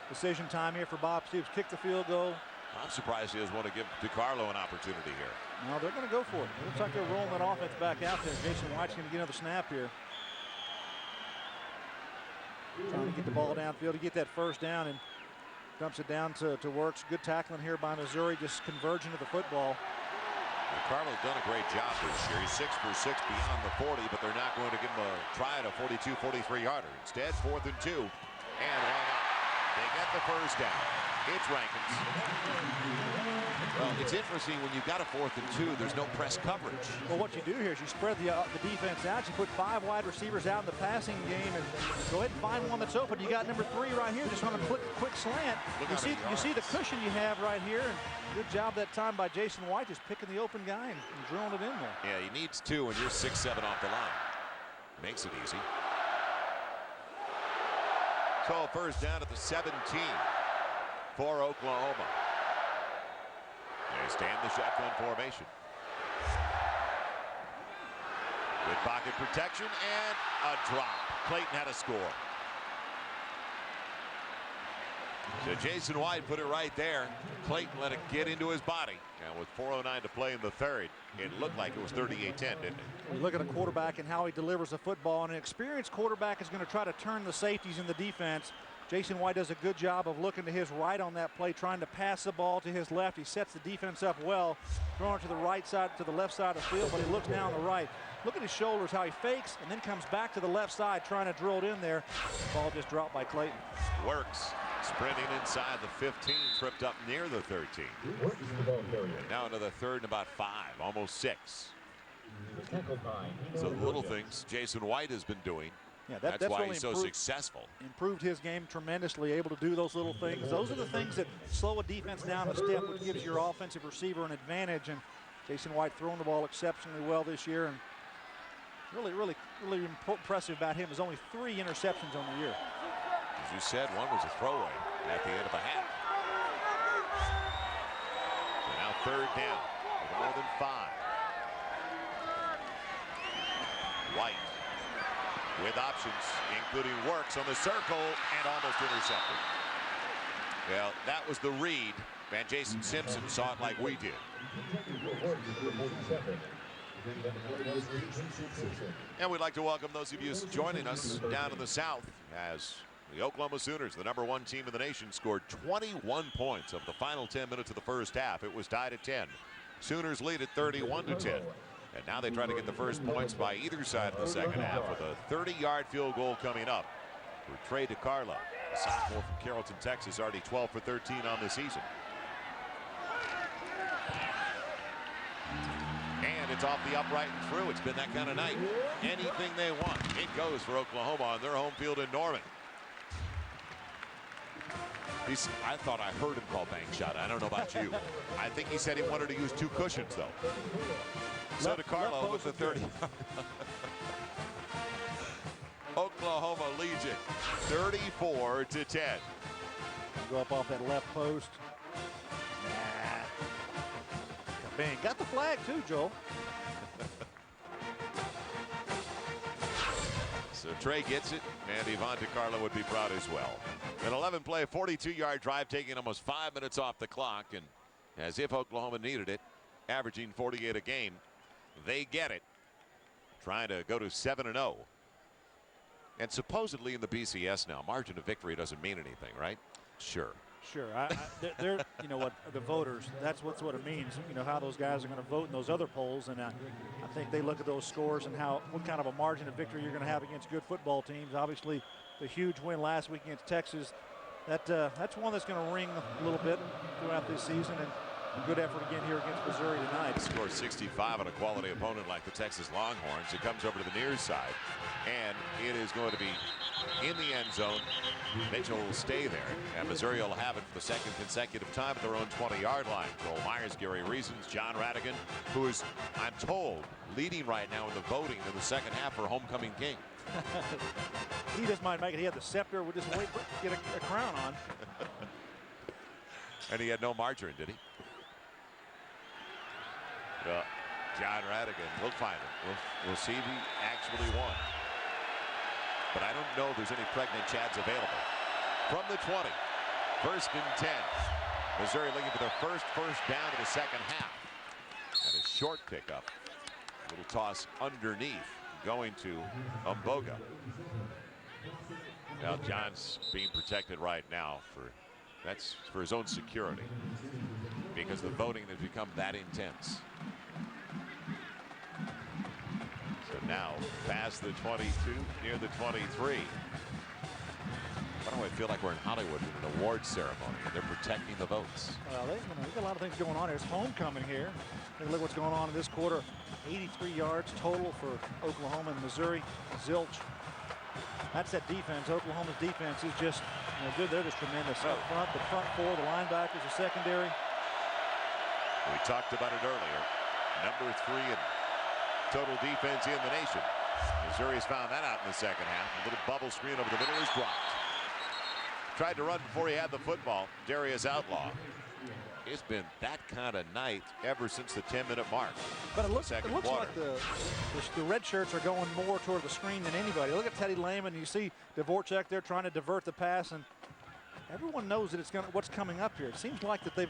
Decision time here for Bob Stoops. Kick the field goal. I'm surprised he doesn't want to give DiCarlo an opportunity here. No, they're going to go for it. It looks like they're rolling that offense back out there. Jason White's going to get another snap here. Trying to get the ball downfield to get that first down, and dumps it down to Works. Good tackling here by Missouri, just converging to the football. Carlo's done a great job this year. He's 6 for 6 beyond the 40, but they're not going to give him a try at a 42, 43-yarder. Instead, 4th and 2, and why not? They get the first down. It's Rankins. Well, it's interesting when you've got a 4th and 2, there's no press coverage. Well, what you do here is you spread the defense out. You put 5 wide receivers out in the passing game, and go ahead and find one that's open. You got number 3 right here, just on a quick slant. You see the cushion you have right here, and good job that time by Jason White, just picking the open guy and drilling it in there. Yeah, he needs 2, and you're 6-7 off the line. Makes it easy. So first down at the 17 for Oklahoma. They stand the shotgun formation. Good pocket protection and a drop. Clayton had a score. So Jason White put it right there. Clayton let it get into his body. And with 4:09 to play in the third, it looked like it was 38-10, didn't it? You look at a quarterback and how he delivers the football, and an experienced quarterback is going to try to turn the safeties in the defense. Jason White does a good job of looking to his right on that play, trying to pass the ball to his left. He sets the defense up well, throwing it to the right side, to the left side of the field, but he looks now on the right. Look at his shoulders, how he fakes and then comes back to the left side, trying to drill it in there. Ball just dropped by Clayton. Works. Sprinting inside the 15, tripped up near the 13. And now into the third and about 5, almost 6. So the little things Jason White has been doing. Yeah, that's why really he's so successful. Improved his game tremendously, able to do those little things. Those are the things that slow a defense down a step, which gives your offensive receiver an advantage. And Jason White throwing the ball exceptionally well this year. And really impressive about him is only 3 interceptions on the year. As you said, one was a throwaway at the end of the half. So now third down with more than 5. White with options, including Works on the circle, and almost intercepted. Well, that was the read, and Jason Simpson saw it like we did. And we'd like to welcome those of you joining us down in the South as the Oklahoma Sooners, the #1 team in the nation, scored 21 points of the final 10 minutes of the first half. It was tied at 10. Sooners lead at 31-10. And now they try to get the first points by either side of the second half with a 30-yard field goal coming up for Trey DiCarlo, a sophomore from Carrollton, Texas, already 12 for 13 on the season. And it's off the upright and through. It's been that kind of night. Anything they want, it goes for Oklahoma on their home field in Norman. I thought I heard him call bank shot. I don't know about you. I think he said he wanted to use 2 cushions, though. So DiCarlo with the 30. Oklahoma leads it 34-10. Go up off that left post. Bang. Got the flag too, Joel. So Trey gets it, and Yvonne DiCarlo would be proud as well. An 11-play, 42-yard drive, taking almost 5 minutes off the clock, and as if Oklahoma needed it, averaging 48 a game. They get it, trying to go to 7-0. And supposedly in the BCS now, margin of victory doesn't mean anything, right? Sure. Sure. They're you know what, the voters, that's what it means, you know, how those guys are going to vote in those other polls. And I think they look at those scores and what kind of a margin of victory you're going to have against good football teams. Obviously, the huge win last week against Texas, that's one that's going to ring a little bit throughout this season. And a good effort again here against Missouri tonight. Score 65 on a quality opponent like the Texas Longhorns. It comes over to the near side, and it is going to be in the end zone. Mitchell will stay there, and Missouri will have it for the second consecutive time at their own 20-yard line. Joel Myers, Gary Reasons, John Radigan, who is, I'm told, leading right now in the voting in the second half for homecoming king. He just might make it. He had the scepter. We'll just wait for get a crown on. And he had no margarine, did he? John Radigan, we'll find him. We'll see if he actually won. But I don't know if there's any pregnant Chads available. From the 20, 1st and 10. Missouri looking for their first down of the second half. And a short pickup. Little toss underneath, going to Umboga. Now John's being protected right now that's for his own security, because the voting has become that intense. So now past the 22, near the 23. Why do I feel like we're in Hollywood in an award ceremony and they're protecting the votes? Well, they've got a lot of things going on here. It's homecoming here. Take a look what's going on in this quarter. 83 yards total for Oklahoma and Missouri. Zilch. That's that defense. Oklahoma's defense is just good. They're just tremendous up front. The front four, the linebackers, the secondary. We talked about it earlier. Number 3 in total defense in the nation. Missouri's found that out in the second half. A little bubble screen over the middle is dropped. Tried to run before he had the football. Darius Outlaw. It's been that kind of night ever since the 10-minute mark. But it looks like the red shirts are going more toward the screen than anybody. Look at Teddy Lehman. You see Dvorak there trying to divert the pass, and everyone knows that what's coming up here. It seems like that they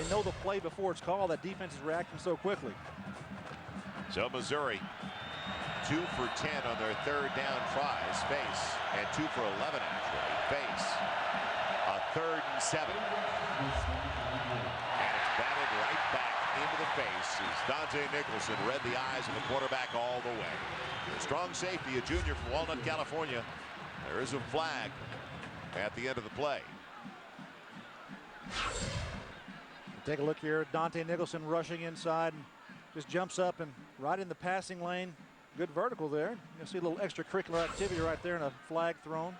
know the play before it's called. That defense is reacting so quickly. So Missouri 2 for 10 on their 3rd down tries, face, and 2 for 11 actually, face. A 3rd and 7. And it's batted right back into the face as Dante Nicholson read the eyes of the quarterback all the way. A strong safety, a junior from Walnut, California. There is a flag at the end of the play. Take a look here. Dante Nicholson rushing inside and just jumps up and right in the passing lane. Good vertical there. You'll see a little extracurricular activity right there and a flag thrown.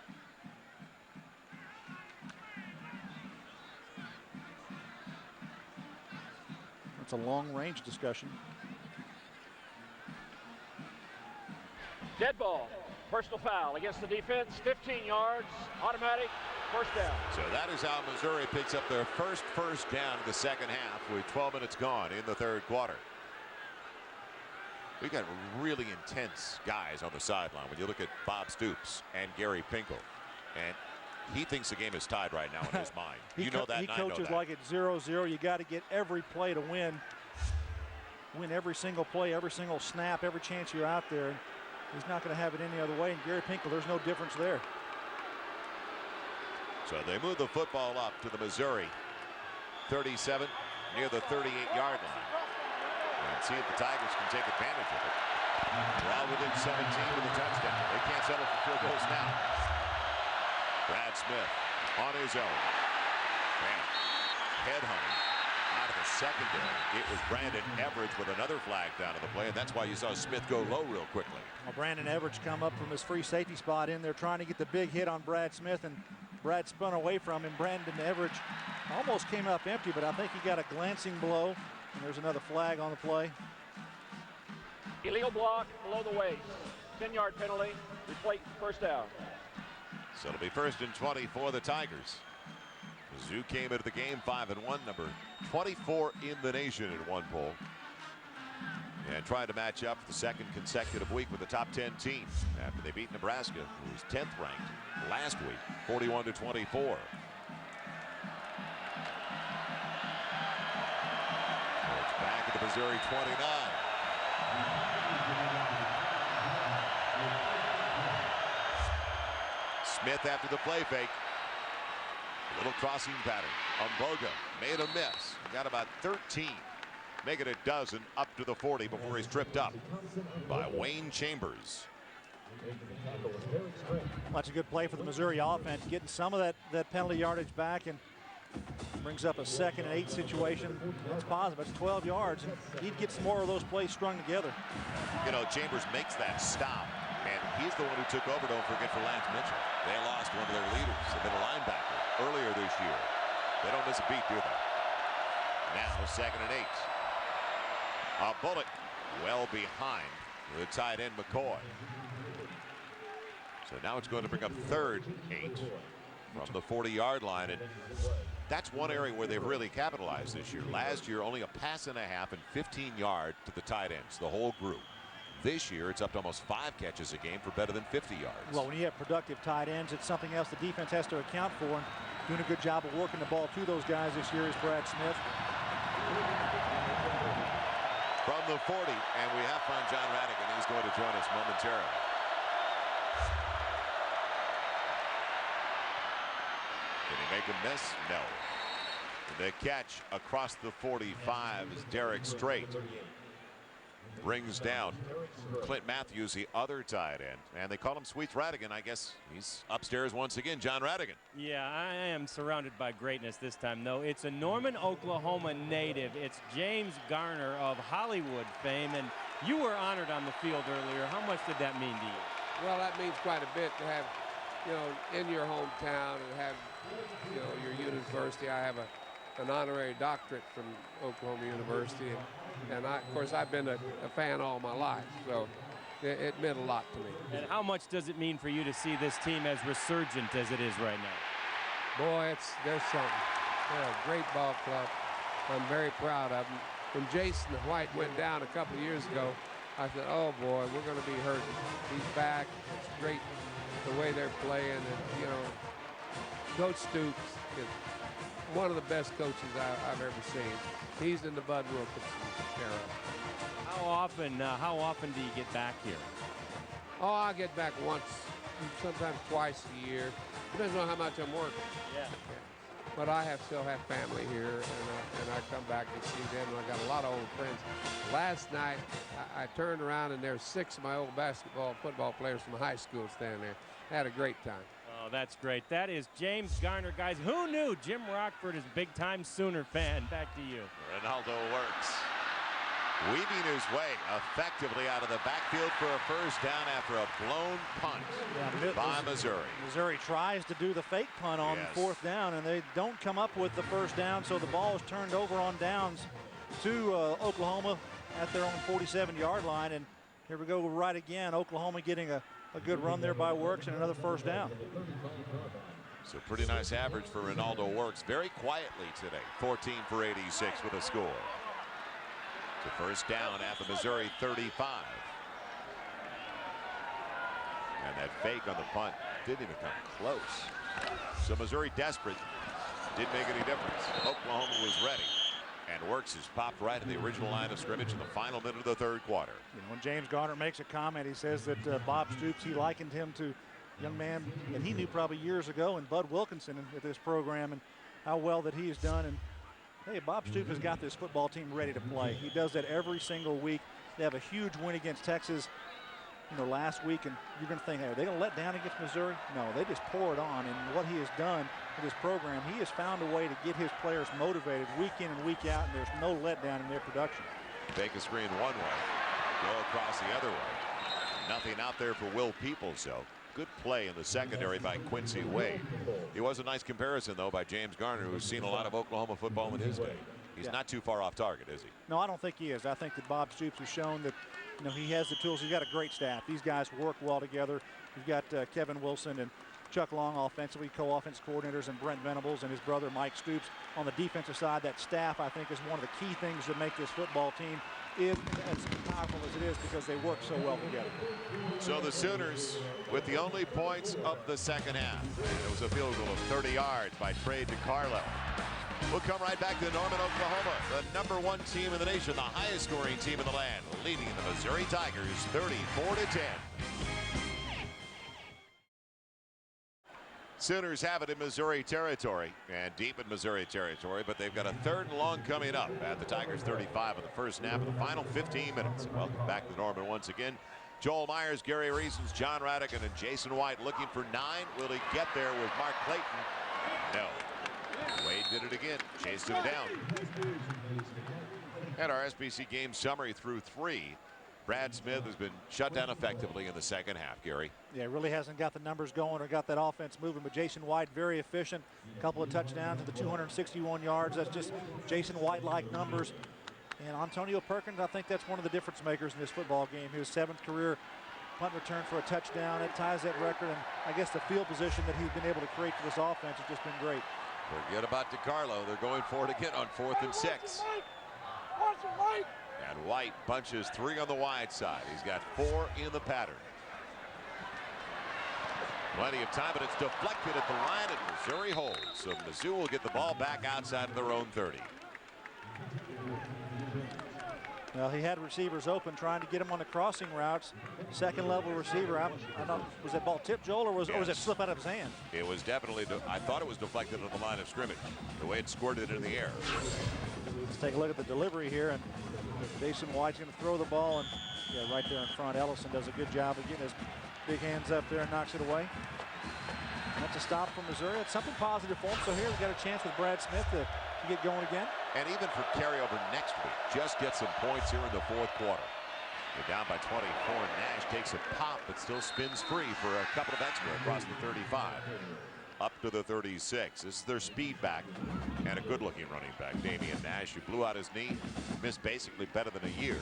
It's a long-range discussion. Dead ball. Personal foul against the defense. 15 yards. Automatic. First down. So that is how Missouri picks up their first down of the second half with 12 minutes gone in the 3rd quarter. We've got really intense guys on the sideline when you look at Bob Stoops and Gary Pinkel. And he thinks the game is tied right now in his mind. You know that, and I know that. He coaches like it's 0-0. You got to get every play to win. Win every single play, every single snap, every chance you're out there. He's not going to have it any other way. And Gary Pinkel, there's no difference there. So they move the football up to the Missouri 37 near the 38-yard line. And see if the Tigers can take advantage of it. They're all within 17 with a touchdown. They can't settle for field goals now. Brad Smith on his own. And head hunting out of the secondary. It was Brandon Everidge with another flag down to the play, and that's why you saw Smith go low real quickly. Well, Brandon Everidge come up from his free safety spot in there trying to get the big hit on Brad Smith, and Brad spun away from him. Brandon Everidge almost came up empty, but I think he got a glancing blow. And there's another flag on the play. Illegal block below the waist. 10-yard penalty. Replay first down. So it'll be 1st and 20 for the Tigers. Mizzou came into the game 5-1, number 24 in the nation in one poll. And trying to match up the 2nd consecutive week with the top 10 team after they beat Nebraska, who was 10th ranked last week, 41-24. Back at the Missouri 29. Smith after the play fake. Little crossing pattern. Umboga made a miss. Got about 13. Make it a dozen up to the 40 before he's tripped up by Wayne Chambers. That's a good play for the Missouri offense, getting some of that penalty yardage back, and brings up a 2nd and 8 situation. That's positive. That's 12 yards. And he'd get some more of those plays strung together. You know, Chambers makes that stop, and he's the one who took over, don't forget, for Lance Mitchell. They lost one of their leaders, a middle linebacker, earlier this year. They don't miss a beat, do they? Now 2nd and 8. A bullet well behind the tight end McCoy. So now it's going to bring up 3rd and 8 from the 40-yard line, and that's one area where they've really capitalized this year. Last year, only a pass and a half and 15 yards to the tight ends, the whole group. This year, it's up to almost 5 catches a game for better than 50 yards. Well, when you have productive tight ends, it's something else the defense has to account for, and doing a good job of working the ball to those guys this year is Brad Smith. From the 40, and we have found John Radigan. He's going to join us momentarily. Did he make a miss? No. The catch across the 45 is Derek Strait. Brings down Clint Matthews, the other tight end, and they call him Sweets Radigan. I guess he's upstairs once again. John Radigan. Yeah, I am surrounded by greatness this time, though. It's a Norman, Oklahoma native. It's James Garner of Hollywood fame, and you were honored on the field earlier. How much did that mean to you? Well, that means quite a bit to have, you know, in your hometown and have, you know, your university. I have an honorary doctorate from Oklahoma University, and of course, I've been a fan all my life, so it meant a lot to me. And how much does it mean for you to see this team as resurgent as it is right now? Boy, there's something. They're a great ball club. I'm very proud of them. When Jason White went down a couple of years ago, I said, oh boy, we're going to be hurting. He's back. It's great the way they're playing, and you know, Coach Stoops is one of the best coaches I've ever seen. He's in the Bud Wilkinson era. How often do you get back here? Oh, I get back once, sometimes twice a year. Depends on how much I'm working. Yeah. But I still have family here, and I come back to see them, and I got a lot of old friends. Last night, I turned around, and there's 6 of my old football players from high school standing there. I had a great time. Oh, that's great. That is James Garner, guys. Who knew Jim Rockford is big-time Sooner fan? Back to you. Ronaldo works, weaving his way effectively out of the backfield for a first down after a blown punt by Missouri. Missouri tries to do the fake punt on 4th down, and they don't come up with the first down, so the ball is turned over on downs to Oklahoma at their own 47-yard line. And here we go right again. Oklahoma getting a good run there by Works and another first down. So pretty nice average for Ronaldo Works. Very quietly today. 14 for 86 with a score. It's a first down at the Missouri 35. And that fake on the punt didn't even come close. So Missouri desperate. Didn't make any difference. Oklahoma was ready. And Works has popped right in the original line of scrimmage in the final minute of the 3rd quarter. You know, when James Garner makes a comment, he says that Bob Stoops, he likened him to a young man that he knew probably years ago, and Bud Wilkinson at this program, and how well that he has done. And hey, Bob Stoops has got this football team ready to play. He does that every single week. They have a huge win against Texas, you know, last week, and you're going to think, hey, are they going to let down against Missouri? No, they just pour it on. And what he has done with this program, he has found a way to get his players motivated week in and week out, and there's no letdown in their production. Fake a screen one way, go across the other way. Nothing out there for Will Peoples, though. Good play in the secondary by Quincy Wade. It was a nice comparison, though, by James Garner, who's seen a lot of Oklahoma football in his day. He's not too far off target, is he? No, I don't think he is. I think that Bob Stoops has shown that, you know, he has the tools. He's got a great staff. These guys work well together. You've got Kevin Wilson and Chuck Long offensively, co-offense coordinators, and Brent Venables and his brother Mike Stoops on the defensive side. That staff, I think, is one of the key things that make this football team as powerful as it is, because they work so well together. So the Sooners with the only points of the second half. It was a field goal of 30 yards by Trey DeCarlo. We'll come right back to Norman, Oklahoma, the #1 team in the nation, the highest scoring team in the land, leading the Missouri Tigers 34-10. Sooners have it in Missouri territory and deep in Missouri territory, but they've got a 3rd and long coming up at the Tigers 35 of the first snap of the final 15 minutes. Welcome back to Norman once again. Joel Myers, Gary Reasons, John Radigan, and Jason White looking for 9. Will he get there with Mark Clayton? No. Wade did it again. Chased him down. And our SBC game summary through 3. Brad Smith has been shut down effectively in the second half, Gary. Yeah, really hasn't got the numbers going or got that offense moving, but Jason White very efficient. A couple of touchdowns to the 261 yards. That's just Jason White-like numbers. And Antonio Perkins, I think that's one of the difference makers in this football game. His 7th career punt return for a touchdown. It ties that record, and I guess the field position that he's been able to create for this offense has just been great. Forget about DiCarlo. They're going for it again on 4th and 6. And White punches 3 on the wide side. He's got 4 in the pattern. Plenty of time, but it's deflected at the line, and Missouri holds. So Mizzou will get the ball back outside of their own 30. Well, he had receivers open trying to get him on the crossing routes. 2nd level receiver. I don't know, was that ball tipped, Joel, or was it slip out of his hand? It was definitely, I thought it was deflected on the line of scrimmage, the way it squirted in the air. Let's take a look at the delivery here, and Jason White's going to throw the ball, and yeah, right there in front. Ellison does a good job of getting his big hands up there and knocks it away. And that's a stop for Missouri. It's something positive for him. So here we've got a chance with Brad Smith to get going again. And even for carryover next week, just get some points here in the 4th quarter. They're down by 24. Nash takes a pop, but still spins free for a couple of extra across the 35. Up to the 36. This is their speed back and a good-looking running back, Damian Nash, who blew out his knee, missed basically better than a year.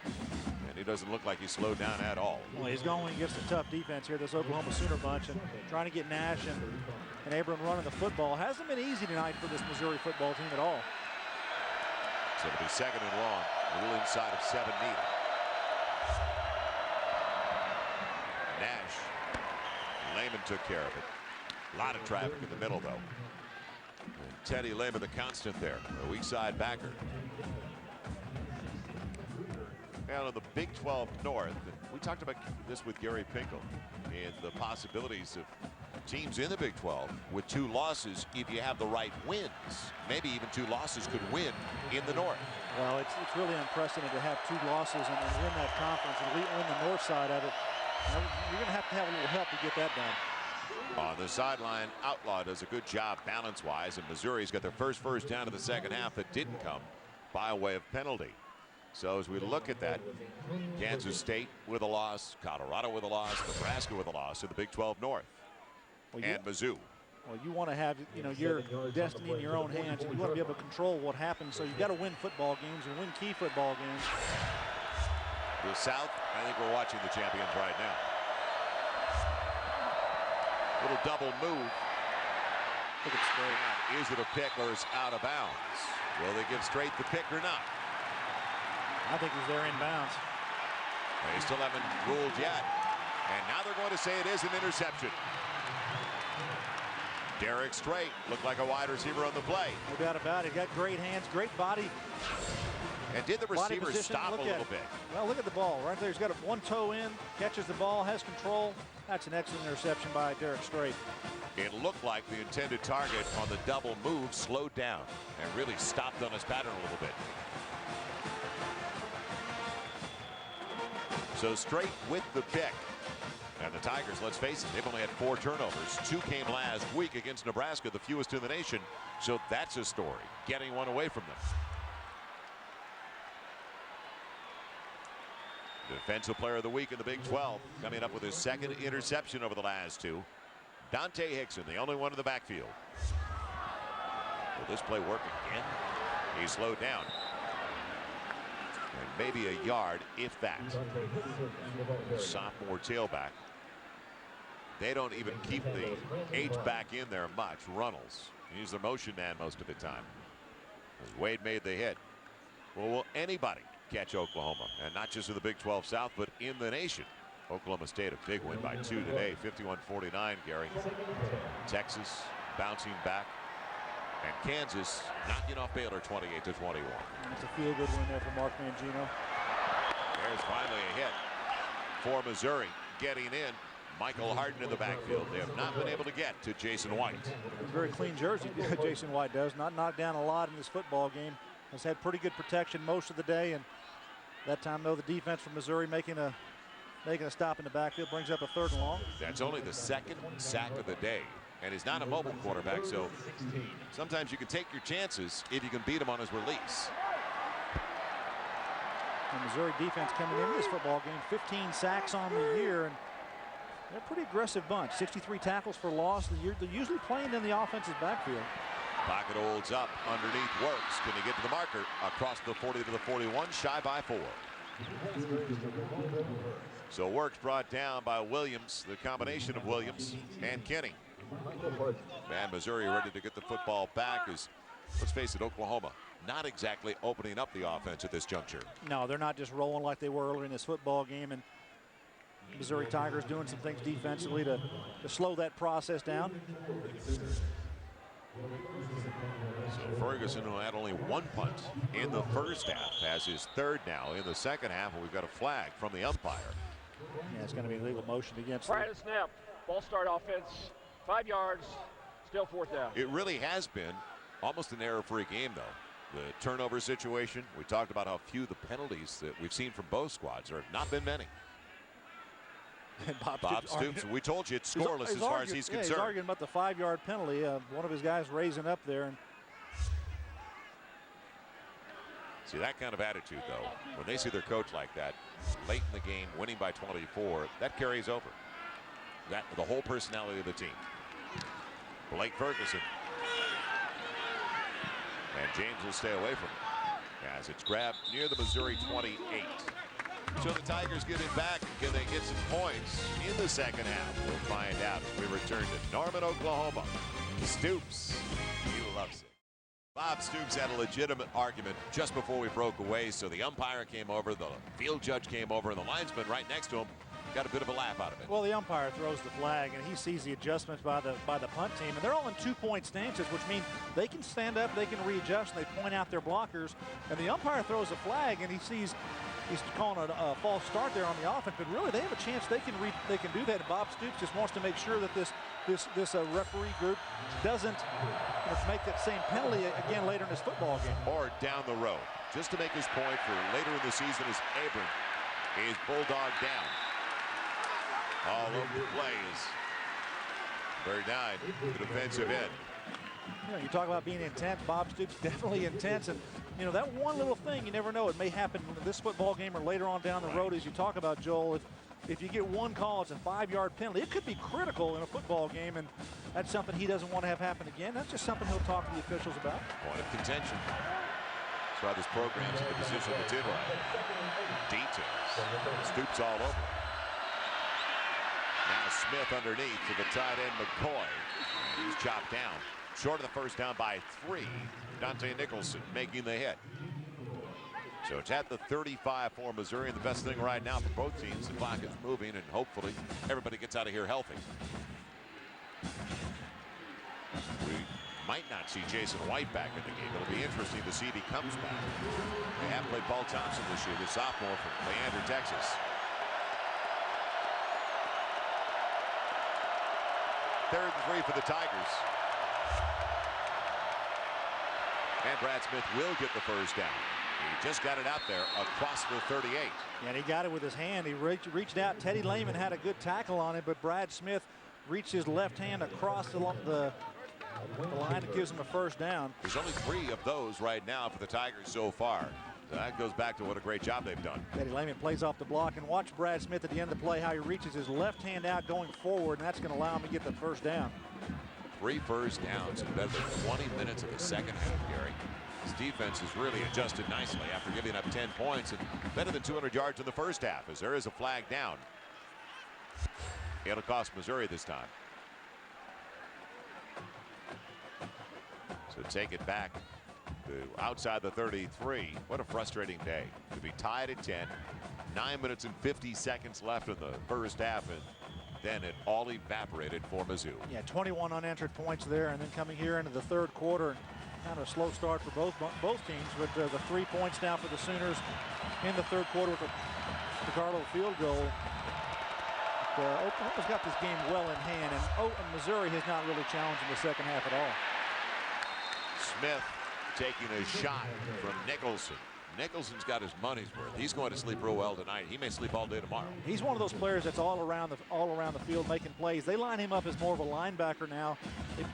And he doesn't look like he slowed down at all. Well, he's going against a tough defense here, this Oklahoma Sooner bunch, and trying to get Nash and Abram running the football. Hasn't been easy tonight for this Missouri football team at all. So it'll be 2nd and long, a little inside of 7 needed. Nash, Lehman took care of it. A lot of traffic in the middle, though. And Teddy Lehman, the constant there, a weak side backer. And on the Big 12 North, we talked about this with Gary Pinkel and the possibilities of teams in the Big 12 with 2 losses if you have the right wins. Maybe even 2 losses could win in the North. Well, it's really unprecedented to have 2 losses and win that conference and win the north side of it. You're going to have a little help to get that done. On the sideline, Outlaw does a good job balance-wise, and Missouri's got their first down of the second half that didn't come by way of penalty. So as we look at that, Kansas State with a loss, Colorado with a loss, Nebraska with a loss in the Big 12 North, and Mizzou. Well, you want to have your destiny in your own hands, and you want to be able to control what happens. So you've got to win football games and win key football games. The South, I think we're watching the champions right now. Little double move. Look at Straight. Is it a pick or is out of bounds? Will they give Straight the pick or not? I think he's there in bounds. They still haven't ruled yet. And now they're going to say it is an interception. Derek Straight looked like a wide receiver on the play. No doubt about it. Got great hands, great body. And did the receiver stop a little bit? Well, look at the ball right there. He's got one toe in, catches the ball, has control. That's an excellent interception by Derek Straight. It looked like the intended target on the double move slowed down and really stopped on his pattern a little bit. So Straight with the pick. And the Tigers, let's face it, they've only had 4 turnovers. 2 came last week against Nebraska, the fewest in the nation. So that's a story, getting one away from them. Defensive player of the week in the Big 12, coming up with his 2nd interception over the last 2. Dante Hickson, the only one in the backfield. Will this play work again? He slowed down. And maybe a yard, if that. Sophomore tailback. They don't even keep the H-back in there much. Runnels. He's the motion man most of the time. As Wade made the hit. Well, will anybody catch Oklahoma? And not just in the Big 12 South, but in the nation. Oklahoma State, a big win by 2 today, 51-49, Gary. Texas bouncing back. And Kansas knocking off Baylor 28-21. It's a feel-good win there for Mark Mangino. There's finally a hit for Missouri, getting in Michael Harden in the backfield. They have not been able to get to Jason White. Very clean jersey, Jason White does. Not knocked down a lot in this football game. Has had pretty good protection most of the day, and that time, though, the defense from Missouri making a stop in the backfield, brings up a 3rd and long. That's only the 2nd sack of the day, and he's not a mobile quarterback, so sometimes you can take your chances if you can beat him on his release. The Missouri defense coming into this football game, 15 sacks on the year, and they're a pretty aggressive bunch. 63 tackles for loss. They're usually playing in the offensive backfield. Pocket holds up underneath Works. Can he get to the marker? Across the 40 to the 41, shy by 4. So Works brought down by Williams, the combination of Williams and Kenny. And Missouri ready to get the football back as, let's face it, Oklahoma not exactly opening up the offense at this juncture. No, they're not just rolling like they were earlier in this football game, and Missouri Tigers doing some things defensively to slow that process down. So Ferguson, who had only 1 punt in the first half, has his 3rd now in the second half, and we've got a flag from the umpire. Yeah, it's going to be legal motion against. Prior to snap, ball start offense, 5 yards, still 4th down. It really has been almost an error-free game, though. The turnover situation, we talked about how few the penalties that we've seen from both squads. There have not been many. And Bob Stoops, we told you it's scoreless as far as he's concerned. He's arguing about the 5-yard penalty. One of his guys raising up there. And see, that kind of attitude, though, when they see their coach like that, late in the game, winning by 24, that carries over. That the whole personality of the team. Blake Ferguson. And James will stay away from it as it's grabbed near the Missouri 28. So the Tigers get it back. Can they get some points in the second half? We'll find out as we return to Norman, Oklahoma. Stoops, he loves it. Bob Stoops had a legitimate argument just before we broke away, so the umpire came over, the field judge came over, and the linesman right next to him got a bit of a laugh out of it. Well, the umpire throws the flag, and he sees the adjustments by the punt team, and they're all in 2-point stances, which means they can stand up, they can readjust, and they point out their blockers. And the umpire throws a flag, and he sees he's calling a false start there on the offense, but really they have a chance they can do that. And Bob Stoops just wants to make sure that this referee group doesn't make that same penalty again later in this football game. Or down the road, just to make his point for later in the season as Abram is bulldog down. All over the play is Bernard, the defensive end. You know, you talk about being intense. Bob Stoops definitely intense, and you know that one little thing, you never know, it may happen in this football game or later on down the road, as you talk about, Joel. If you get one call, it's a 5-yard penalty. It could be critical in a football game, and that's something he doesn't want to have happen again. That's just something he'll talk to the officials about. Point of contention. That's why this program's in the position of the details. Stoops all over. Now Smith underneath to the tight end McCoy. He's chopped down. Short of the first down by 3. Dante Nicholson making the hit. So it's at the 35 for Missouri, and the best thing right now for both teams, the clock is moving, and hopefully everybody gets out of here healthy. We might not see Jason White back in the game. It'll be interesting to see if he comes back. They have played Paul Thompson this year, the sophomore from Leander, Texas. Third and 3 for the Tigers. And Brad Smith will get the first down. He just got it out there across the 38. And he got it with his hand. He reached out. Teddy Lehman had a good tackle on it, but Brad Smith reached his left hand across the line that gives him a first down. There's only 3 of those right now for the Tigers so far. So that goes back to what a great job they've done. Teddy Lehman plays off the block, and watch Brad Smith at the end of the play, how he reaches his left hand out going forward, and that's going to allow him to get the first down. 3 first downs in better than 20 minutes of the second half, Gary. His defense has really adjusted nicely after giving up 10 points and better than 200 yards in the first half, as there is a flag down. It'll cost Missouri this time. So take it back to outside the 33. What a frustrating day to be tied at 10. 9 minutes and 50 seconds left in the first half, and then it all evaporated for Mizzou. Yeah, 21 unanswered points there, and then coming here into the third quarter, kind of a slow start for both teams, with the 3 points now for the Sooners in the third quarter with the Ricardo field goal. Oklahoma's got this game well in hand, and Missouri has not really challenged in the second half at all. Smith taking a shot from Nicholson. Nicholson's got his money's worth. He's going to sleep real well tonight. He may sleep all day tomorrow. He's one of those players that's all around the field making plays. They line him up as more of a linebacker now.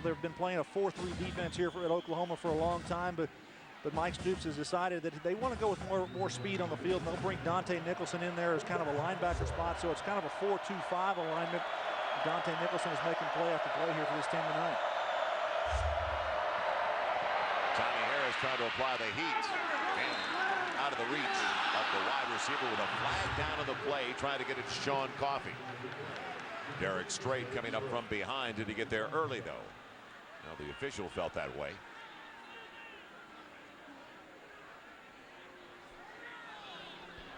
They've been playing a 4-3 defense here at Oklahoma for a long time, but Mike Stoops has decided that they want to go with more speed on the field, and they'll bring Dante Nicholson in there as kind of a linebacker spot, so it's kind of a 4-2-5 alignment. Dante Nicholson is making play after play here for this team tonight. Tommy Harris trying to apply the heat. And out of the reach of the wide receiver with a flag down on the play, trying to get it to Sean Coffey. Derek Strait coming up from behind. Did he get there early, though? Well, the official felt that way.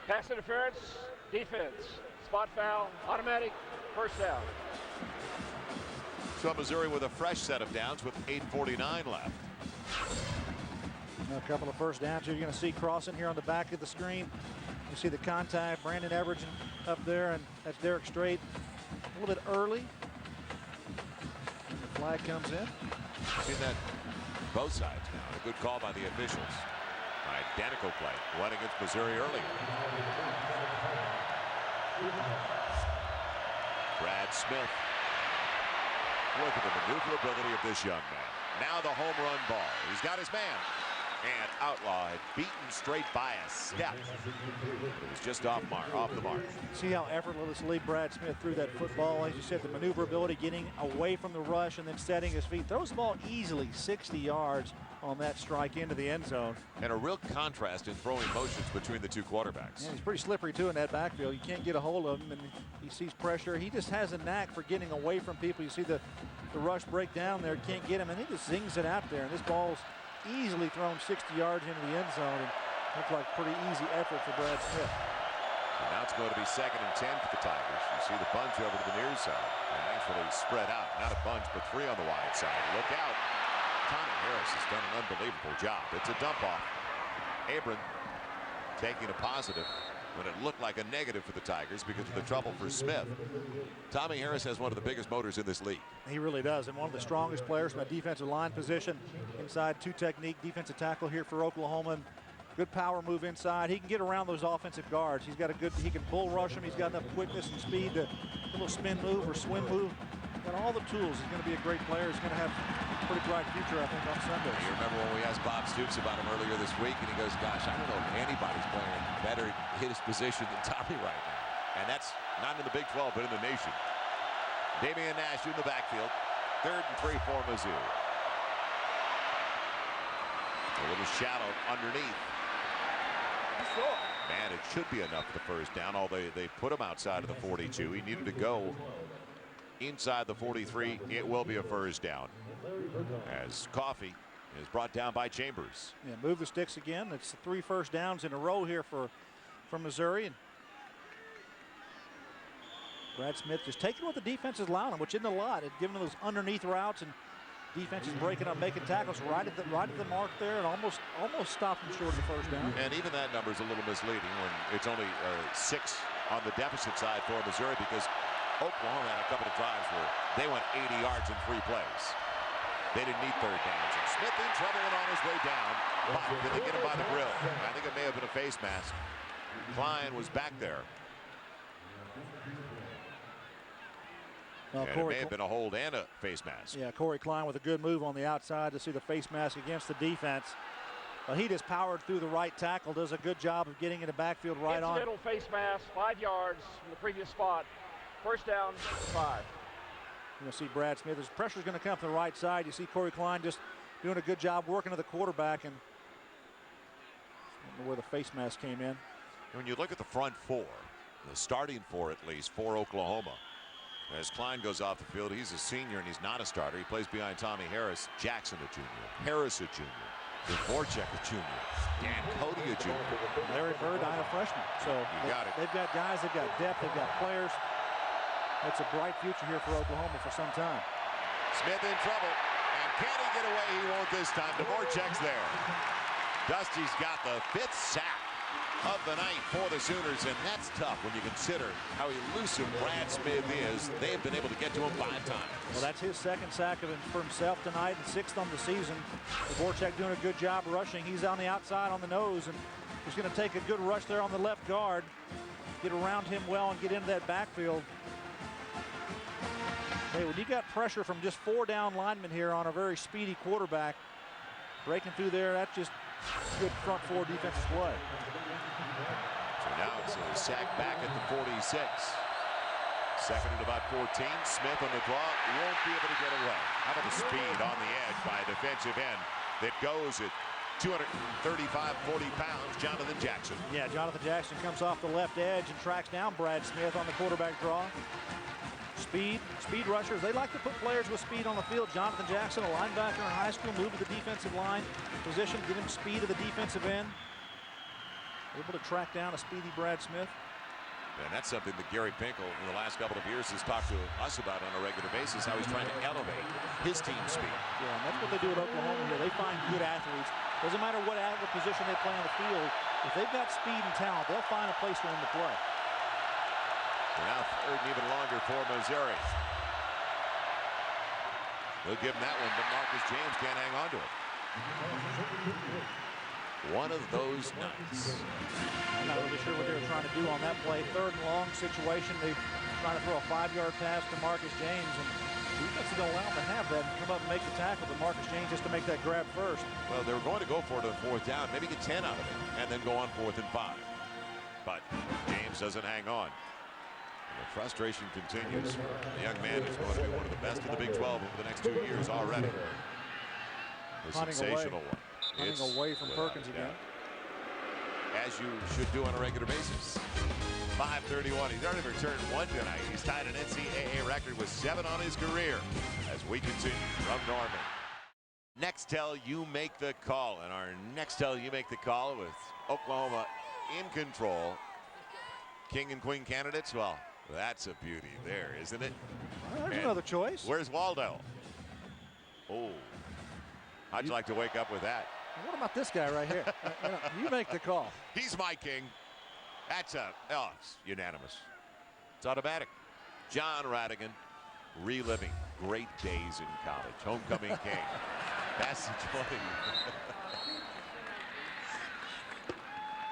Pass interference, defense, spot foul, automatic, first down. So Missouri with a fresh set of downs with 8:49 left. A couple of first downs you're going to see crossing here on the back of the screen. You see the contact, Brandon Everidge up there, and that's Derek Strait a little bit early. And the flag comes in. Seen that both sides now. A good call by the officials. Identical play. One against Missouri earlier. Brad Smith. Look at the maneuverability of this young man. Now the home run ball. He's got his man. And Outlaw had beaten Strait by a step. It was just off the mark. See how effortlessly Brad Smith threw that football. As you said, the maneuverability, getting away from the rush and then setting his feet. Throws the ball easily 60 yards on that strike into the end zone. And a real contrast in throwing motions between the two quarterbacks. Yeah, he's pretty slippery too in that backfield. You can't get a hold of him, and he sees pressure. He just has a knack for getting away from people. You see the rush break down there, can't get him, and he just zings it out there. And this ball's easily thrown 60 yards into the end zone, and looks like pretty easy effort for Brad Smith. And now it's going to be 2nd and 10 for the Tigers. You see the bunch over to the near side. And actually spread out. Not a bunch, but 3 on the wide side. Look out. Tommy Harris has done an unbelievable job. It's a dump off. Abram taking a positive when it looked like a negative for the Tigers because of the trouble for Smith. Tommy Harris has one of the biggest motors in this league. He really does, and one of the strongest players from a defensive line position. Inside 2 technique defensive tackle here for Oklahoma. Good power move inside. He can get around those offensive guards. He can bull rush them. He's got enough quickness and speed to a little spin move or swim move. Got all the tools. He's going to be a great player. He's going to have a pretty bright future, I think, on Sunday. You remember when we asked Bob Stoops about him earlier this week, and he goes, gosh, I don't know if anybody's playing better hit his position than Tommy right now. And that's not in the Big 12, but in the nation. Damian Nash in the backfield. 3rd and 3 for Mizzou. A little shadow underneath. Man, it should be enough for the first down, although they put him outside of the 42. He needed to go inside the 43. It will be a first down as Coffey is brought down by Chambers. Yeah, move the sticks again. It's 3 first downs in a row here for Missouri. And Brad Smith just taking what the defense is allowing him, which isn't a lot. It's giving them those underneath routes, and defense is breaking up, making tackles right at the mark there, and almost stopped him short of the first down. And even that number is a little misleading when it's only 6 on the deficit side for Missouri, because Oklahoma had a couple of drives where they went 80 yards in 3 plays. They didn't need 3rd downs. And Smith in trouble and on his way down. But did they get him by the grill? I think it may have been a face mask. Klein was back there. And it may have been a hold and a face mask. Yeah, Corey Klein with a good move on the outside to see the face mask against the defense. Well, he just powered through the right tackle, does a good job of getting in the backfield right on. Incidental face mask, 5 yards from the previous spot. First down, 5. You'll see Brad Smith. His pressure's going to come from the right side. You see Corey Klein just doing a good job working to the quarterback, and I don't know where the face mask came in. When you look at the front 4, the starting 4 at least for Oklahoma, as Klein goes off the field, he's a senior and he's not a starter. He plays behind Tommy Harris, Jackson a junior, Harris a junior, Dvorak a junior, Dan Cody a junior. Larry Bird, a freshman. So they've got guys, they've got depth, they've got players. It's a bright future here for Oklahoma for some time. Smith in trouble, and can he get away? He won't this time. Dvorak's there. Dusty's got the 5th sack of the night for the Sooners, and that's tough when you consider how elusive Brad Smith is. They've been able to get to him 5 times. Well, that's his second sack for himself tonight and 6th on the season. Dvorak doing a good job rushing. He's on the outside on the nose, and he's going to take a good rush there on the left guard, get around him well and get into that backfield. Hey, when you got pressure from just 4 down linemen here on a very speedy quarterback, breaking through there, that's just good front 4 defensive play. So now it's a sack back at the 46. Second and about 14. Smith on the draw, won't be able to get away. How about the speed on the edge by a defensive end that goes at 235, 40 pounds, Jonathan Jackson. Yeah, Jonathan Jackson comes off the left edge and tracks down Brad Smith on the quarterback draw. Speed rushers, they like to put players with speed on the field. Jonathan Jackson, a linebacker in high school, moved to the defensive line position, get him speed to the defensive end. Able to track down a speedy Brad Smith. And that's something that Gary Pinkel in the last couple of years has talked to us about on a regular basis, how he's trying to elevate his team speed. Yeah, and that's what they do at Oklahoma here. They find good athletes. Doesn't matter what position they play on the field. If they've got speed and talent, they'll find a place for them to play. So now 3rd and even longer for Missouri. They'll give him that one, but Marcus James can't hang on to it. One of those nights. I'm not really sure what they were trying to do on that play. 3rd and long situation. They're trying to throw a 5-yard pass to Marcus James, and defense is going to allow them to have that and come up and make the tackle, but Marcus James just to make that grab first. Well, they were going to go for it on 4th down, maybe get 10 out of it, and then go on 4th and 5. But James doesn't hang on. And the frustration continues. The young man is going to be one of the best in the Big 12 over the next 2 years already. A sensational one. Hunting away from Perkins again. As you should do on a regular basis. 5:31. He's already returned 1 tonight. He's tied an NCAA record with 7 on his career. As we continue from Norman. Next tell you make the call. And our next tell you make the call with Oklahoma in control. King and Queen candidates. Well, that's a beauty there, isn't it? Well, there's another choice. Where's Waldo? Oh. How'd you like to wake up with that? What about this guy right here? You make the call. He's my king. That's it's unanimous. It's automatic. John Radigan reliving great days in college. Homecoming king. Passage 20.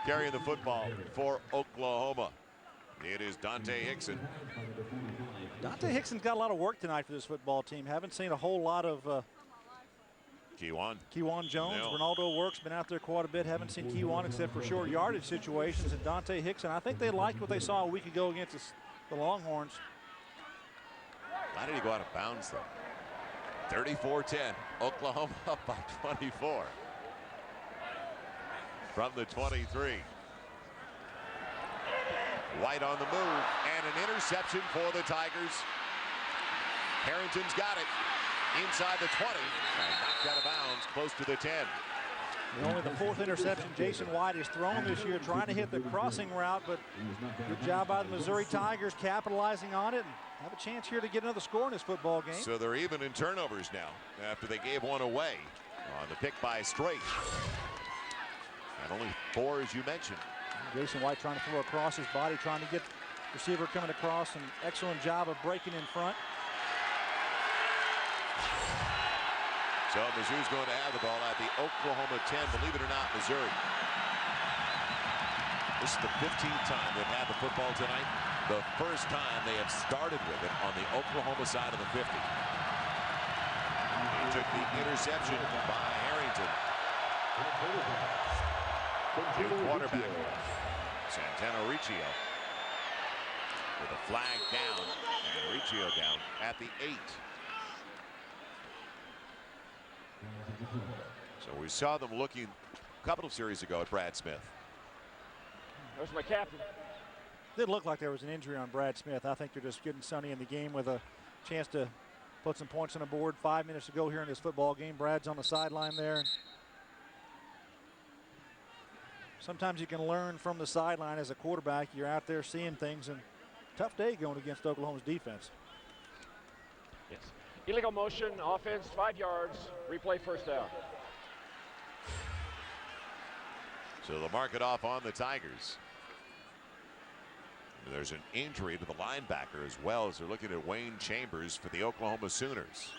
Carrying the football for Oklahoma. It is Dante Hickson. Dante Hickson's got a lot of work tonight for this football team. Haven't seen a whole lot of Keywan Jones. No. Ronaldo Work's been out there quite a bit. Haven't seen Keywan except for short yardage situations. And Dante Hickson, I think they liked what they saw a week ago against the Longhorns. Why did he go out of bounds though? 34-10. Oklahoma up by 24. From the 23. White on the move and an interception for the Tigers. Harrington's got it inside the 20 and knocked out of bounds close to the 10. Only the 4th interception Jason White has thrown this year, trying to hit the crossing route, but good job by the Missouri Tigers capitalizing on it and have a chance here to get another score in this football game. So they're even in turnovers now after they gave one away on the pick by Strait. And only 4, as you mentioned. Jason White trying to throw across his body, trying to get receiver coming across. An excellent job of breaking in front. So Mizzou's going to have the ball at the Oklahoma 10. Believe it or not, Missouri. This is the 15th time they've had the football tonight. The first time they have started with it on the Oklahoma side of the 50. He took the interception by Harrington. New quarterback, Santana Riccio. With a flag down, and Riccio down at the 8. So we saw them looking a couple of series ago at Brad Smith. There's my captain. Didn't look like there was an injury on Brad Smith. I think they're just getting Sonny in the game with a chance to put some points on the board. 5 minutes to go here in this football game. Brad's on the sideline there. Sometimes you can learn from the sideline as a quarterback. You're out there seeing things, and tough day going against Oklahoma's defense. Yes. Illegal motion, offense, 5 yards, replay 1st down. So they'll mark it off on the Tigers. There's an injury to the linebacker as well as they're looking at Wayne Chambers for the Oklahoma Sooners.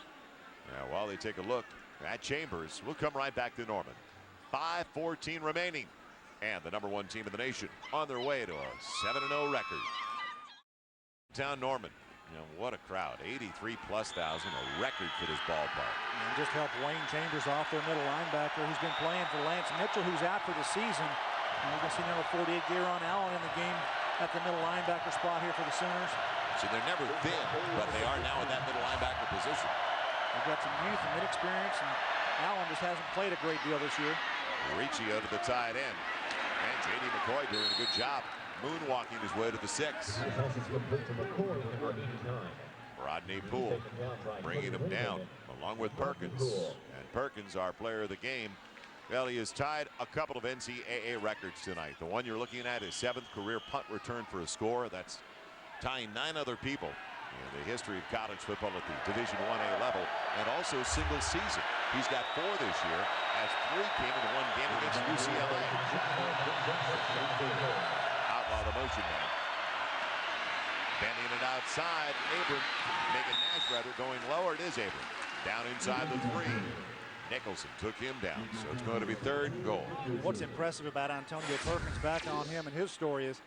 Now, while they take a look at Chambers, we'll come right back to Norman. 5:14 remaining. And the #1 team in the nation on their way to a 7-0 record. Down Norman. You know, what a crowd. 83+ thousand, a record for this ballpark. And just help Wayne Chambers off their middle linebacker who's been playing for Lance Mitchell, who's out for the season. And you can see number 48, Gary Allen, in the game at the middle linebacker spot here for the Sooners. So they're never thin, but they are now in that middle linebacker position. They've got some youth and inexperience, and Allen just hasn't played a great deal this year. Riccio to the tight end. And J.D. McCoy doing a good job moonwalking his way to the 6. Rodney Poole bringing him down along with Perkins. And Perkins, our player of the game, well, he has tied a couple of NCAA records tonight. The one you're looking at is 7th career punt return for a score. That's tying 9 other people in the history of college football at the Division I-A level, and also single season. He's got 4 this year, as 3 came in the one game against UCLA. Outlaw the motion man. Bending it outside. Abram, Megan Nash rather, going lower. It is Abram. Down inside the 3. Nicholson took him down, so it's going to be 3rd and goal. What's impressive about Antonio Perkins, back on him and his story, is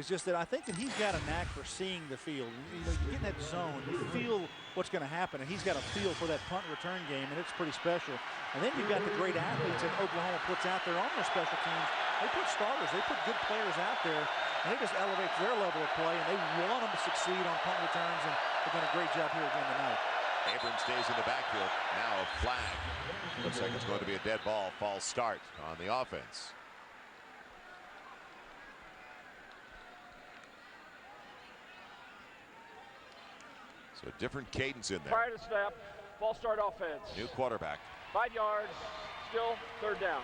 just that I think that he's got a knack for seeing the field. You know, you get in that zone, you feel what's going to happen, and he's got a feel for that punt return game, and it's pretty special. And then you've got the great athletes that Oklahoma puts out there on their special teams. They put starters, they put good players out there, and it just elevates their level of play, and they want them to succeed on punt returns, and they've done a great job here again tonight. Abrams stays in the backfield. Now a flag. Looks like it's going to be a dead ball. False start on the offense. So a different cadence in there. Prior to snap, false start offense. New quarterback. 5 yards, still 3rd down.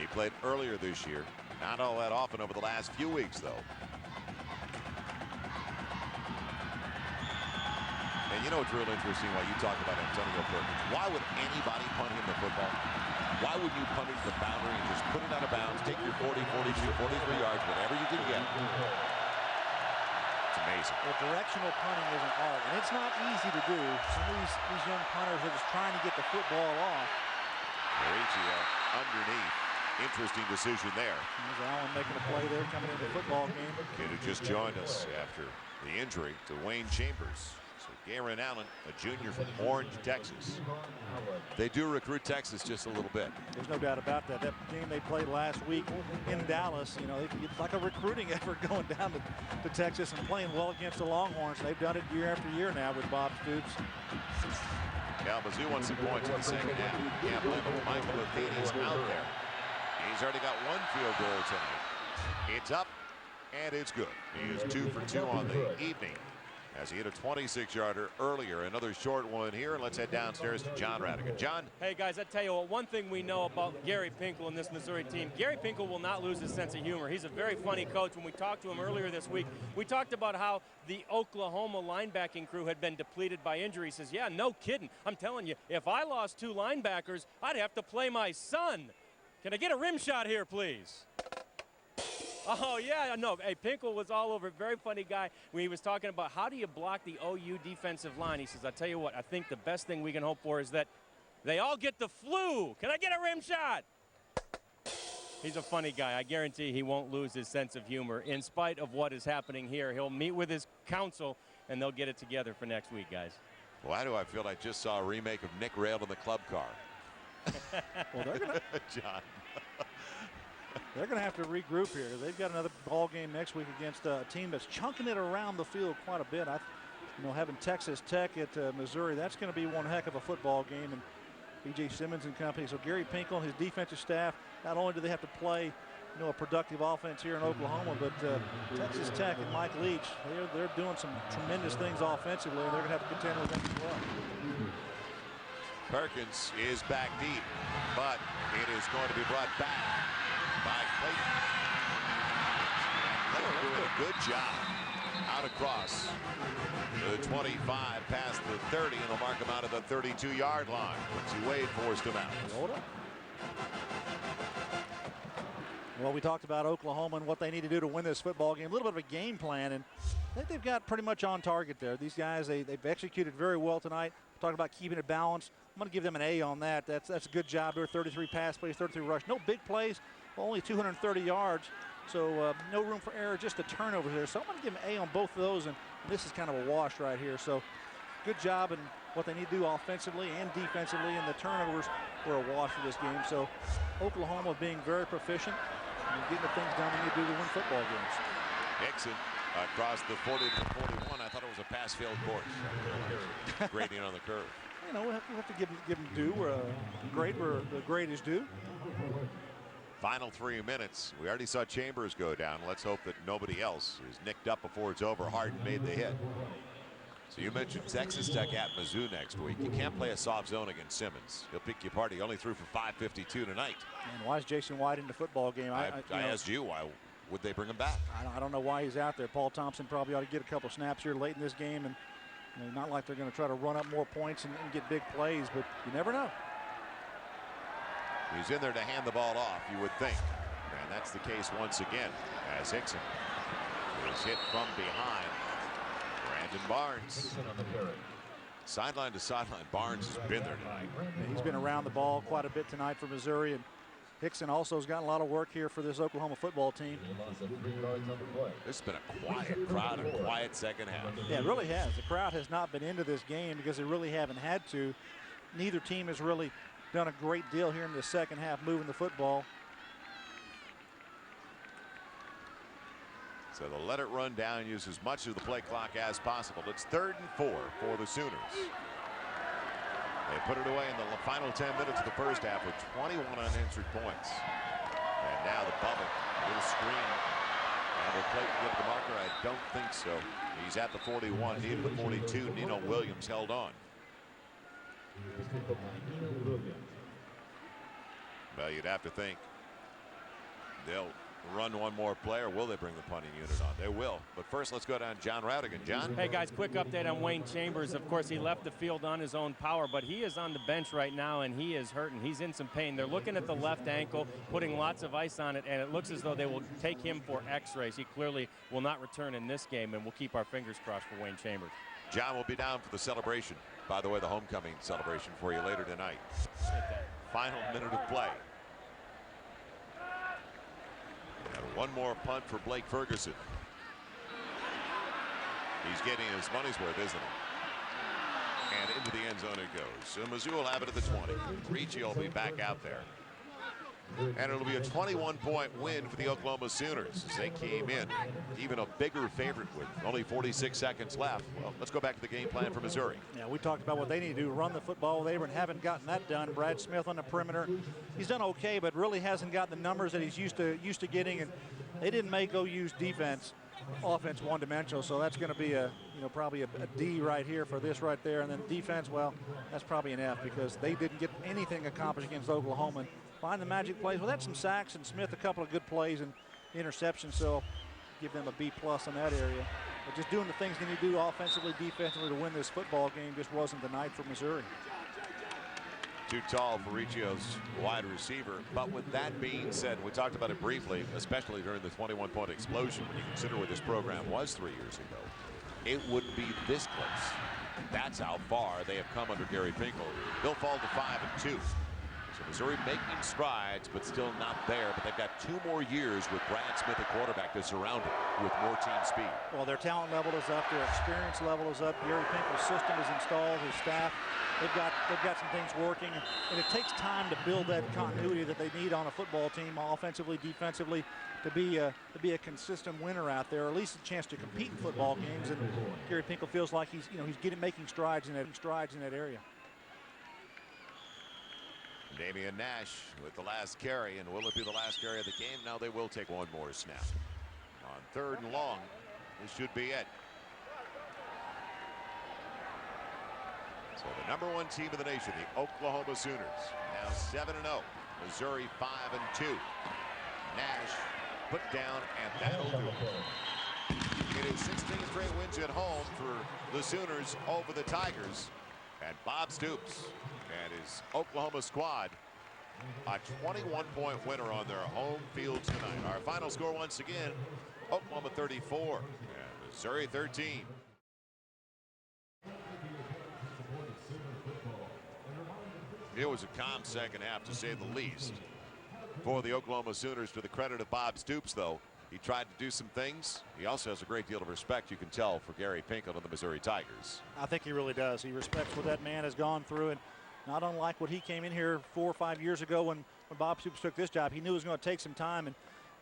He played earlier this year. Not all that often over the last few weeks, though. And you know what's real interesting while you talk about Antonio Perkins? Why would anybody punt him the football? Why wouldn't you punt it to the boundary and just put it out of bounds, take your 40, 42, 43 yards, whatever you can get? It's amazing. Well, directional punting is an art, and it's not easy to do. Some of these young punters are just trying to get the football off. Mauricio underneath. Interesting decision there. There's Allen making a play there coming into the football game. Kid who just joined us after the injury to Wayne Chambers. So Garen Allen, a junior from Orange, Texas. They do recruit Texas just a little bit. There's no doubt about that. That game they played last week in Dallas, you know, it's like a recruiting effort going down to Texas and playing well against the Longhorns. They've done it year after year now with Bob Stoops. Kalamazoo wants some points in the second half. Can't blame him. Michael Athene's out there. He's already got 1 field goal tonight. It's up, and it's good. He is 2 for 2 on the evening as he hit a 26-yarder earlier. Another short one here. Let's head downstairs to John Radigan. John? Hey, guys, I tell you what, one thing we know about Gary Pinkel and this Missouri team, Gary Pinkel will not lose his sense of humor. He's a very funny coach. When we talked to him earlier this week, we talked about how the Oklahoma linebacking crew had been depleted by injury. He says, yeah, no kidding. I'm telling you, if I lost 2 linebackers, I'd have to play my son. Can I get a rim shot here, please? Oh, yeah, no. Hey, Pinkel was all over. Very funny guy. When he was talking about how do you block the OU defensive line, he says, I tell you what, I think the best thing we can hope for is that they all get the flu. Can I get a rim shot? He's a funny guy. I guarantee he won't lose his sense of humor. In spite of what is happening here, he'll meet with his counsel, and they'll get it together for next week, guys. Why do I feel I just saw a remake of Nick Railed in the Club Car? Well, they're gonna, John. they're going to have to regroup here. They've got another ball game next week against a team that's chunking it around the field quite a bit. You know, having Texas Tech at Missouri, that's going to be one heck of a football game. And B.J. Simmons and company. So Gary Pinkel and his defensive staff, not only do they have to play, you know, a productive offense here in Oklahoma, but Texas Tech and Mike Leach, they're doing some tremendous things offensively, and they're going to have to contend with them as well. Perkins is back deep, but it is going to be brought back by Clayton. And Clayton doing a good job out across the 25 past the 30, and they'll mark him out of the 32-yard line. Quincy Wade forced him out. Well, we talked about Oklahoma and what they need to do to win this football game. A little bit of a game plan, and I think they've got pretty much on target there. These guys, they've executed very well tonight. Talking about keeping it balanced. I'm going to give them an A on that. That's a good job there. 33 pass plays, 33 rush. No big plays, only 230 yards. So no room for error, just a turnover there. So I'm going to give them an A on both of those, and this is kind of a wash right here. So good job in what they need to do offensively and defensively, and the turnovers were a wash for this game. So Oklahoma being very proficient and getting the things done they need to do to win football games. Nixon across the 40 to the 41. I thought it was a pass-failed course. Grading on the curve. You know, we'll have to give them due. Grade where the grade is due. Final 3 minutes. We already saw Chambers go down. Let's hope that nobody else is nicked up before it's over. Harden made the hit. So you mentioned Texas Tech at Mizzou next week. You can't play a soft zone against Simmons. He'll pick you apart. He only threw for 552 tonight. And why is Jason White in the football game? I asked you, why would they bring him back? I don't know why he's out there. Paul Thompson probably ought to get a couple snaps here late in this game. And you know, not like they're going to try to run up more points and get big plays, but you never know. He's in there to hand the ball off, you would think. And that's the case once again as Hickson is hit from behind. Brandon Barnes. Sideline to sideline, Barnes has been there tonight. He's been around the ball quite a bit tonight for Missouri, and Hickson also has gotten a lot of work here for this Oklahoma football team. This has been a quiet crowd, a quiet second half. Yeah, it really has. The crowd has not been into this game because they really haven't had to. Neither team has really done a great deal here in the second half moving the football. So they'll let it run down, use as much of the play clock as possible. It's 3rd and 4 for the Sooners. They put it away in the final 10 minutes of the first half with 21 unanswered points. And now the bubble, a little screen. And will Clayton get the marker? I don't think so. He's at the 41, needed the 42. Nino Williams held on. Well, you'd have to think they'll run one more play, or will they bring the punting unit on? They will. But first, let's go down to John Radigan. John? Hey, guys, quick update on Wayne Chambers. Of course, he left the field on his own power, but he is on the bench right now, and he is hurting. He's in some pain. They're looking at the left ankle, putting lots of ice on it, and it looks as though they will take him for x-rays. He clearly will not return in this game, and we'll keep our fingers crossed for Wayne Chambers. John will be down for the celebration. By the way, the homecoming celebration for you later tonight. Final minute of play. And one more punt for Blake Ferguson. He's getting his money's worth, isn't he? And into the end zone it goes. So Mizzou will have it at the 20. Ricci will be back out there. And it'll be a 21-point win for the Oklahoma Sooners as they came in even a bigger favorite with only 46 seconds left. Well, let's go back to the game plan for Missouri. Yeah, we talked about what they need to do, run the football. They haven't gotten that done. Brad Smith on the perimeter. He's done okay, but really hasn't got the numbers that he's used to getting. And they didn't make OU's offense one-dimensional, so that's going to be probably a D right here for this right there. And then defense, well, that's probably an F because they didn't get anything accomplished against Oklahoma. Find the magic plays. Well, that's some sacks, and Smith a couple of good plays and interceptions, so I'll give them a B+ in that area. But just doing the things they need to do offensively, defensively to win this football game just wasn't the night for Missouri. Too tall for Riccio's wide receiver. But with that being said, we talked about it briefly, especially during the 21-point explosion. When you consider where this program was 3 years ago, it wouldn't be this close. That's how far they have come under Gary Pinkel. They'll fall to 5-2. So Missouri making strides, but still not there. But they've got 2 more years with Brad Smith at quarterback to surround it with more team speed. Well, their talent level is up. Their experience level is up. Gary Pinkel's system is installed. His staff, they've got some things working. And it takes time to build that continuity that they need on a football team, offensively, defensively, to be a consistent winner out there, or at least a chance to compete in football games. And Gary Pinkel feels like he's making strides in that area. Damian Nash with the last carry, and will it be the last carry of the game? Now they will take one more snap. On 3rd and long, this should be it. So the #1 team in the nation, the Oklahoma Sooners, now 7-0. Missouri 5-2. Nash put down, and that'll do it. It is 16 straight wins at home for the Sooners over the Tigers. And Bob Stoops and his Oklahoma squad A 21-point winner on their home field tonight. Our final score once again, Oklahoma 34 and Missouri 13. It was a calm second half, to say the least, for the Oklahoma Sooners. To the credit of Bob Stoops, though, he tried to do some things. He also has a great deal of respect, you can tell, for Gary Pinkel and the Missouri Tigers. I think he really does. He respects what that man has gone through, and not unlike what he came in here 4 or 5 years ago when Bob Stoops took this job. He knew it was going to take some time, and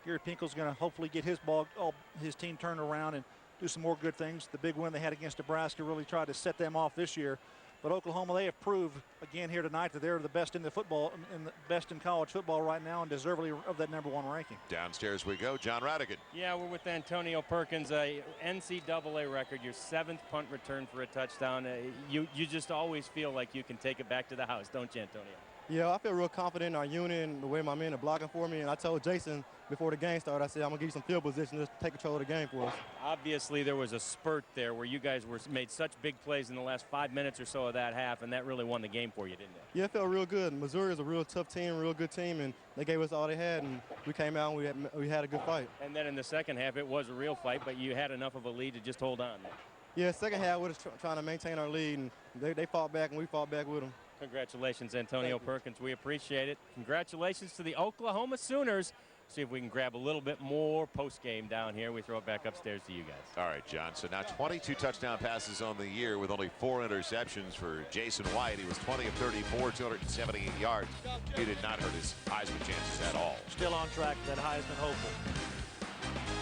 Gary Pinkel's going to hopefully get his team turned around and do some more good things. The big win they had against Nebraska really tried to set them off this year. But Oklahoma, they have proved again here tonight that they're the best in the football, and the best in college football right now, and deservedly of that #1 ranking. Downstairs we go. John Radigan. Yeah, we're with Antonio Perkins, a NCAA record, your 7th punt return for a touchdown. You just always feel like you can take it back to the house, don't you, Antonio? Yeah, I feel real confident in our unit and the way my men are blocking for me. And I told Jason before the game started, I said, I'm going to give you some field position to take control of the game for us. Obviously, there was a spurt there where you guys made such big plays in the last 5 minutes or so of that half, and that really won the game for you, didn't it? Yeah, it felt real good. Missouri is a real tough team, real good team, and they gave us all they had, and we came out and we had a good fight. And then in the second half, it was a real fight, but you had enough of a lead to just hold on there. Yeah, second half, we were trying to maintain our lead, and they fought back, and we fought back with them. Congratulations, Antonio Perkins. We appreciate it. Congratulations to the Oklahoma Sooners. See if we can grab a little bit more post-game down here. We throw it back upstairs to you guys. All right, John. So now 22 touchdown passes on the year with only 4 interceptions for Jason White. He was 20 of 34, 278 yards. He did not hurt his Heisman chances at all. Still on track for that Heisman hopeful.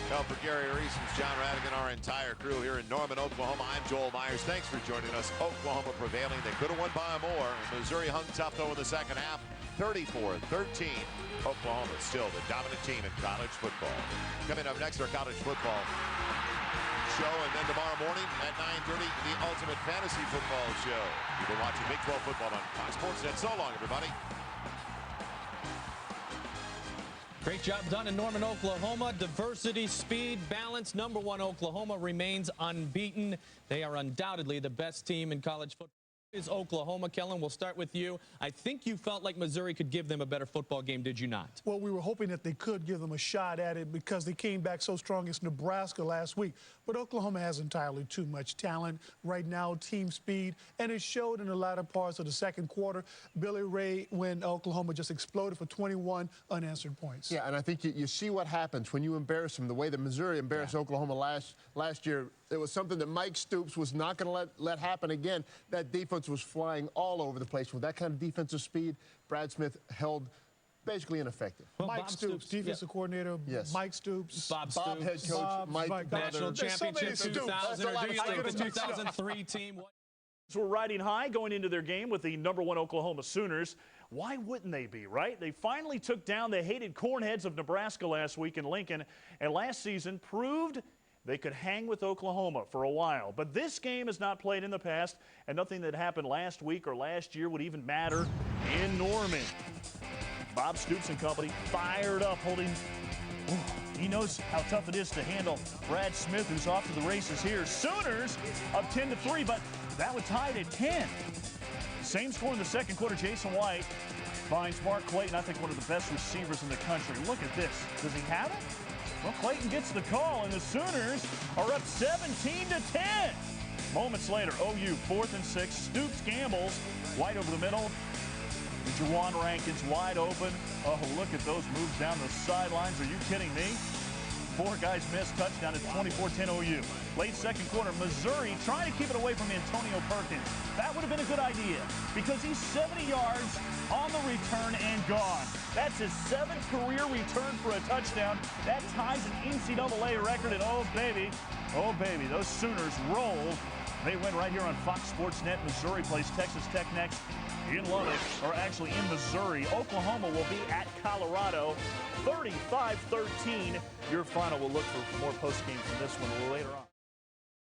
Well, for Gary Reasons, John Radigan, our entire crew here in Norman, Oklahoma, I'm Joel Myers. Thanks for joining us. Oklahoma prevailing. They could have won by more. Missouri hung tough, though, in the second half. 34-13. Oklahoma still the dominant team in college football. Coming up next, our college football show, and then tomorrow morning at 9:30, the Ultimate Fantasy Football Show. You've been watching Big 12 football on Fox Sports Net. So long, everybody. Great job done in Norman, Oklahoma. Diversity, speed, balance. #1 Oklahoma remains unbeaten. They are undoubtedly the best team in college football. Is Oklahoma. Kellen, we'll start with you. I think you felt like Missouri could give them a better football game, did you not? Well, we were hoping that they could give them a shot at it because they came back so strong against Nebraska last week. But Oklahoma has entirely too much talent right now, team speed, and it showed in the latter parts of the second quarter. Billy Ray, when Oklahoma just exploded for 21 unanswered points. Yeah, and I think you see what happens when you embarrass them. The way that Missouri embarrassed Oklahoma last year, it was something that Mike Stoops was not going to let happen again. That defense was flying all over the place. With that kind of defensive speed, Brad Smith held basically ineffective. Well, Mike Stoops, defensive coordinator. Yes. Mike Stoops. Bob Stoops. Bob head coach. Mike National championship so 2000. Or do you think the 2003 team? We're riding high going into their game with the #1 Oklahoma Sooners. Why wouldn't they be, right? They finally took down the hated Cornheads of Nebraska last week in Lincoln, and last season proved they could hang with Oklahoma for a while. But this game is not played in the past, and nothing that happened last week or last year would even matter in Norman. Bob Stoops and company fired up, holding. He knows how tough it is to handle Brad Smith, who's off to the races here. Sooners up 10-3, but that was tied at 10. Same score in the second quarter. Jason White finds Mark Clayton, I think one of the best receivers in the country. Look at this. Does he have it? Well, Clayton gets the call, and the Sooners are up 17-10. Moments later, OU 4th and 6. Stoops gambles. White over the middle. Juwan Rankins wide open. Oh, look at those moves down the sidelines. Are you kidding me? 4 guys missed. Touchdown at 24-10 OU. Late second quarter, Missouri trying to keep it away from Antonio Perkins. That would have been a good idea because he's 70 yards on the return and gone. That's his 7th career return for a touchdown. That ties an NCAA record, and oh baby, those Sooners roll. They win right here on Fox Sports Net. Missouri plays Texas Tech next in Lubbock, or actually in Missouri. Oklahoma will be at Colorado. 35-13. Your final. We'll look for more post-game from this one later on.